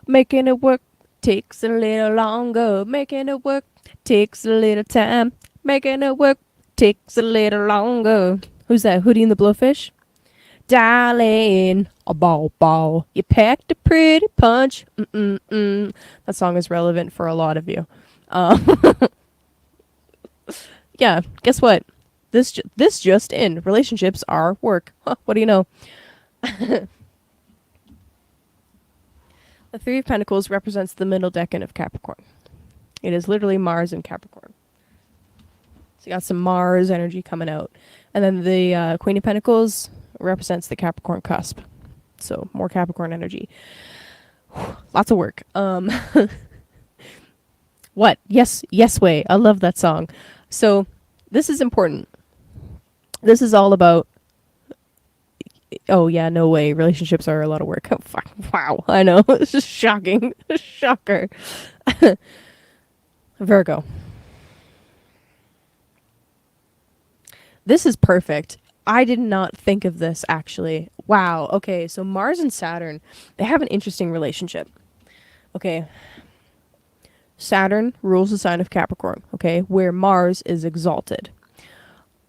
Making it work takes a little longer. Making it work takes a little time. Making it work takes a little longer. Who's that? Hootie and the Blowfish? Darling, a ball. You packed a pretty punch. Mm-mm-mm. That song is relevant for a lot of you. Yeah, guess what? This just in. Relationships are work. Huh, what do you know? The Three of Pentacles represents the middle decan of Capricorn. It is literally Mars in Capricorn. So you got some Mars energy coming out. And then the Queen of Pentacles represents the Capricorn cusp. So more Capricorn energy. Lots of work. What? Yes, way. I love that song. So this is important. This is all about, oh yeah, no way. Relationships are a lot of work. Oh, fuck. Wow. I know. It's just shocking. Shocker. Virgo. This is perfect. I did not think of this actually. Wow. Okay. So Mars and Saturn, they have an interesting relationship. Okay. Saturn rules the sign of Capricorn, okay, where Mars is exalted.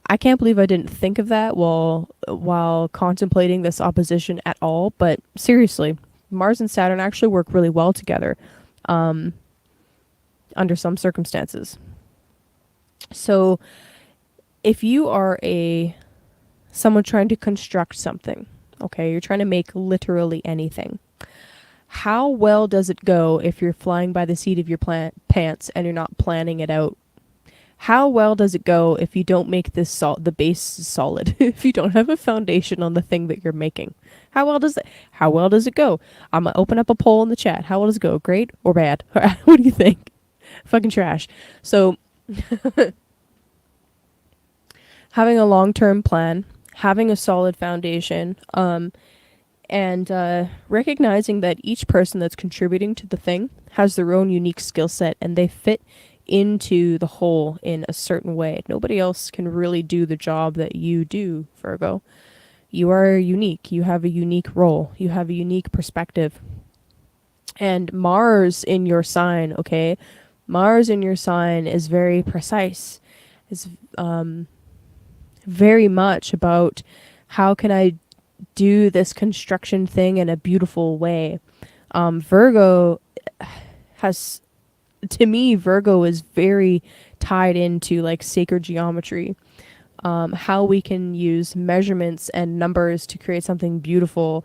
I can't believe I didn't think of that while contemplating this opposition at all, but seriously, Mars and Saturn actually work really well together under some circumstances. So if you are someone trying to construct something, okay, you're trying to make literally anything, how well does it go if you're flying by the seat of your pants and you're not planning it out? How well does it go if you don't make the base solid? If you don't have a foundation on the thing that you're making? How well does it go? I'm going to open up a poll in the chat. How well does it go? Great or bad? What do you think? Fucking trash. So having a long-term plan, having a solid foundation, and recognizing that each person that's contributing to the thing has their own unique skill set and they fit into the whole in a certain way. Nobody else can really do the job that you do, Virgo. You are unique. You have a unique role. You have a unique perspective. And Mars in your sign, okay? Mars in your sign is very precise. It's very much about how can I do this construction thing in a beautiful way. Virgo is very tied into like sacred geometry, how we can use measurements and numbers to create something beautiful.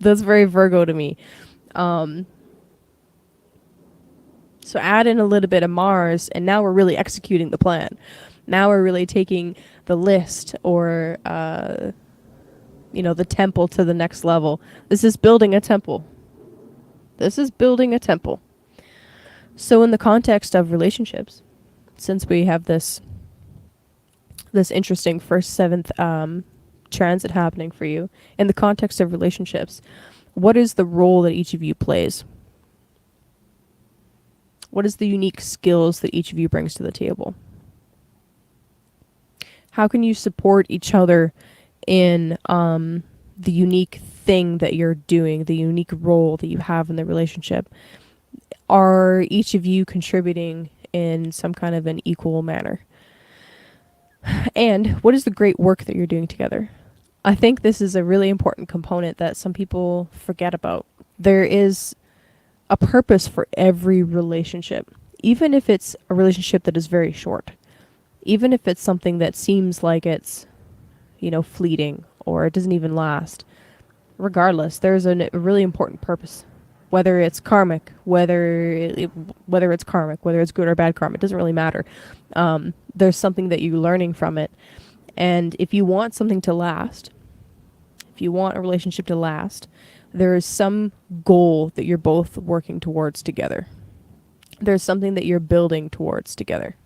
That's very Virgo to me. So add in a little bit of Mars and now we're really executing the plan. Now we're really taking the list or the temple to the next level. This is building a temple. So in the context of relationships, since we have this interesting first seventh transit happening for you, in the context of relationships, what is the role that each of you plays? What is the unique skills that each of you brings to the table? How can you support each other in the unique thing that you're doing, the unique role that you have in the relationship? Are each of you contributing in some kind of an equal manner? And what is the great work that you're doing together? I think this is a really important component that some people forget about. There is a purpose for every relationship, even if it's a relationship that is very short, even if it's something that seems like it's, fleeting or it doesn't even last. Regardless, there's a really important purpose. Whether it's karmic, whether it's good or bad karma, it doesn't really matter. There's something that you're learning from it. And if you want something to last, if you want a relationship to last, There is some goal that you're both working towards together. There's something that you're building towards together.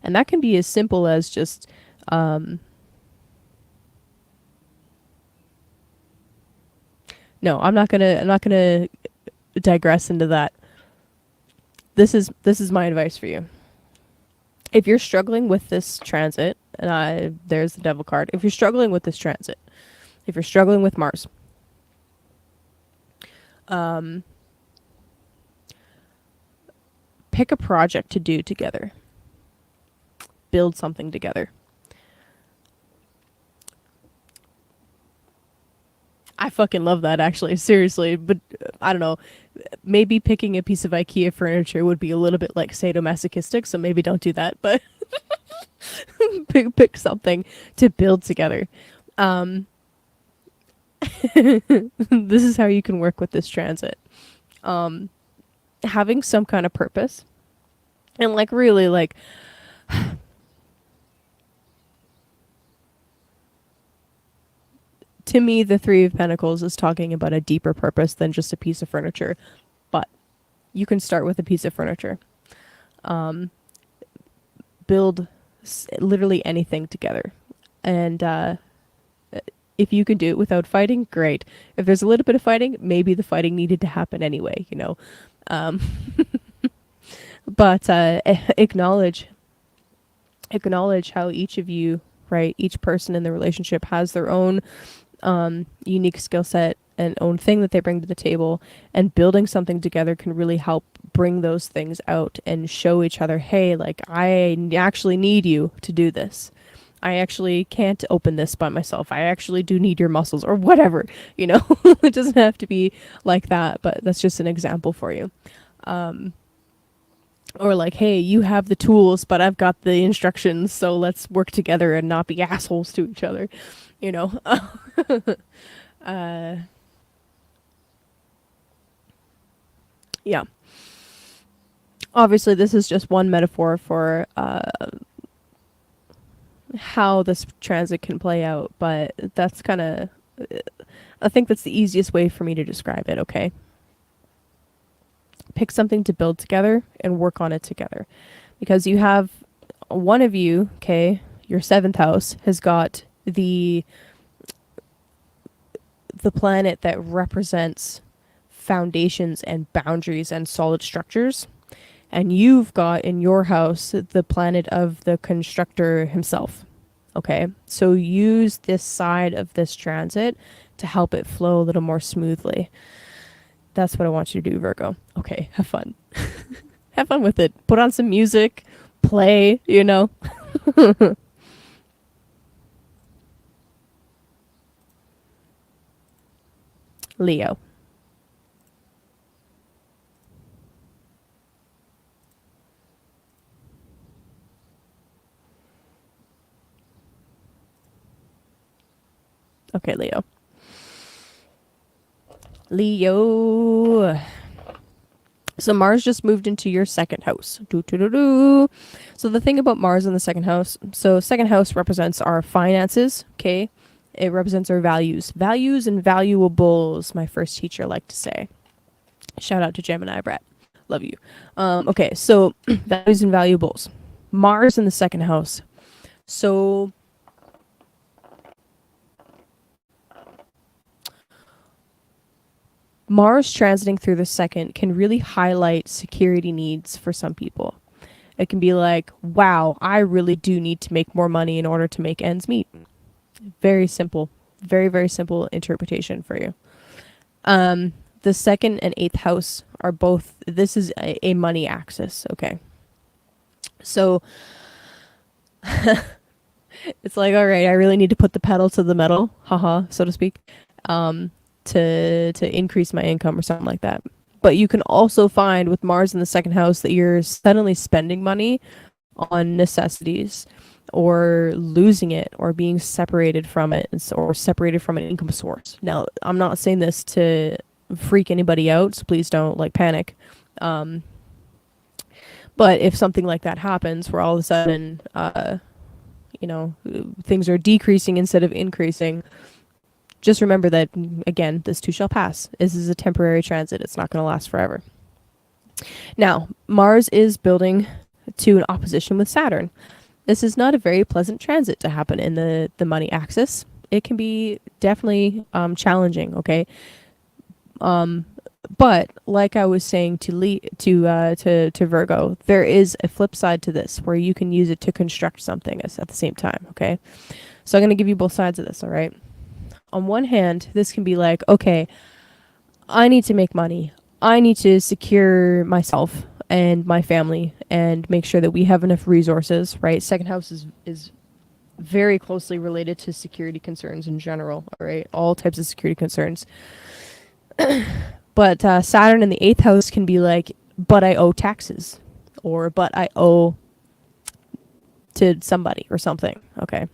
And that can be as simple as just no, I'm not gonna digress into that. This is my advice for you. If you're struggling with this transit, and there's the devil card. If you're struggling with this transit, if you're struggling with Mars, um, pick a project to do together. Build something together. I fucking love that actually, seriously. But I don't know. Maybe picking a piece of IKEA furniture would be a little bit like sadomasochistic, so maybe don't do that. But pick something to build together. Um, this is how you can work with this transit. Um, Having some kind of purpose, and like really like to me, the Three of Pentacles is talking about a deeper purpose than just a piece of furniture. But you can start with a piece of furniture. Um, Build literally anything together. And if you can do it without fighting, great. If there's a little bit of fighting, maybe the fighting needed to happen anyway, you know. Um, but acknowledge how each of you, right, each person in the relationship has their own unique skill set and own thing that they bring to the table, and building something together can really help bring those things out and show each other, hey, like I actually need you to do this. I actually can't open this by myself. I actually do need your muscles or whatever, you know. It doesn't have to be like that, but that's just an example for you. Um, or like, hey, you have the tools, but I've got the instructions, so let's work together and not be assholes to each other, you know. uh, yeah. Obviously, this is just one metaphor for how this transit can play out, but that's kind of, I think that's the easiest way for me to describe it, okay? Pick something to build together and work on it together. Because you have one of you, okay, your seventh house has got the planet that represents foundations and boundaries and solid structures. And you've got in your house the planet of the constructor himself. Okay, so use this side of this transit to help it flow a little more smoothly. That's what I want you to do, Virgo. Okay, have fun. Have fun with it. Put on some music, play, you know. Leo. Okay, Leo. Leo. So Mars just moved into your second house. Doo, doo, doo, doo. So the thing about Mars in the second house, so second house represents our finances, okay? It represents our values. Values and valuables, my first teacher liked to say. Shout out to Gemini Brett. Love you. Okay, so values and valuables. Mars in the second house. So Mars transiting through the second can really highlight security needs for some people. It can be like, wow, I really do need to make more money in order to make ends meet. Very simple. Very, very simple interpretation for you. The second and eighth house are both, this is a money axis, okay? So it's like, all right, I really need to put the pedal to the metal, haha, so to speak, to increase my income or something like that. But you can also find with Mars in the second house that you're suddenly spending money on necessities or losing it or being separated from it or separated from an income source. Now, I'm not saying this to freak anybody out, so please don't like panic. But if something like that happens where all of a sudden, you know, things are decreasing instead of increasing, just remember that, again, this too shall pass. This is a temporary transit. It's not going to last forever. Now, Mars is building to an opposition with Saturn. This is not a very pleasant transit to happen in the money axis. It can be definitely challenging, okay? But like I was saying to Virgo, there is a flip side to this where you can use it to construct something at the same time, okay? So I'm going to give you both sides of this, all right? On one hand, this can be like, okay, I need to make money. I need to secure myself and my family and make sure that we have enough resources, right? Second house is very closely related to security concerns in general, all right? All types of security concerns. But Saturn in the 8th house can be like, but I owe taxes, or but I owe to somebody or something, okay?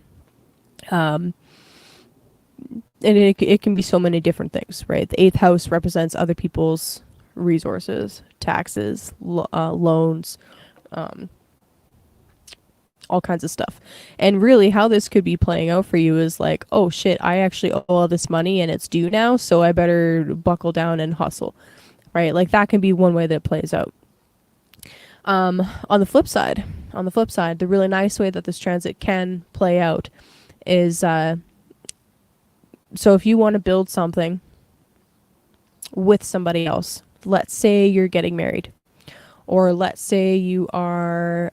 And it can be so many different things, right? The 8th house represents other people's resources, taxes, loans, all kinds of stuff. And really how this could be playing out for you is like, oh shit, I actually owe all this money and it's due now, so I better buckle down and hustle, right? Like that can be one way that it plays out. On the flip side, the really nice way that this transit can play out is so if you want to build something with somebody else, let's say you're getting married, or let's say you are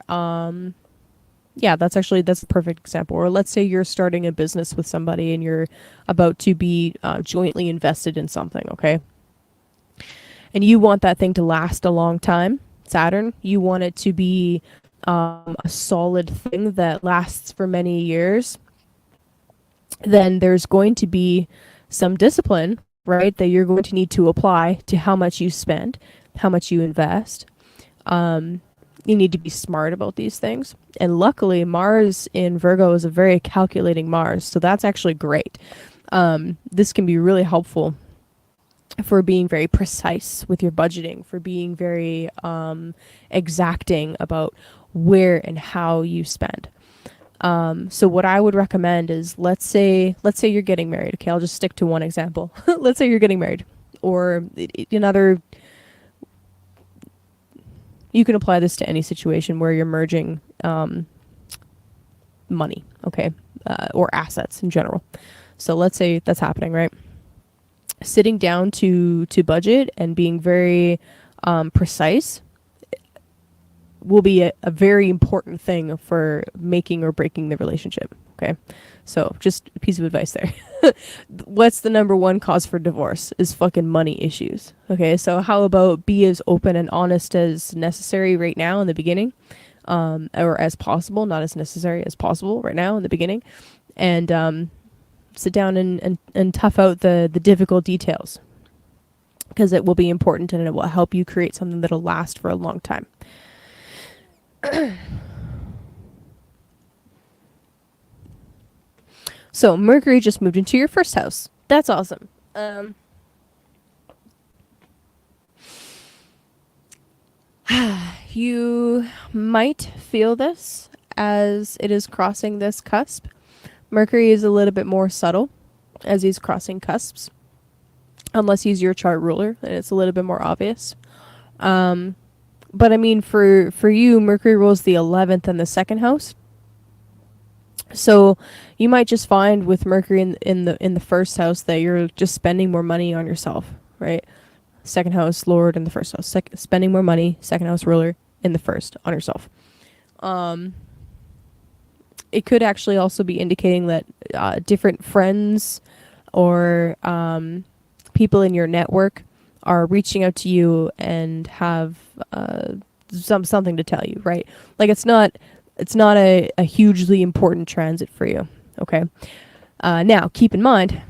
that's a perfect example. Or let's say you're starting a business with somebody and you're about to be jointly invested in something, okay? And you want that thing to last a long time, Saturn. You want it to be a solid thing that lasts for many years. Then there's going to be some discipline, right, that you're going to need to apply to how much you spend, how much you invest. You need to be smart about these things. And luckily, Mars in Virgo is a very calculating Mars, so that's actually great. This can be really helpful for being very precise with your budgeting, for being very exacting about where and how you spend. So what I would recommend is, let's say you're getting married. Okay, I'll just stick to one example. Let's say you're getting married, or another. You can apply this to any situation where you're merging money, okay, or assets in general. So let's say that's happening, right? Sitting down to budget and being very precise will be a very important thing for making or breaking the relationship, okay? So just a piece of advice there. What's the number one cause for divorce is fucking money issues. Okay, so how about be as open and honest as necessary right now in the beginning, or as possible, not as necessary as possible right now in the beginning, and sit down and tough out the difficult details, because it will be important and it will help you create something that'll last for a long time. So Mercury just moved into your first house. That's awesome. You might feel this as it is crossing this cusp. Mercury is a little bit more subtle as he's crossing cusps, unless he's your chart ruler, and it's a little bit more obvious. But I mean, for you, Mercury rules the 11th and the second house. So you might just find with Mercury in the first house that you're just spending more money on yourself, right? Second house Lord in the first house, spending more money, second house ruler in the first on yourself. It could actually also be indicating that different friends or people in your network are reaching out to you and have something to tell you, right? Like it's not a hugely important transit for you, okay? Now, keep in mind,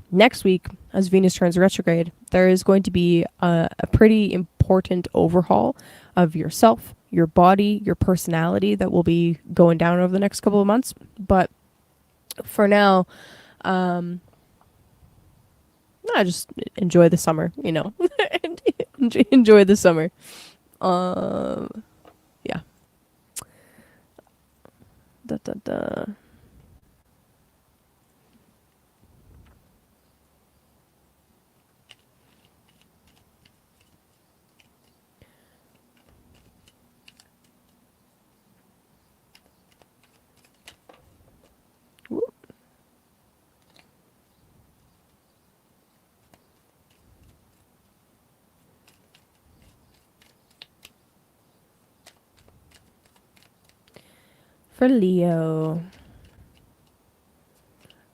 next week, as Venus turns retrograde, there is going to be a pretty important overhaul of yourself, your body, your personality that will be going down over the next couple of months. But for now, I just enjoy the summer, enjoy the summer. Yeah. Da, da, da. for Leo.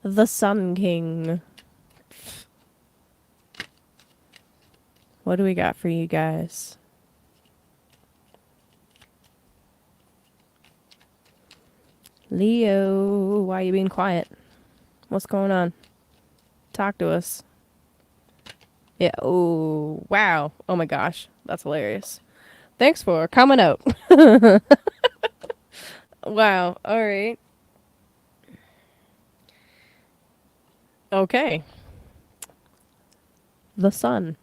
The Sun King. What do we got for you guys? Leo, why are you being quiet? What's going on? Talk to us. Yeah. Oh, wow. Oh my gosh. That's hilarious. Thanks for coming out. Wow. All right. Okay. The sun.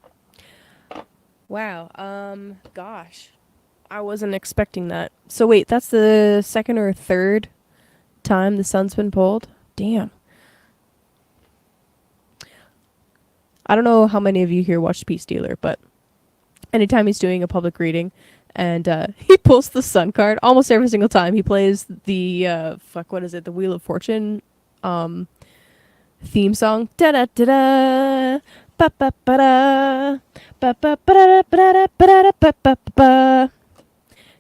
Wow. Gosh. I wasn't expecting that. So wait, that's the second or third time the sun's been pulled? Damn. I don't know how many of you here watched Peace Dealer, but anytime he's doing a public reading and he pulls the sun card, almost every single time he plays the what is it? The Wheel of Fortune theme song. Da da da da. Ba ba ba da. Ba ba ba da ba da ba da ba ba ba.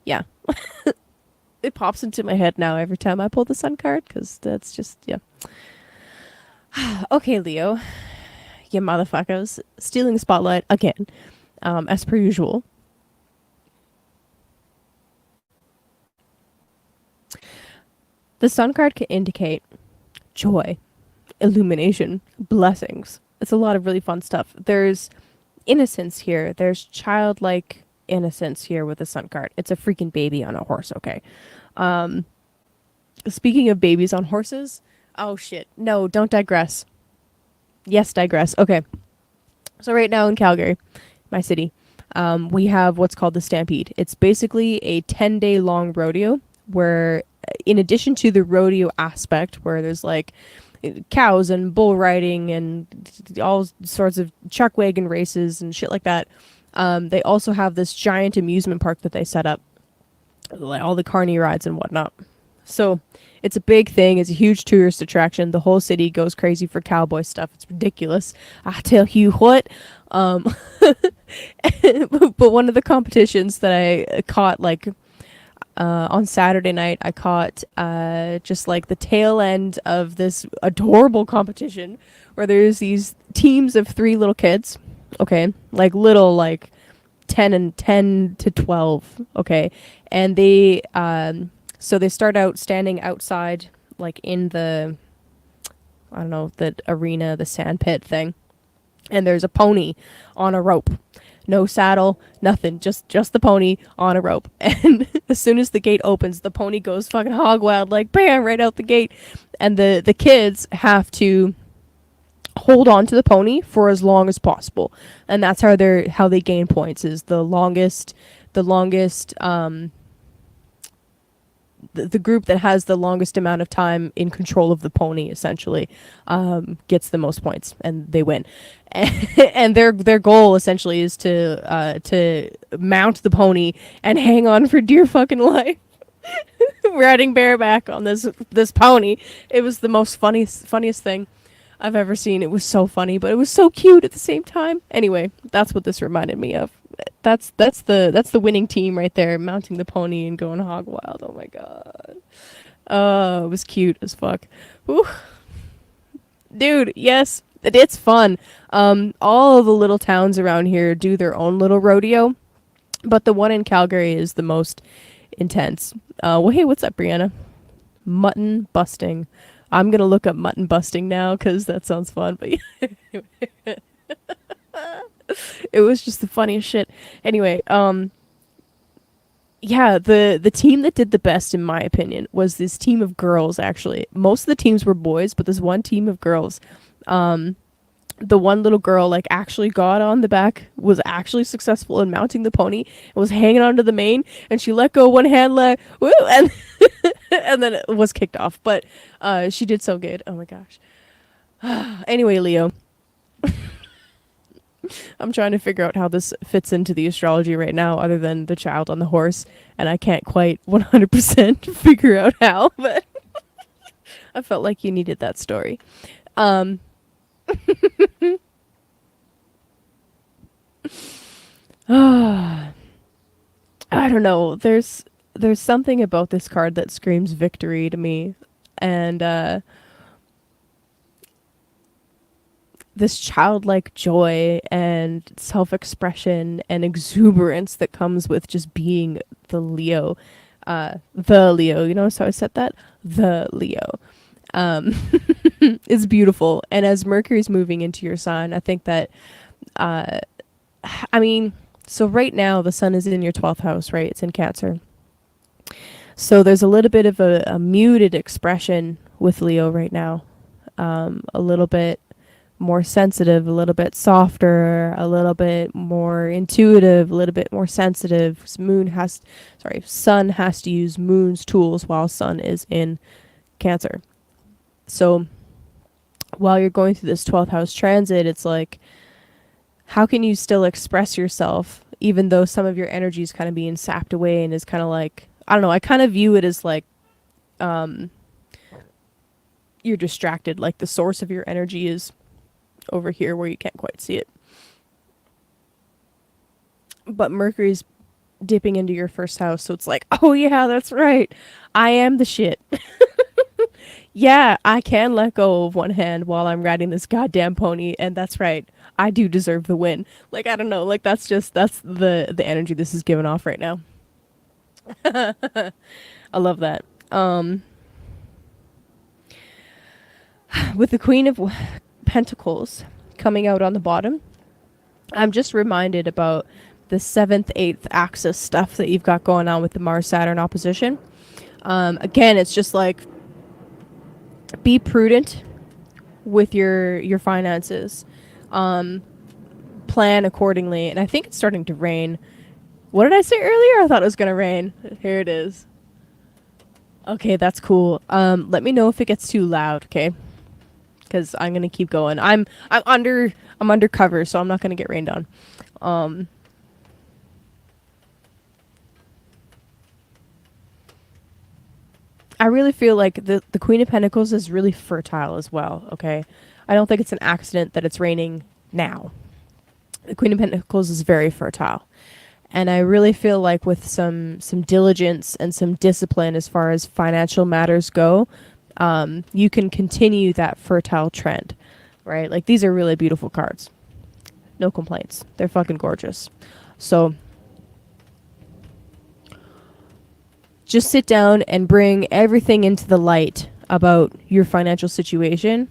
Yeah. It pops into my head now every time I pull the sun card because that's just, yeah. Okay, Leo. You motherfuckers. Stealing the spotlight again, as per usual. The sun card can indicate joy, illumination, blessings. It's a lot of really fun stuff. There's innocence here. There's childlike innocence here with the sun card. It's a freaking baby on a horse, okay? Speaking of babies on horses, oh shit. No, don't digress. Yes, digress. Okay. So right now in Calgary, my city, we have what's called the Stampede. It's basically a 10-day long rodeo where, in addition to the rodeo aspect, where there's like cows and bull riding and all sorts of chuck wagon races and shit like that, they also have this giant amusement park that they set up, like all the carny rides and whatnot. So it's a big thing. It's a huge tourist attraction. The whole city goes crazy for cowboy stuff. It's ridiculous. I tell you what. But one of the competitions that I caught, like, on Saturday night, I caught just like the tail end of this adorable competition where there's these teams of 3 little kids. Okay. Like little, like 10 to 12. Okay. And they, so they start out standing outside, like in the, I don't know, the arena, the sand pit thing. And there's a pony on a rope. No saddle, nothing. Just the pony on a rope. And as soon as the gate opens, the pony goes fucking hog wild, like bam, right out the gate. And the kids have to hold on to the pony for as long as possible. And that's how they gain points, is the longest the group that has the longest amount of time in control of the pony essentially gets the most points and they win. And their goal essentially is to mount the pony and hang on for dear fucking life. Riding bareback on this pony. It was the most funniest thing I've ever seen. It was so funny, but it was so cute at the same time. Anyway, that's what this reminded me of. That's the winning team right there, mounting the pony and going hog wild. Oh my god. Oh, it was cute as fuck. Ooh. Dude, yes, it's fun. All of the little towns around here do their own little rodeo, but the one in Calgary is the most intense. Well, hey, what's up, Brianna? Mutton busting. I'm gonna look up mutton busting now because that sounds fun. But it was just the funniest shit. Anyway, yeah, the team that did the best, in my opinion, was this team of girls. Actually, most of the teams were boys, but this one team of girls. The one little girl like actually got on the back, was actually successful in mounting the pony, and was hanging onto the mane, and she let go one hand, like woo, and and then it was kicked off. But she did so good. Oh my gosh. Anyway, Leo. I'm trying to figure out how this fits into the astrology right now, other than the child on the horse, and I can't quite 100% figure out how, but I felt like you needed that story. I don't know. There's there's something about this card that screams victory to me. And this childlike joy and self-expression and exuberance that comes with just being the Leo. The Leo, you know, so I said that? The Leo. Um, is beautiful. And as Mercury's moving into your sign, I think that, uh, I mean, so right now the sun is in your 12th house, right? It's in Cancer. So there's a little bit of a muted expression with Leo right now. A little bit more sensitive, a little bit softer, a little bit more intuitive, a little bit more sensitive. Sun has to use Moon's tools while Sun is in Cancer. So while you're going through this 12th house transit, it's like, how can you still express yourself even though some of your energy is kind of being sapped away and is kind of like, I don't know, I kind of view it as like, um, you're distracted, like the source of your energy is over here where you can't quite see it. But Mercury's dipping into your first house, so it's like, oh yeah, that's right. I am the shit. Yeah, I can let go of one hand while I'm riding this goddamn pony, and that's right. I do deserve the win. Like, I don't know, like that's the energy this is giving off right now. I love that. With the Queen of Pentacles coming out on the bottom, I'm just reminded about the 7th, 8th axis stuff that you've got going on with the Mars Saturn opposition. Again, it's just like, be prudent with your finances. Plan accordingly. And I think it's starting to rain. What did I say earlier? I thought it was going to rain. Here it is. Okay, that's cool. Let me know if it gets too loud, okay? Because I'm gonna keep going. I'm undercover, so I'm not gonna get rained on. Um, I really feel like the Queen of Pentacles is really fertile as well. Okay, I don't think it's an accident that it's raining now. The Queen of Pentacles is very fertile, and I really feel like with some diligence and some discipline as far as financial matters go, you can continue that fertile trend, right? Like, these are really beautiful cards. No complaints. They're fucking gorgeous. So just sit down and bring everything into the light about your financial situation.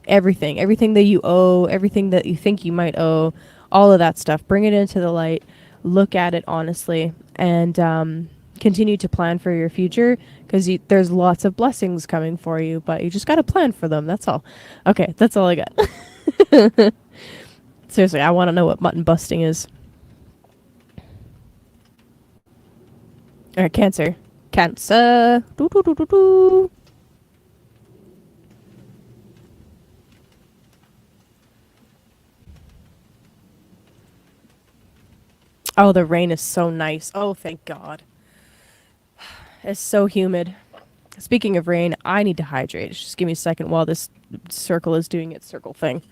Everything that you owe, everything that you think you might owe, all of that stuff. Bring it into the light. Look at it honestly, and continue to plan for your future, because there's lots of blessings coming for you, but you just got to plan for them. That's all. Okay, that's all I got. Seriously, I want to know what mutton busting is. All right, Cancer. Cancer. Doo, doo, doo, doo, doo. Oh, the rain is so nice. Oh, thank God. It's so humid. Speaking of rain, I need to hydrate. Just give me a second while this circle is doing its circle thing.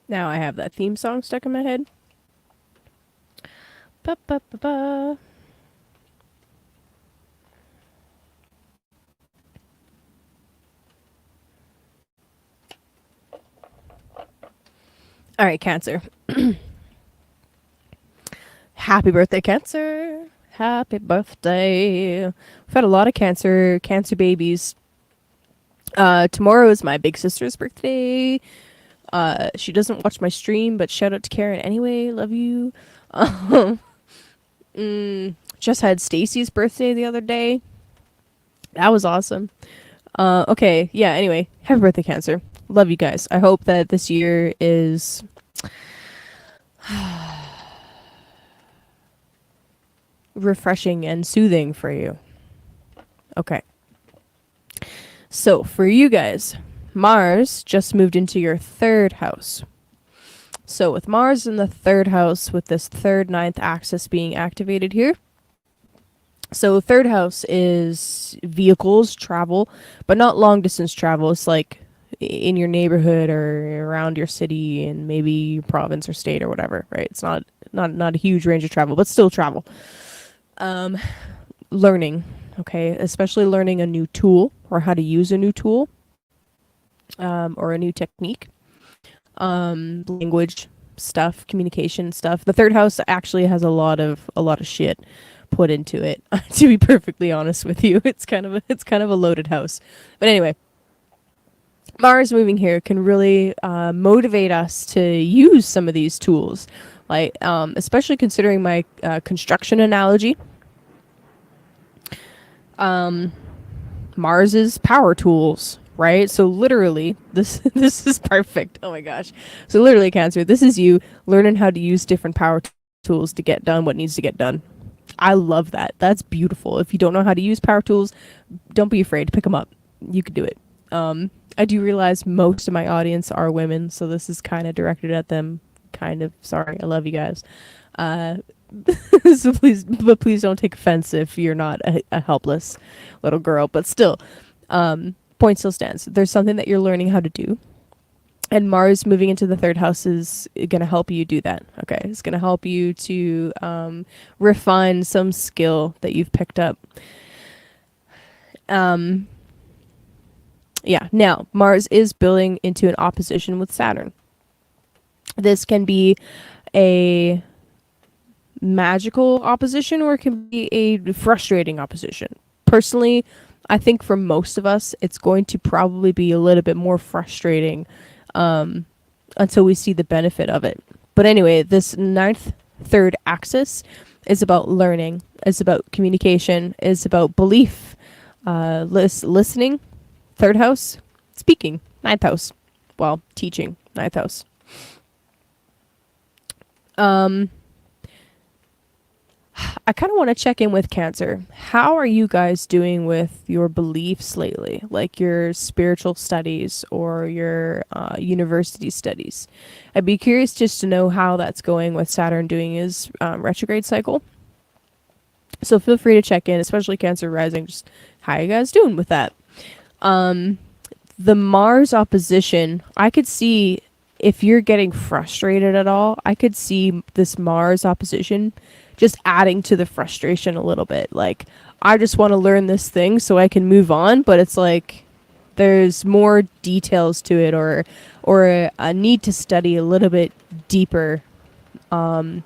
Now I have that theme song stuck in my head. Ba, ba, ba, ba. All right, Cancer. Happy birthday, Cancer. Happy birthday. We've had a lot of cancer babies. Tomorrow is my big sister's birthday. She doesn't watch my stream, but shout out to Karen anyway. Love you. Just had Stacy's birthday the other day. That was awesome. Okay, yeah, anyway, happy birthday, Cancer. Love you guys. I hope that this year is refreshing and soothing for you. Okay. So, for you guys, Mars just moved into your third house. So with Mars in the third house, with this third ninth axis being activated here, so third house is vehicles, travel, but not long distance travel. It's like in your neighborhood or around your city and maybe your province or state or whatever, right? It's not a huge range of travel, but still travel. Learning, okay, especially learning a new tool or how to use a new tool, or a new technique, language stuff, communication stuff. The third house actually has a lot of shit put into it. To be perfectly honest with you, it's kind of a loaded house. But anyway, Mars moving here can really motivate us to use some of these tools, like especially considering my construction analogy. Mars is power tools, right? So literally, this is perfect. Oh my gosh. So literally, Cancer, this is you learning how to use different power tools to get done what needs to get done. I love that. That's beautiful. If you don't know how to use power tools, don't be afraid to pick them up. You can do it. I do realize most of my audience are women, so this is kind of directed at them. Kind of. Sorry. I love you guys. So please don't take offense if you're not a helpless little girl. But still, point still stands. There's something that you're learning how to do. And Mars moving into the third house is going to help you do that. Okay. It's going to help you to refine some skill that you've picked up. Yeah. Now, Mars is building into an opposition with Saturn. This can be a magical opposition or it can be a frustrating opposition. Personally, I think for most of us, it's going to probably be a little bit more frustrating until we see the benefit of it. But anyway, this ninth third axis is about learning, is about communication, is about belief, listening. Third house, speaking. Ninth house, well, teaching. Ninth house. I kind of want to check in with Cancer. How are you guys doing with your beliefs lately? Like your spiritual studies or your university studies? I'd be curious just to know how that's going with Saturn doing his retrograde cycle. So feel free to check in, especially Cancer rising. Just how you guys doing with that? The Mars opposition, I could see if you're getting frustrated at all, I could see this Mars opposition just adding to the frustration a little bit. Like, I just want to learn this thing so I can move on, but it's like there's more details to it or a need to study a little bit deeper and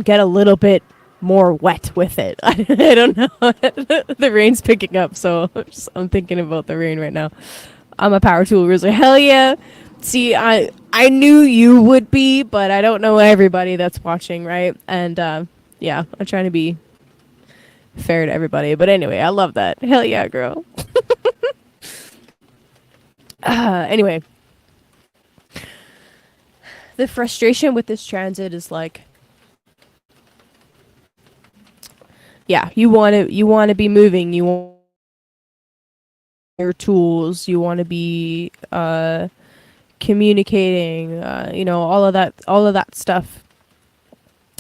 get a little bit more wet with it. I don't know. The rain's picking up, so I'm thinking about the rain right now. I'm a power tool user. Hell yeah. See, I knew you would be, but I don't know everybody that's watching, right? And yeah, I'm trying to be fair to everybody. But anyway, I love that. Hell yeah, girl. Anyway, the frustration with this transit is like, yeah, you want to be moving. You want your tools. You want to be communicating. All of that stuff.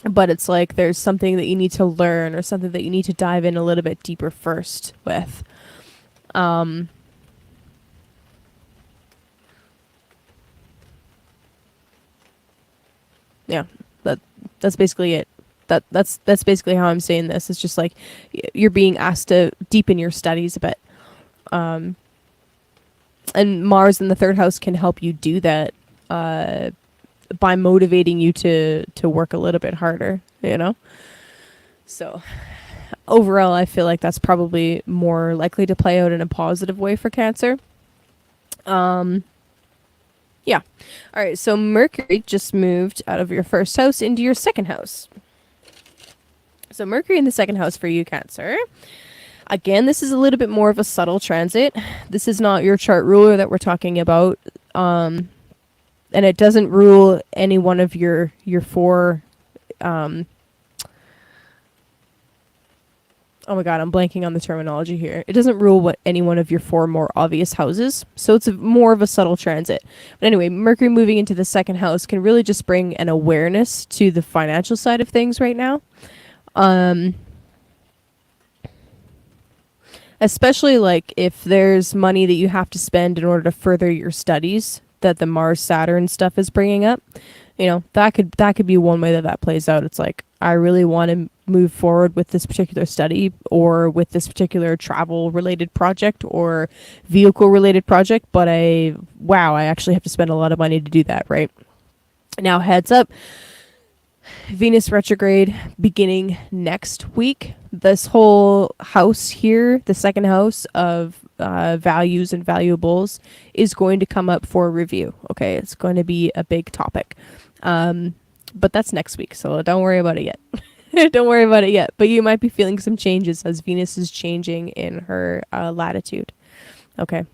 But it's like there's something that you need to learn or something that you need to dive in a little bit deeper first with. Yeah, that's basically it. That's basically how I'm saying this. It's just like you're being asked to deepen your studies a bit. And Mars in the third house can help you do that by motivating you to work a little bit harder, So overall, I feel like that's probably more likely to play out in a positive way for Cancer. Yeah. All right. So Mercury just moved out of your first house into your second house. So Mercury in the second house for you, Cancer. Again, this is a little bit more of a subtle transit. This is not your chart ruler that we're talking about. And it doesn't rule any one of your four. Oh Oh my god, I'm blanking on the terminology here. It doesn't rule what any one of your four more obvious houses, so it's more of a subtle transit. But anyway, Mercury moving into the second house can really just bring an awareness to the financial side of things right now. Um, Especially like if there's money that you have to spend in order to further your studies that the Mars Saturn stuff is bringing up. You know, that could be one way that that plays out. It's like I really want to move forward with this particular study or with this particular travel related project or vehicle related project, but I actually have to spend a lot of money to do that, right? Now, heads up, Venus retrograde beginning next week. This whole house here, the second house of values and valuables, is going to come up for review. Okay, it's going to be a big topic. But that's next week, so don't worry about it yet. Don't worry about it yet. But you might be feeling some changes as Venus is changing in her latitude. Okay.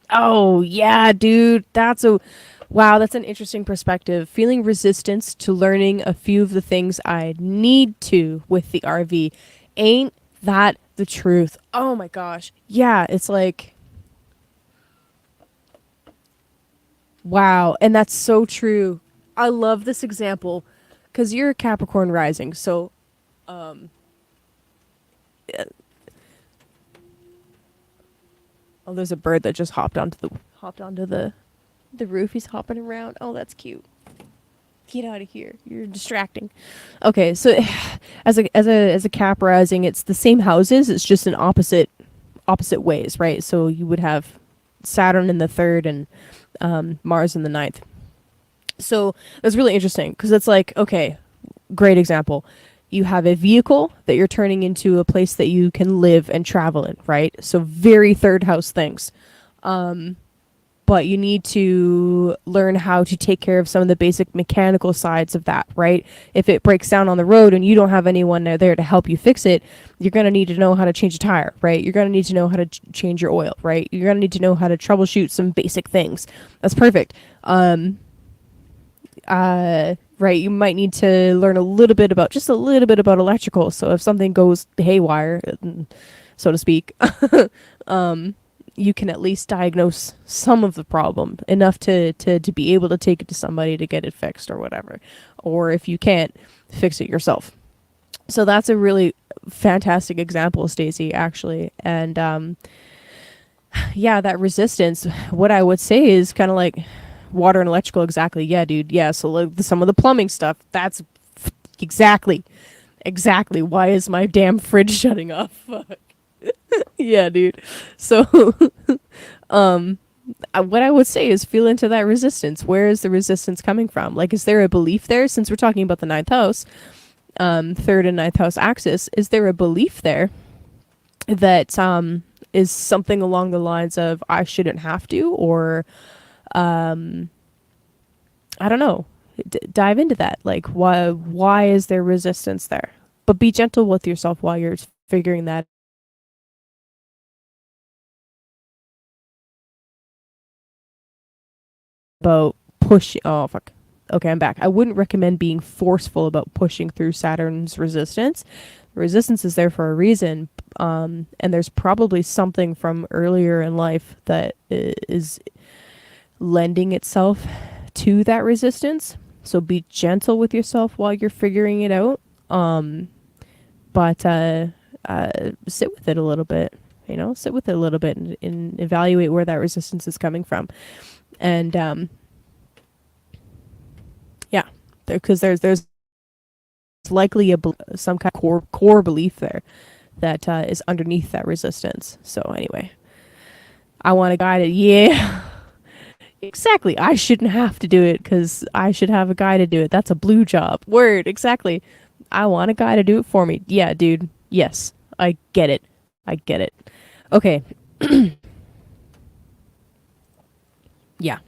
Oh, yeah, dude. That's an interesting perspective. Feeling resistance to learning a few of the things I need to with the RV. Ain't that the truth? Oh my gosh. Yeah, it's like, wow. And that's so true. I love this example because you're a Capricorn rising. So, uh, oh, there's a bird that just hopped onto the roof. He's hopping around. Oh, that's cute. Get out of here. You're distracting. Okay, so as a Cap rising, it's the same houses. It's just in opposite ways, right? So you would have Saturn in the third and Mars in the ninth. So that's really interesting because it's like, okay, great example. You have a vehicle that you're turning into a place that you can live and travel in, right? So very third house things. But you need to learn how to take care of some of the basic mechanical sides of that, right? If it breaks down on the road and you don't have anyone there to help you fix it, you're going to need to know how to change a tire, right? You're going to need to know how to change your oil, right? You're going to need to know how to troubleshoot some basic things. That's perfect. Right, you might need to learn just a little bit about electrical. So if something goes haywire, so to speak, you can at least diagnose some of the problem enough to be able to take it to somebody to get it fixed or whatever. Or if you can't, fix it yourself. So that's a really fantastic example, Stacey, actually. And yeah, that resistance, what I would say is kind of like water and electrical, exactly. Yeah, dude. Yeah, so like some of the plumbing stuff, that's exactly why is my damn fridge shutting off? Fuck. Yeah, dude. So what I would say is feel into that resistance. Where is the resistance coming from? Like, is there a belief there? Since we're talking about the ninth house, third and ninth house axis, is there a belief there that is something along the lines of I shouldn't have to, or I don't know. Dive into that. Like, why is there resistance there? But be gentle with yourself while you're figuring that about pushing. Oh fuck. Okay, I'm back. I wouldn't recommend being forceful about pushing through Saturn's resistance. Resistance is there for a reason, and there's probably something from earlier in life that is lending itself to that resistance. So be gentle with yourself while you're figuring it out. But sit with it a little bit. You know, sit with it a little bit and evaluate where that resistance is coming from. And yeah, because there's likely some kind of core belief there that is underneath that resistance. So anyway, I want to guide it. Yeah, exactly. I shouldn't have to do it because I should have a guy to do it. That's a blue job. Word, exactly. I want a guy to do it for me. Yeah, dude. Yes, I get it. I get it. Okay. Yeah.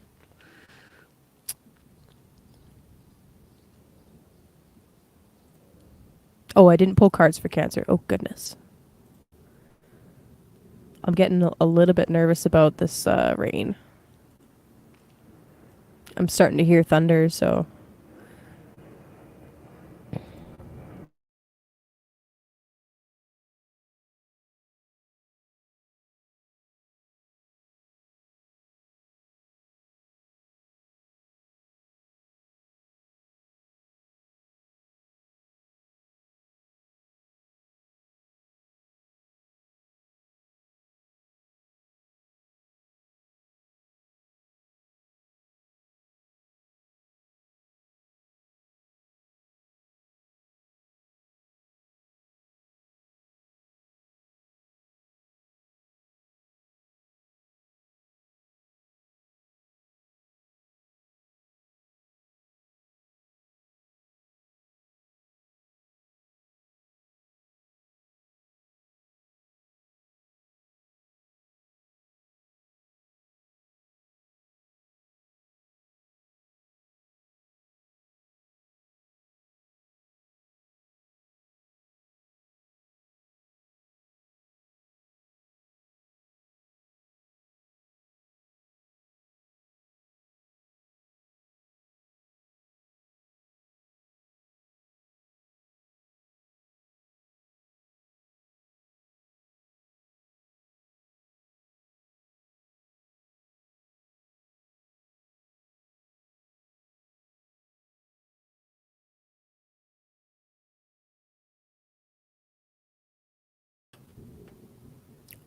Oh, I didn't pull cards for Cancer. Oh, goodness. I'm getting a little bit nervous about this rain. I'm starting to hear thunder, so.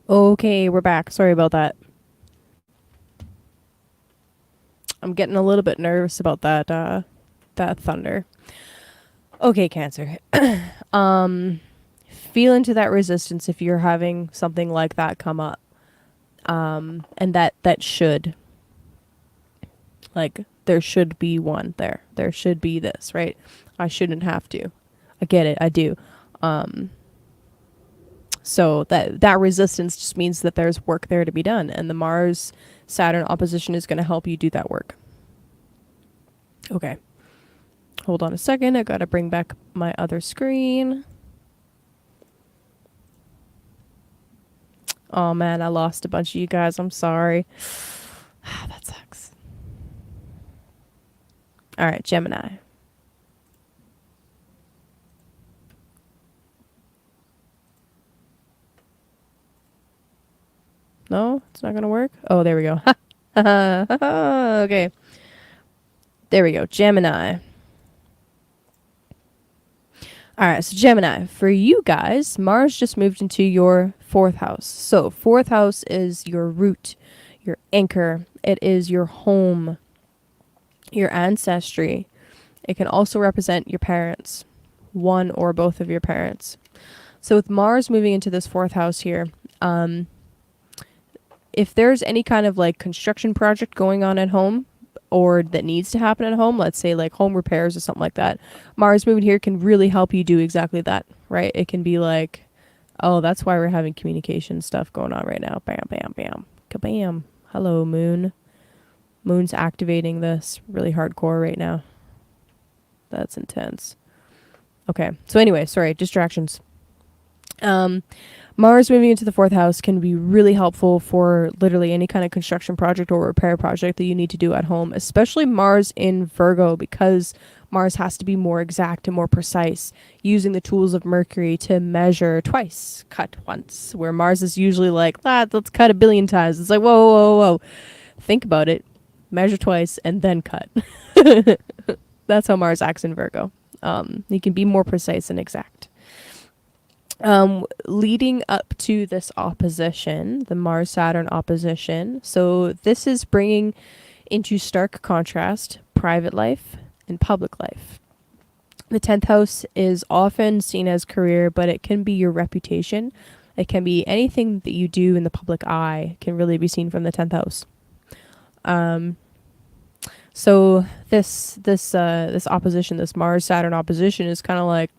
Okay, we're back. Sorry about that. I'm getting a little bit nervous about that thunder. Okay, Cancer. um Feel into that resistance if you're having something like that come up. And that should, like, there should be one there. There should be this, right? I shouldn't have to. I get it. I do. Um so that resistance just means that there's work there to be done, and the Mars Saturn opposition is going to help you do that work. Okay. Hold on a second. I got to bring back my other screen. Oh man, I lost a bunch of you guys. I'm sorry. That sucks. All right, Gemini. No, it's not going to work. Oh, there we go. Okay. There we go. Gemini. All right, so Gemini, for you guys, Mars just moved into your fourth house. So, fourth house is your root, your anchor. It is your home, your ancestry. It can also represent your parents, one or both of your parents. So, with Mars moving into this fourth house here, if there's any kind of like construction project going on at home, or that needs to happen at home, let's say like home repairs or something like that, Mars moving here can really help you do exactly that, right? It can be like, oh, that's why we're having communication stuff going on right now. Bam, bam, bam. Kabam. Hello, Moon. Moon's activating this really hardcore right now. That's intense. Okay. So anyway, sorry, distractions. Mars moving into the fourth house can be really helpful for literally any kind of construction project or repair project that you need to do at home, especially Mars in Virgo, because Mars has to be more exact and more precise, using the tools of Mercury to measure twice, cut once, where Mars is usually like, let's cut a billion times. It's like, whoa, whoa, whoa. Think about it. Measure twice and then cut. That's how Mars acts in Virgo. You can be more precise and exact. Leading up to this opposition, the Mars Saturn opposition. So this is bringing into stark contrast private life and public life. The 10th house is often seen as career, but it can be your reputation. It can be anything that you do in the public eye can really be seen from the 10th house. So this opposition, this Mars Saturn opposition, is kind of like,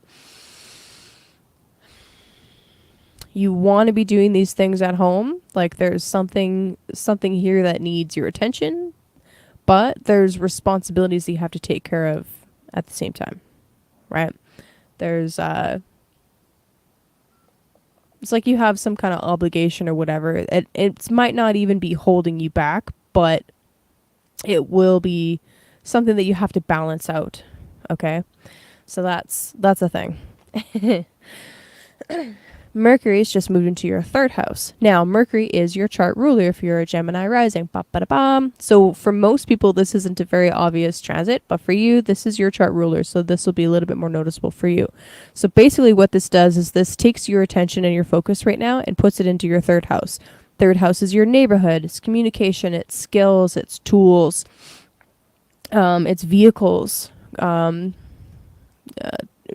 you want to be doing these things at home, like there's something here that needs your attention, but there's responsibilities that you have to take care of at the same time, right? There's It's like you have some kind of obligation or whatever. It might not even be holding you back, but it will be something that you have to balance out. Okay? So that's a thing. Mercury's just moved into your third house. Now, Mercury is your chart ruler if you're a Gemini rising. Ba-ba-da-bam. So for most people, this isn't a very obvious transit, but for you, this is your chart ruler. So this will be a little bit more noticeable for you. So basically what this does is this takes your attention and your focus right now and puts it into your third house. Third house is your neighborhood. It's communication. It's skills. It's tools. It's vehicles.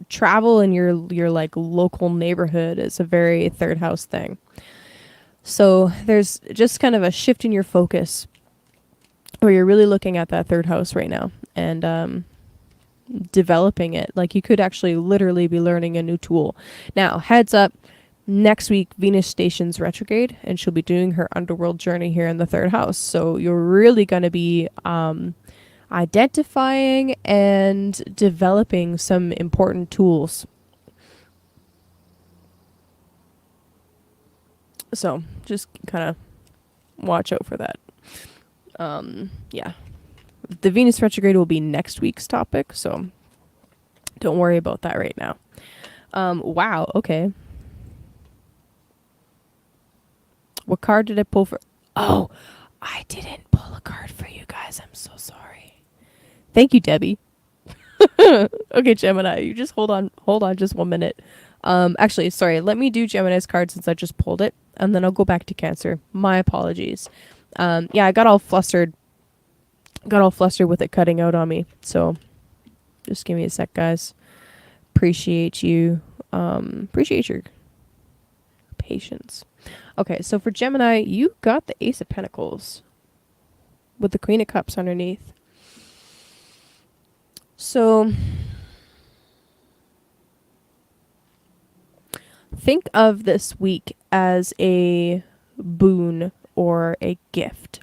Travel in your like local neighborhood is a very third house thing. So there's just kind of a shift in your focus where you're really looking at that third house right now and developing it. Like you could actually literally be learning a new tool. Now, heads up, next week Venus stations retrograde and she'll be doing her underworld journey here in the third house. So you're really going to be identifying and developing some important tools. So just kind of watch out for that. Yeah. The Venus retrograde will be next week's topic, so don't worry about that right now. Wow, okay. What card did I pull for? Oh, I didn't pull a card for you guys. I'm so sorry. Thank you, Debbie. Okay, Gemini, you just hold on just 1 minute. Actually, sorry, let me do Gemini's card since I just pulled it, and then I'll go back to Cancer. My apologies. Yeah, I got all flustered with it cutting out on me. So just give me a sec, guys. Appreciate you. Appreciate your patience. Okay, so for Gemini, you got the Ace of Pentacles with the Queen of Cups underneath. So think of this week as a boon or a gift.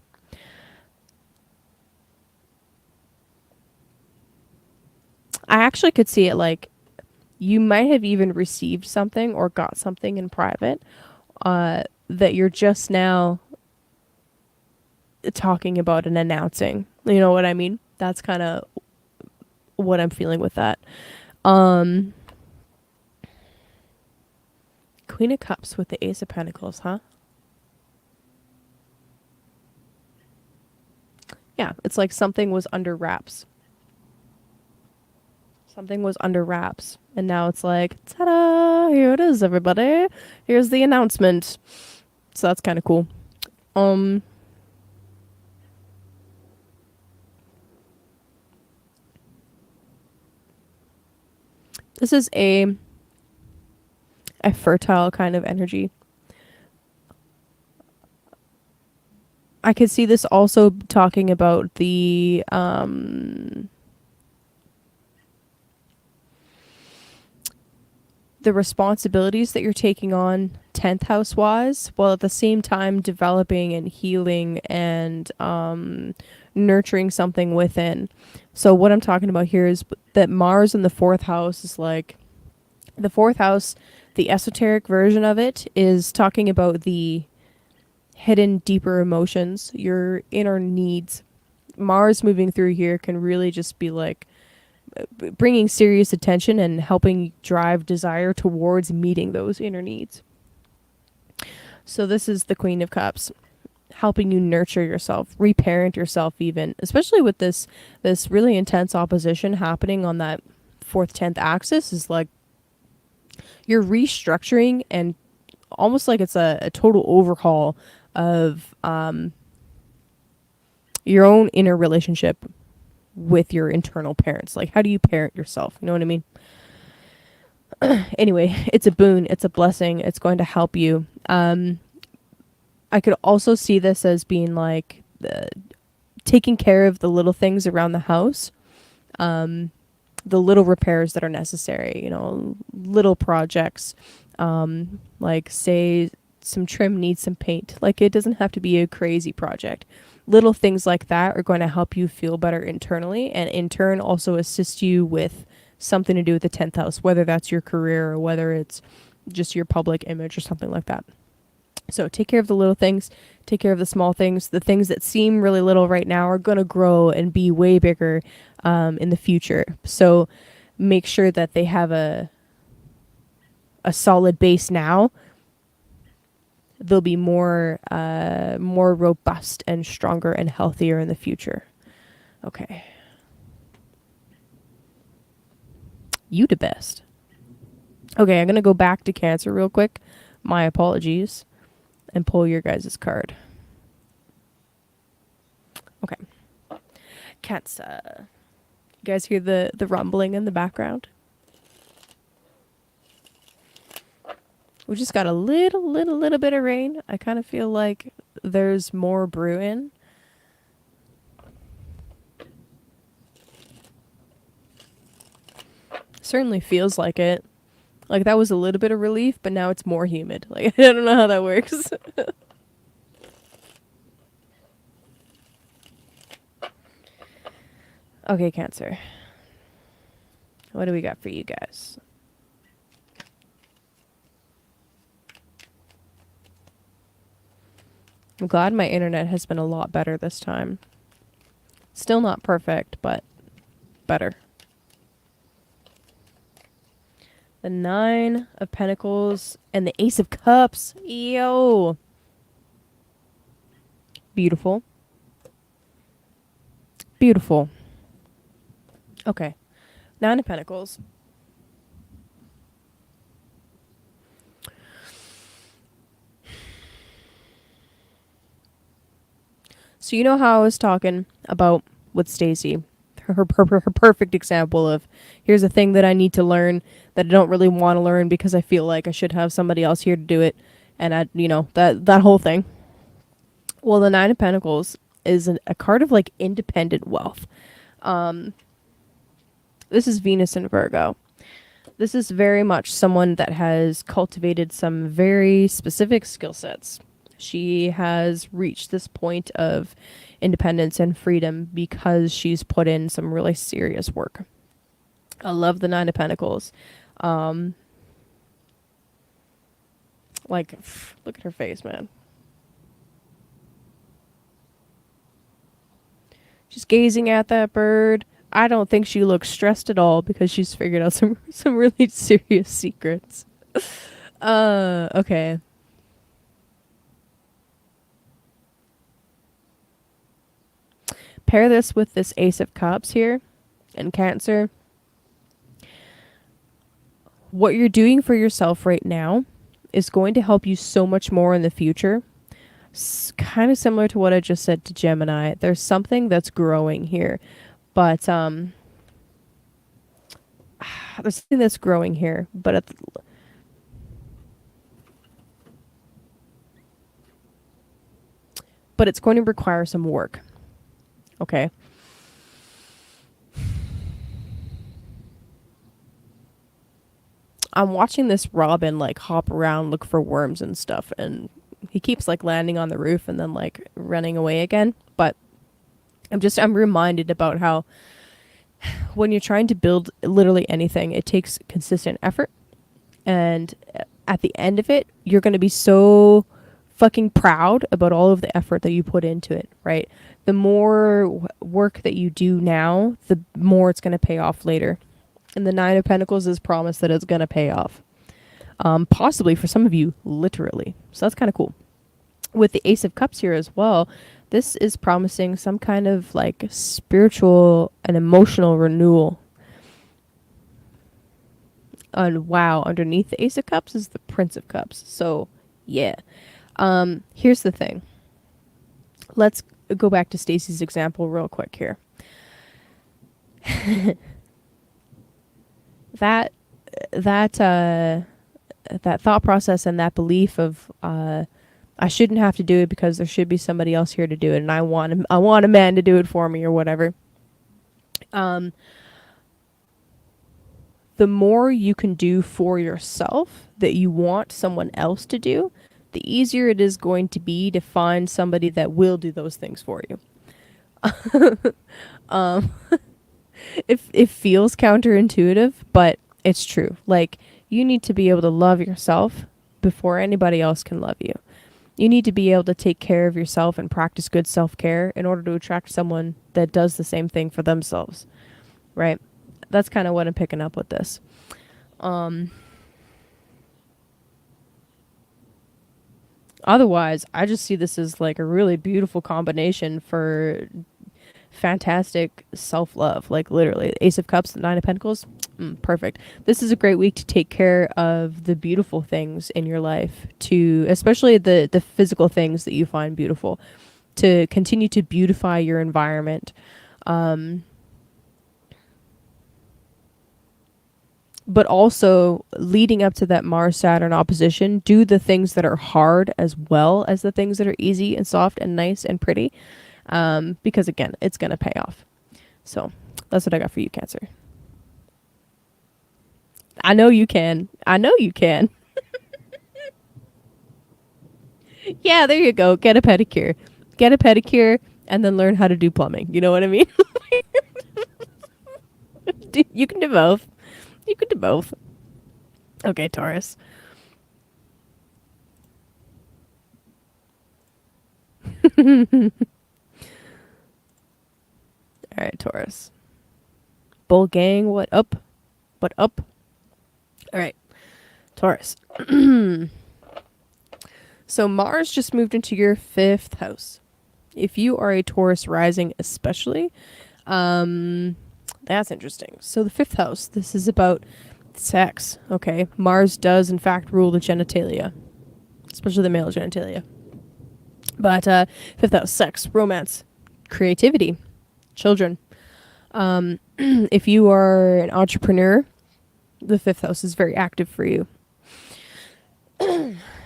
I actually could see it like you might have even received something or got something in private that you're just now talking about and announcing. You know what I mean? That's kind of what I'm feeling with that. Queen of Cups with the Ace of Pentacles, huh? Yeah, it's like something was under wraps. Something was under wraps. And now it's like, ta-da! Here it is, everybody. Here's the announcement. So that's kind of cool. This is a fertile kind of energy. I could see this also talking about the responsibilities that you're taking on 10th house wise, while at the same time developing and healing and nurturing something within. So what I'm talking about here is that Mars in the 4th house is like the 4th house, the esoteric version of it is talking about the hidden deeper emotions, your inner needs. Mars moving through here can really just be like bringing serious attention and helping drive desire towards meeting those inner needs. So this is the Queen of Cups, helping you nurture yourself, reparent yourself even, especially with this really intense opposition happening on that 4th 10th axis. Is like you're restructuring and almost like it's a total overhaul of your own inner relationship with your internal parents. Like, how do you parent yourself? You know what I mean? Anyway, it's a boon. It's a blessing. It's going to help you. I could also see this as being like taking care of the little things around the house, the little repairs that are necessary, you know, little projects, like say some trim needs some paint. Like it doesn't have to be a crazy project. Little things like that are going to help you feel better internally and in turn also assist you with something to do with the 10th house, whether that's your career or whether it's just your public image or something like that. So take care of the little things, take care of the small things. The things that seem really little right now are going to grow and be way bigger in the future. So make sure that they have a solid base now. They'll be more robust and stronger and healthier in the future. Okay. You the best. Okay, I'm going to go back to Cancer real quick. My apologies. And pull your guys' card. Okay. Cancer. You guys hear the rumbling in the background? We just got a little bit of rain. I kind of feel like there's more brewing. Certainly feels like it. Like that was a little bit of relief, but now it's more humid. Like I don't know how that works. Okay, Cancer. What do we got for you guys? I'm glad my internet has been a lot better this time. Still not perfect, but better. The 9 of Pentacles and the Ace of Cups. Yo. Beautiful. Beautiful. Okay. 9 of Pentacles. So you know how I was talking about with Stacy, her perfect example of here's a thing that I need to learn that I don't really want to learn because I feel like I should have somebody else here to do it, and that whole thing. Well, the 9 of Pentacles is a card of like independent wealth. This is Venus in Virgo. This is very much someone that has cultivated some very specific skill sets. She has reached this point of independence and freedom because she's put in some really serious work. I love the 9 of Pentacles. Look at her face, man. She's gazing at that bird. I don't think she looks stressed at all because she's figured out some really serious secrets. Okay. Pair this with this Ace of Cups here in Cancer. What you're doing for yourself right now is going to help you so much more in the future. Kind of similar to what I just said to Gemini. There's something that's growing here. But there's something that's growing here. But it's going to require some work. Okay. I'm watching this robin like hop around, look for worms and stuff, and he keeps like landing on the roof and then like running away again. But I'm reminded about how when you're trying to build literally anything, it takes consistent effort, and at the end of it, you're going to be so fucking proud about all of the effort that you put into it, right? The more work that you do now, the more it's going to pay off later. And the 9 of Pentacles is promised that it's going to pay off. Possibly for some of you, literally. So that's kind of cool. With the Ace of Cups here as well, this is promising some kind of like spiritual and emotional renewal. And wow, underneath the Ace of Cups is the Prince of Cups. So yeah. Here's the thing. Let's go back to Stacy's example real quick here. that thought process and that belief of I shouldn't have to do it because there should be somebody else here to do it, and I want a man to do it for me or whatever. The more you can do for yourself that you want someone else to do, the easier it is going to be to find somebody that will do those things for you. It feels counterintuitive, but it's true. Like, You need to be able to love yourself before anybody else can love you. You need to be able to take care of yourself and practice good self-care in order to attract someone that does the same thing for themselves, right? That's kind of what I'm picking up with this. Um, Otherwise, I just see this as like a really beautiful combination for fantastic self love. Like literally, Ace of Cups, Nine of Pentacles, perfect. This is a great week to take care of the beautiful things in your life, to especially the physical things that you find beautiful, to continue to beautify your environment. Um, but also leading up to that Mars Saturn opposition, do the things that are hard as well as the things that are easy and soft and nice and pretty. Because again, it's going to pay off. So that's what I got for you, Cancer. I know you can. I know you can. Yeah, there you go. Get a pedicure. Get a pedicure and then learn how to do plumbing. You know what I mean? You can do both. You can do both. Okay, Taurus. All right, Taurus. Bull gang, what up? What up? All right, Taurus. So Mars just moved into your 5th house. If you are a Taurus rising, especially, that's interesting. So the 5th house, this is about sex. Okay, Mars does in fact rule the genitalia, especially the male genitalia. But 5th house, sex, romance, creativity, children. If you are an entrepreneur, the 5th house is very active for you.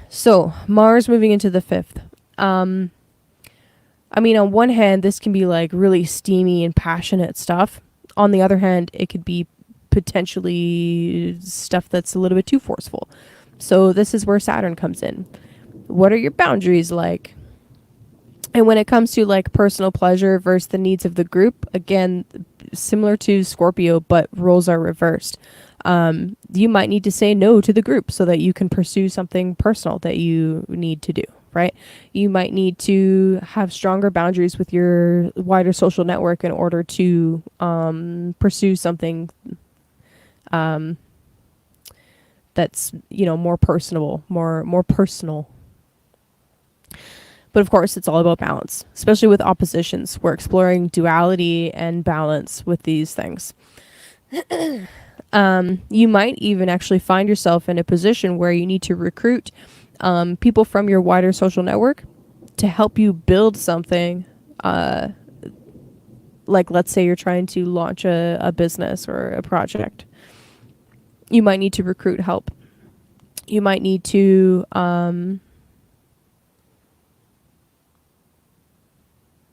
So Mars moving into the 5th. I mean, on one hand, this can be like really steamy and passionate stuff. On the other hand, it could be potentially stuff that's a little bit too forceful. So this is where Saturn comes in. What are your boundaries like? And when it comes to like personal pleasure versus the needs of the group, again, similar to Scorpio, but roles are reversed. You might need to say no to the group so that you can pursue something personal that you need to do, right? You might need to have stronger boundaries with your wider social network in order to pursue something that's, you know, more personable, more personal. But of course, it's all about balance, especially with oppositions. We're exploring duality and balance with these things. You might even actually find yourself in a position where you need to recruit people from your wider social network to help you build something. Like, let's say you're trying to launch a business or a project. You might need to recruit help. You might need to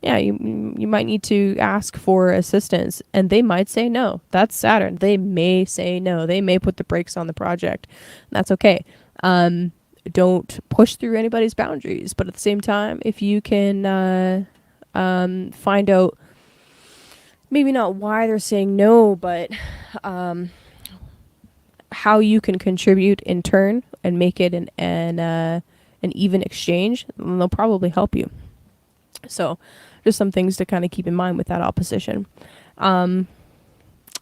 you might need to ask for assistance, and they might say no. That's Saturn. They may say no. They may put the brakes on the project. That's okay. Don't push through anybody's boundaries, but at the same time, if you can find out maybe not why they're saying no, but how you can contribute in turn and make it an even exchange, then they'll probably help you. So just some things to kind of keep in mind with that opposition.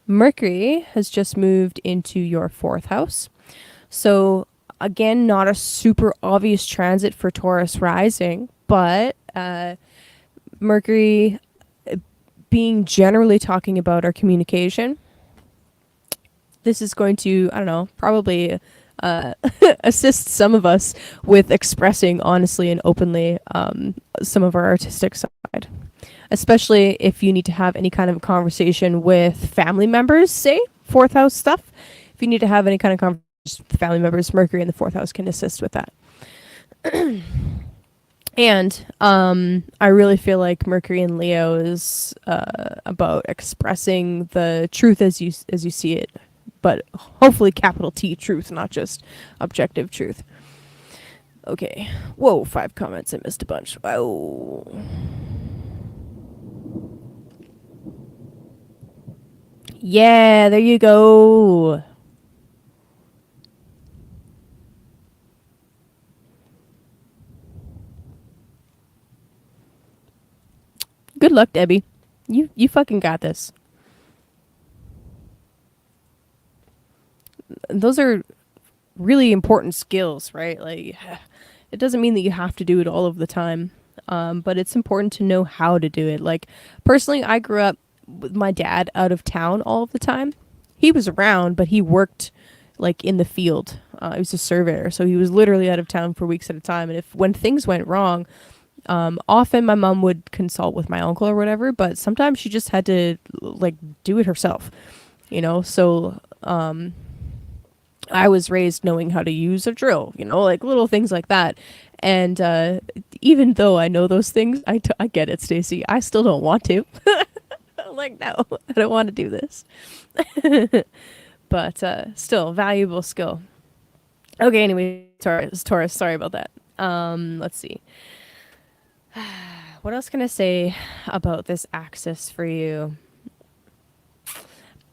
Mercury has just moved into your 4th house. So again, not a super obvious transit for Taurus rising, but Mercury being generally talking about our communication. This is going to, I don't know, probably assist some of us with expressing honestly and openly some of our artistic side, especially if you need to have any kind of conversation with family members, say 4th house stuff. If you need to have any kind of conversation with family members, Mercury in the 4th house can assist with that. And I really feel like Mercury in Leo is about expressing the truth as you see it, but hopefully capital T truth, not just objective truth. Okay. Whoa, 5 comments. I missed a bunch. Whoa. Yeah, there you go. Good luck, Debbie. You fucking got this. Those are really important skills, right? Like, it doesn't mean that you have to do it all of the time, but it's important to know how to do it. Like, personally, I grew up with my dad out of town all of the time. He was around, but he worked like in the field. He was a surveyor, so he was literally out of town for weeks at a time. And if when things went wrong, often my mom would consult with my uncle or whatever, but sometimes she just had to like do it herself, you know? So, I was raised knowing how to use a drill, you know, like little things like that. And even though I know those things, I get it, Stacey. I still don't want to. I'm like, no, I don't want to do this. But still, valuable skill. Okay, anyway, Taurus, sorry about that. Let's see. What else can I say about this axis for you?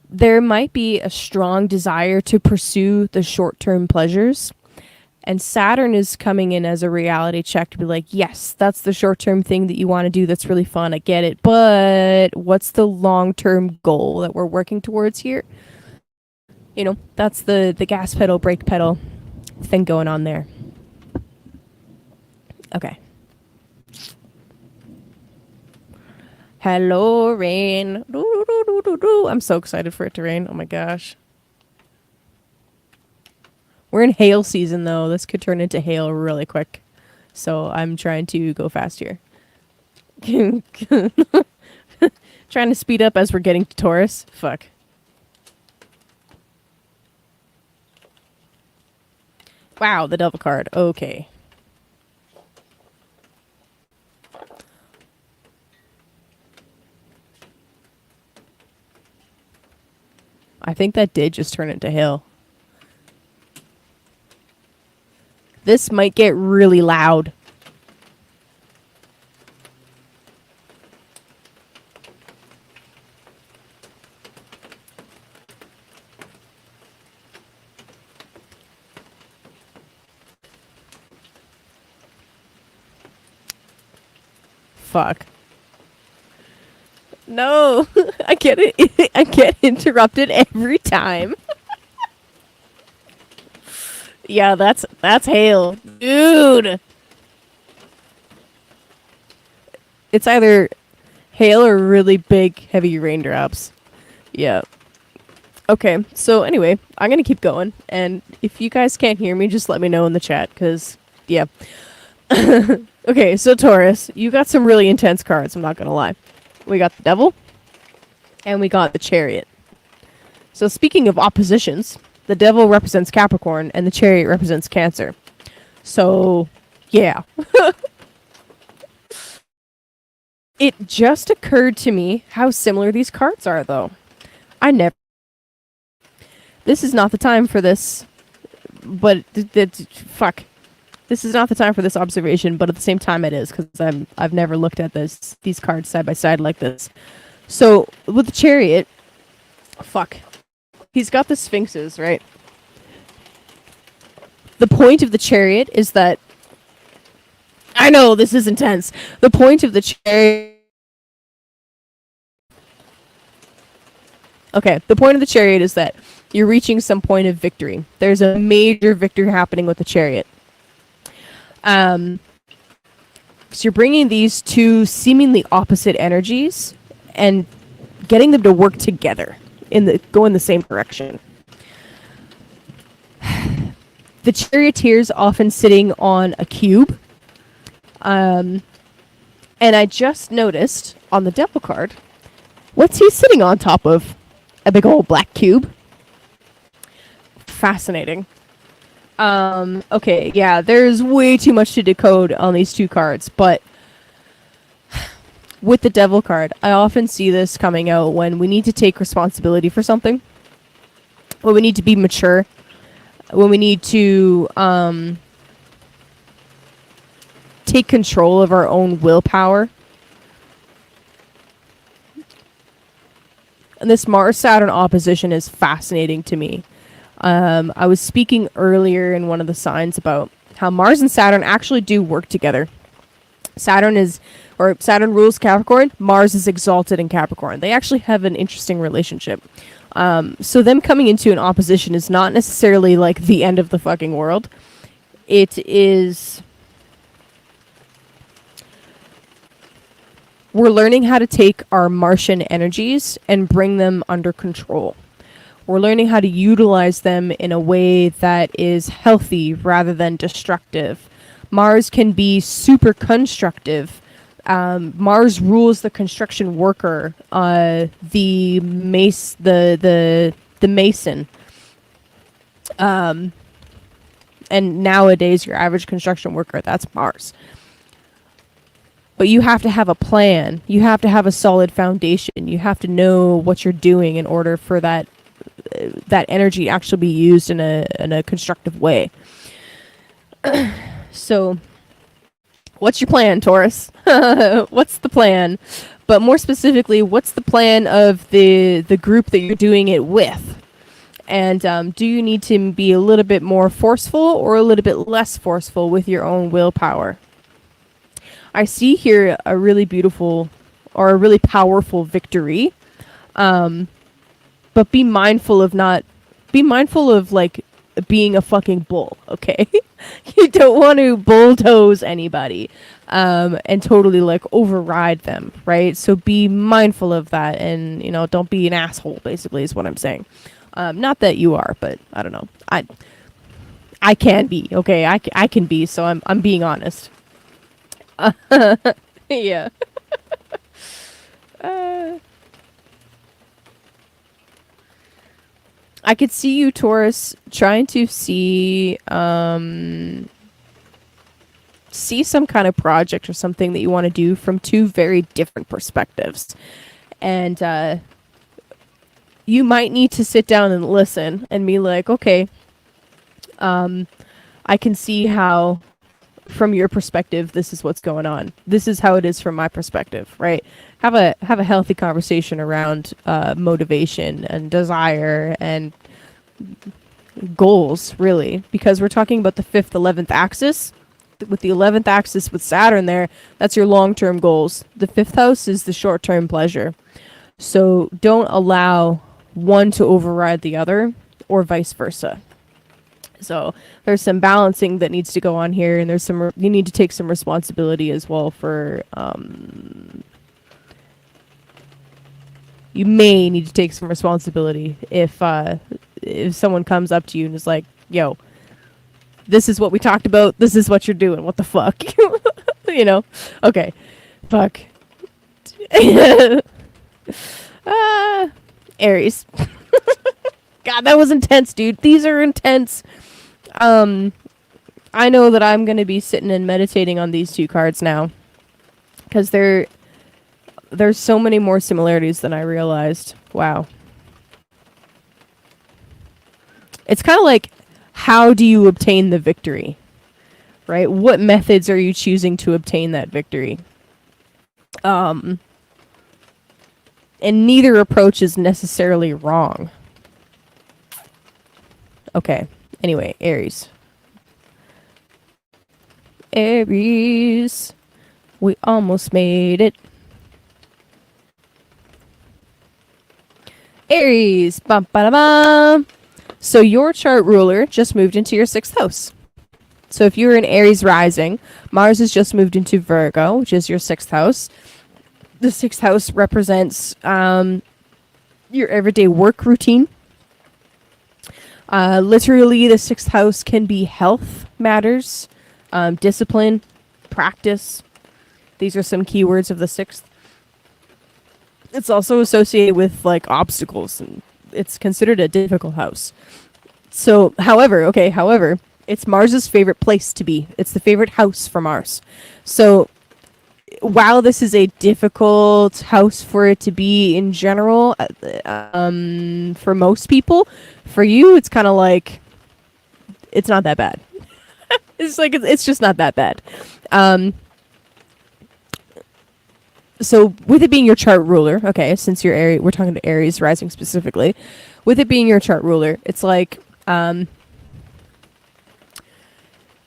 There might be a strong desire to pursue the short-term pleasures. And Saturn is coming in as a reality check to be like, yes, that's the short-term thing that you want to do. That's really fun. I get it. But what's the long-term goal that we're working towards here? You know, that's the gas pedal, brake pedal thing going on there. Okay. Hello, rain. I'm so excited for it to rain. Oh my gosh. We're in hail season, though. This could turn into hail really quick. So I'm trying to go fast here. Trying to speed up as we're getting to Taurus. Fuck. Wow, the devil card. Okay. I think that did just turn into hail. This might get really loud. Fuck. No, I get it. I get interrupted every time. Yeah, that's hail. Dude. It's either hail or really big, heavy raindrops. Yeah. Okay, so anyway, I'm going to keep going. And if you guys can't hear me, just let me know in the chat, because, yeah. Okay, so Taurus, you got some really intense cards, I'm not going to lie. We got the Devil, and we got the Chariot. So speaking of oppositions, the Devil represents Capricorn, and the Chariot represents Cancer. So, yeah. It just occurred to me how similar these cards are, though. This is not the time for this, but fuck. This is not the time for this observation, but at the same time it is, because I've never looked at these cards side by side like this. So, with the Chariot, fuck. He's got the Sphinxes, right? The point of the Chariot is that... I know, this is intense. The point of the Chariot... Okay, the point of the Chariot is that you're reaching some point of victory. There's a major victory happening with the Chariot. So you're bringing these two seemingly opposite energies and getting them to work together go in the same direction. The charioteer's often sitting on a cube. And I just noticed on the Devil card, what's he sitting on top of? A big old black cube. Fascinating. Okay, yeah, there's way too much to decode on these two cards, but with the Devil card, I often see this coming out when we need to take responsibility for something, when we need to be mature, when we need to take control of our own willpower. And this Mars-Saturn opposition is fascinating to me. I was speaking earlier in one of the signs about how Mars and Saturn actually do work together. Saturn is or Saturn rules Capricorn, Mars is exalted in Capricorn. They actually have an interesting relationship. So them coming into an opposition is not necessarily like the end of the fucking world. It is... We're learning how to take our Martian energies and bring them under control. We're learning how to utilize them in a way that is healthy rather than destructive. Mars can be super constructive. Mars rules the construction worker, the mason. And nowadays, your average construction worker, that's Mars. But you have to have a plan. You have to have a solid foundation. You have to know what you're doing in order for that energy actually be used in a constructive way. So, what's your plan, Taurus? What's the plan? But more specifically, what's the plan of the group that you're doing it with? And do you need to be a little bit more forceful or a little bit less forceful with your own willpower? I see here a really beautiful or a really powerful victory. But be mindful of like being a fucking bull, okay? You don't want to bulldoze anybody and totally like override them, right? So be mindful of that, and don't be an asshole, basically is what I'm saying. Not that you are, but I don't know. I can be, okay? I can be, so I'm being honest. Yeah. I could see you, Taurus, trying to see some kind of project or something that you want to do from two very different perspectives. And you might need to sit down and listen and be like, okay, I can see how, from your perspective, this is what's going on. This is how it is from my perspective, right? Have a healthy conversation around motivation and desire and goals, really, because we're talking about the 5th, 11th axis. With the 11th axis with Saturn there, that's your long-term goals. The 5th house is the short-term pleasure. So don't allow one to override the other or vice versa. So there's some balancing that needs to go on here, and there's you need to take some responsibility as well for you may need to take some responsibility if someone comes up to you and is like, yo, this is what we talked about, this is what you're doing, what the fuck? Okay, fuck. Aries. God, that was intense, dude. These are intense. I know that I'm going to be sitting and meditating on these two cards now, because there's so many more similarities than I realized. Wow. It's kind of like, how do you obtain the victory? Right? What methods are you choosing to obtain that victory? And neither approach is necessarily wrong. Okay. Anyway, Aries. Aries. We almost made it. Aries. Bum, ba, da, bum. So your chart ruler just moved into your 6th house. So if you're in Aries rising, Mars has just moved into Virgo, which is your 6th house. The 6th house represents your everyday work routine. Literally, the 6th house can be health matters, discipline, practice. These are some keywords of the 6th. It's also associated with like obstacles, and it's considered a difficult house. So, however, it's Mars's favorite place to be. It's the favorite house for Mars. So, while this is a difficult house for it to be in general, for most people, for you, it's kind of like, it's not that bad. It's just not that bad. So with it being your chart ruler, okay, since you're Aries, we're talking to Aries rising specifically, with it being your chart ruler, it's like,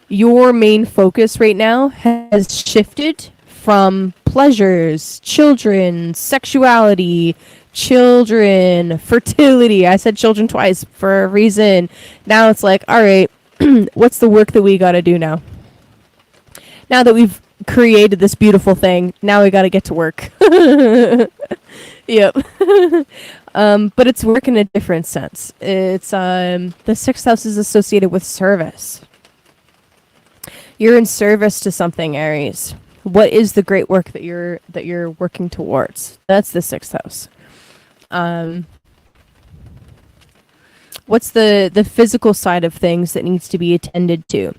your main focus right now has shifted from pleasures, children, sexuality, children, fertility. I said children twice for a reason. Now it's like, all right, what's the work that we got to do now? Now that we've created this beautiful thing, now we got to get to work. Yep. But it's work in a different sense. It's the sixth house is associated with service. You're in service to something, Aries. What is the great work that you're working towards? That's the sixth house. What's the physical side of things that needs to be attended to?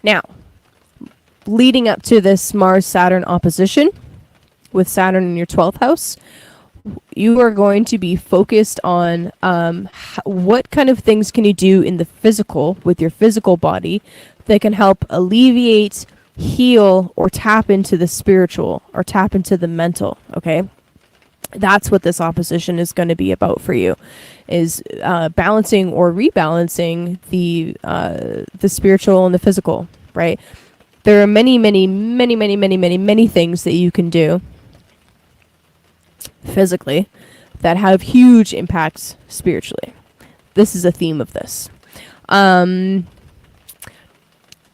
Now, leading up to this Mars-Saturn opposition, with Saturn in your 12th house, you are going to be focused on what kind of things can you do in the physical, with your physical body, that can help alleviate, heal, or tap into the spiritual, or tap into the mental, okay? That's what this opposition is going to be about for you, is balancing or rebalancing the spiritual and the physical, right? There are many things that you can do physically that have huge impacts spiritually. This is a theme of this.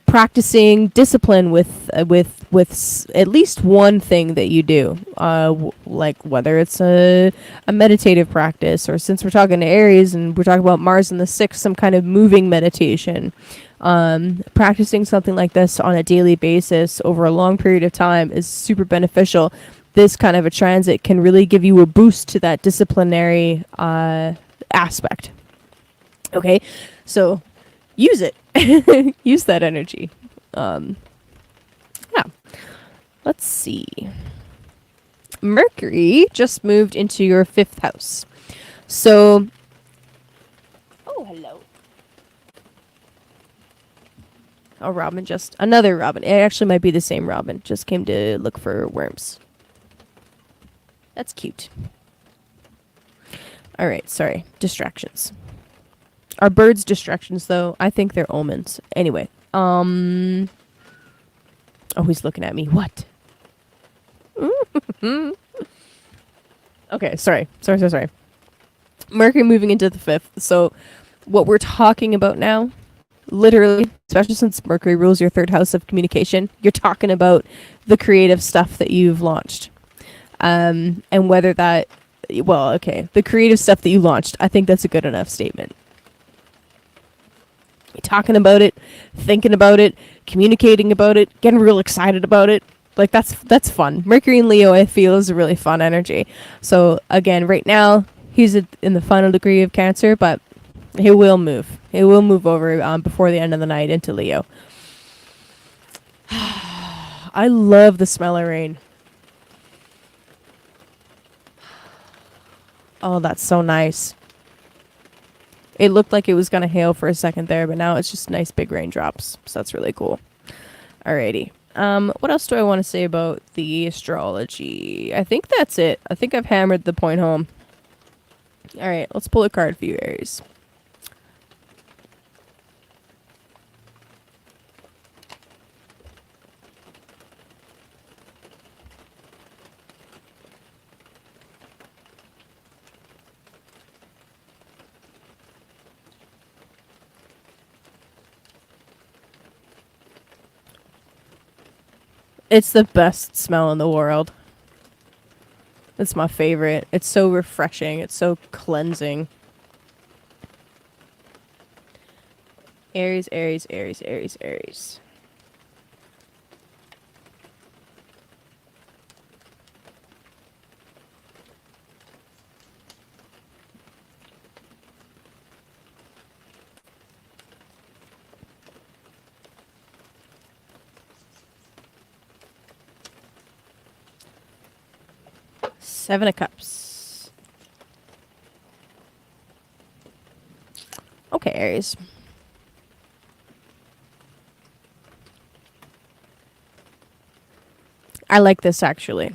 Practicing discipline with at least one thing that you do, like whether it's a meditative practice, or since we're talking to Aries and we're talking about Mars in the 6th, some kind of moving meditation. Practicing something like this on a daily basis over a long period of time is super beneficial. This kind of a transit can really give you a boost to that disciplinary aspect. Okay, so use it. Use that energy. Yeah. Let's see. Mercury just moved into your 5th house. So, oh, hello. Oh, Robin another Robin. It actually might be the same Robin. Just came to look for worms. That's cute. All right, sorry. Distractions. Are birds distractions, though? I think they're omens. Anyway. Oh, he's looking at me. What? Okay, sorry. Mercury moving into the 5th. So, what we're talking about now, literally, especially since Mercury rules your 3rd house of communication, you're talking about the creative stuff that you've launched. And whether that, well, okay, the creative stuff that you launched, I think that's a good enough statement. You're talking about it, thinking about it, communicating about it, getting real excited about it. Like, that's fun. Mercury in Leo, I feel, is a really fun energy. So, again, right now, he's in the final degree of Cancer, but he will move. He will move over before the end of the night into Leo. I love the smell of rain. Oh, that's so nice. It looked like it was going to hail for a second there, but now it's just nice big raindrops. So that's really cool. Alrighty. What else do I want to say about the astrology? I think that's it. I think I've hammered the point home. Alright, let's pull a card for you, Aries. It's the best smell in the world. It's my favorite. It's so refreshing. It's so cleansing. Aries, Aries, Aries, Aries, Aries. Seven of Cups. Okay, Aries. I like this, actually.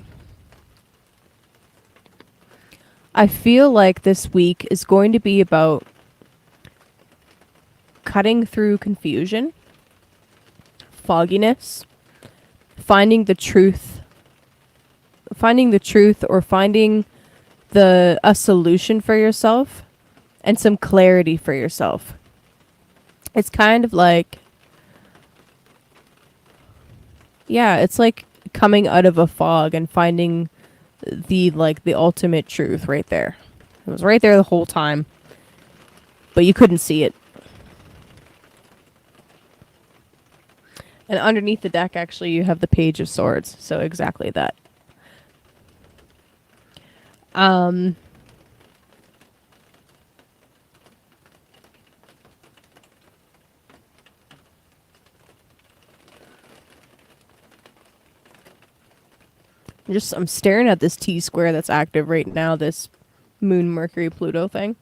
I feel like this week is going to be about cutting through confusion, fogginess, finding the truth finding the truth or finding a solution for yourself and some clarity for yourself. It's kind of like, yeah, it's like coming out of a fog and finding the ultimate truth right there. It was right there the whole time, but you couldn't see it. And underneath the deck, actually, you have the Page of Swords. So exactly that. I'm staring at this T-square that's active right now, this Moon, Mercury, Pluto thing.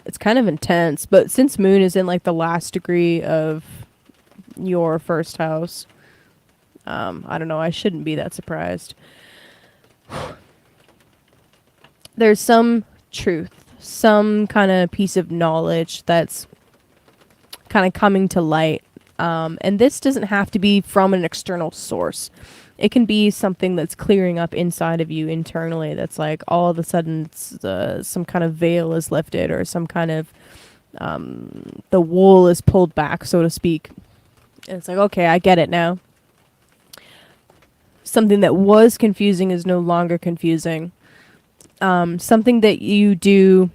It's kind of intense, but since Moon is in like the last degree of your first house, I don't know, I shouldn't be that surprised. There's some truth, some kind of piece of knowledge that's kind of coming to light. And this doesn't have to be from an external source. It can be something that's clearing up inside of you internally. That's like all of a sudden some kind of veil is lifted, or some kind of the wool is pulled back, so to speak. And it's like, okay, I get it now. Something that was confusing is no longer confusing. Something that you do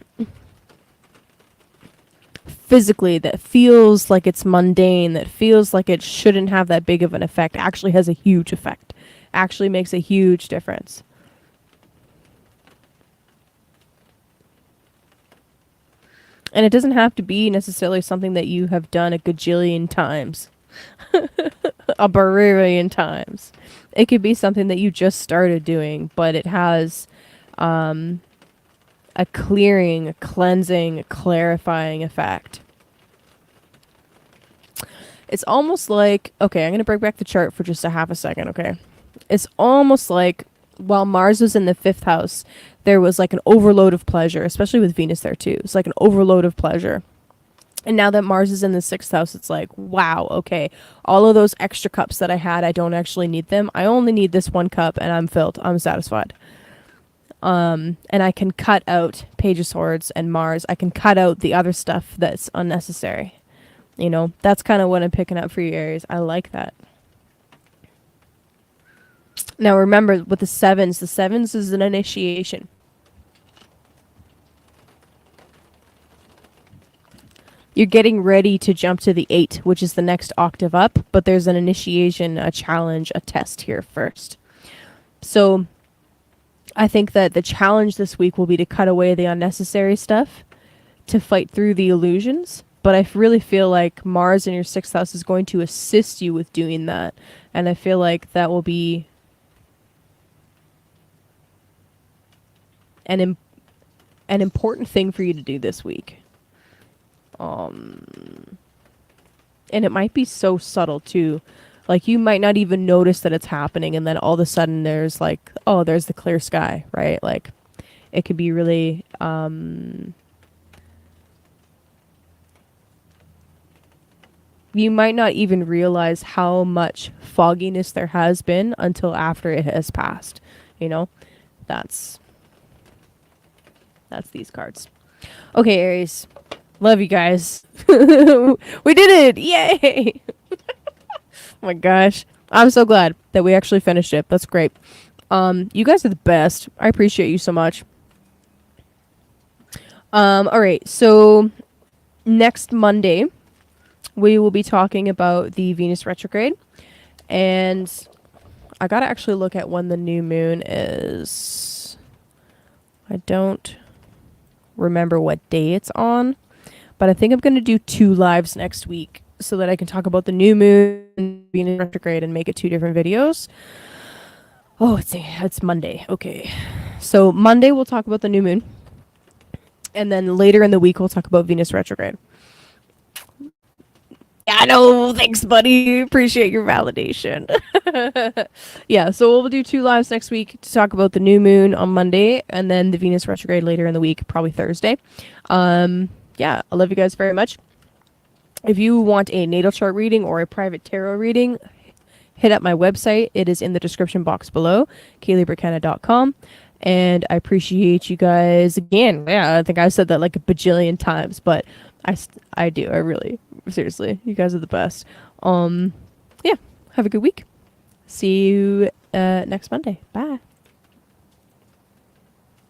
physically that feels like it's mundane, that feels like it shouldn't have that big of an effect, actually has a huge effect, actually makes a huge difference. And it doesn't have to be necessarily something that you have done a gajillion times. A bajillion times. It could be something that you just started doing, but it has a clearing, a cleansing, a clarifying effect. It's almost like, okay, I'm going to bring back the chart for just a half a second, okay? It's almost like while Mars was in the 5th house, there was like an overload of pleasure, especially with Venus there too. It's like an overload of pleasure. And now that Mars is in the 6th house, it's like, wow, okay, all of those extra cups that I had, I don't actually need them. I only need this one cup and I'm filled. I'm satisfied. And I can cut out Page of Swords and Mars. I can cut out the other stuff that's unnecessary. You know, that's kind of what I'm picking up for you, Aries. I like that. Now remember, with the sevens is an initiation. You're getting ready to jump to the 8, which is the next octave up, but there's an initiation, a challenge, a test here first. So I think that the challenge this week will be to cut away the unnecessary stuff, to fight through the illusions. But I really feel like Mars in your 6th house is going to assist you with doing that. And I feel like that will be an important thing for you to do this week. And it might be so subtle too. Like, you might not even notice that it's happening, and then all of a sudden there's like, oh, there's the clear sky, right? Like, it could be really you might not even realize how much fogginess there has been until after it has passed. You know? That's these cards. Okay, Aries. Love you guys. We did it! Yay! Oh my gosh. I'm so glad that we actually finished it. That's great. You guys are the best. I appreciate you so much. Alright, so next Monday we will be talking about the Venus retrograde. And I gotta actually look at when the new moon is. I don't remember what day it's on, but I think I'm gonna do 2 lives next week, so that I can talk about the new moon and Venus retrograde and make it 2 different videos. Oh, it's Monday. Okay. So Monday we'll talk about the new moon. And then later in the week we'll talk about Venus retrograde. Yeah, no, thanks, buddy. Appreciate your validation. Yeah, so we'll do 2 lives next week to talk about the new moon on Monday, and then the Venus retrograde later in the week, probably Thursday. Yeah, I love you guys very much. If you want a natal chart reading or a private tarot reading, hit up my website. It is in the description box below, kayleeburkhanna.com. And I appreciate you guys again. Yeah, I think I've said that like a bajillion times, but I do. I really, seriously, you guys are the best. Yeah, have a good week. See you next Monday. Bye.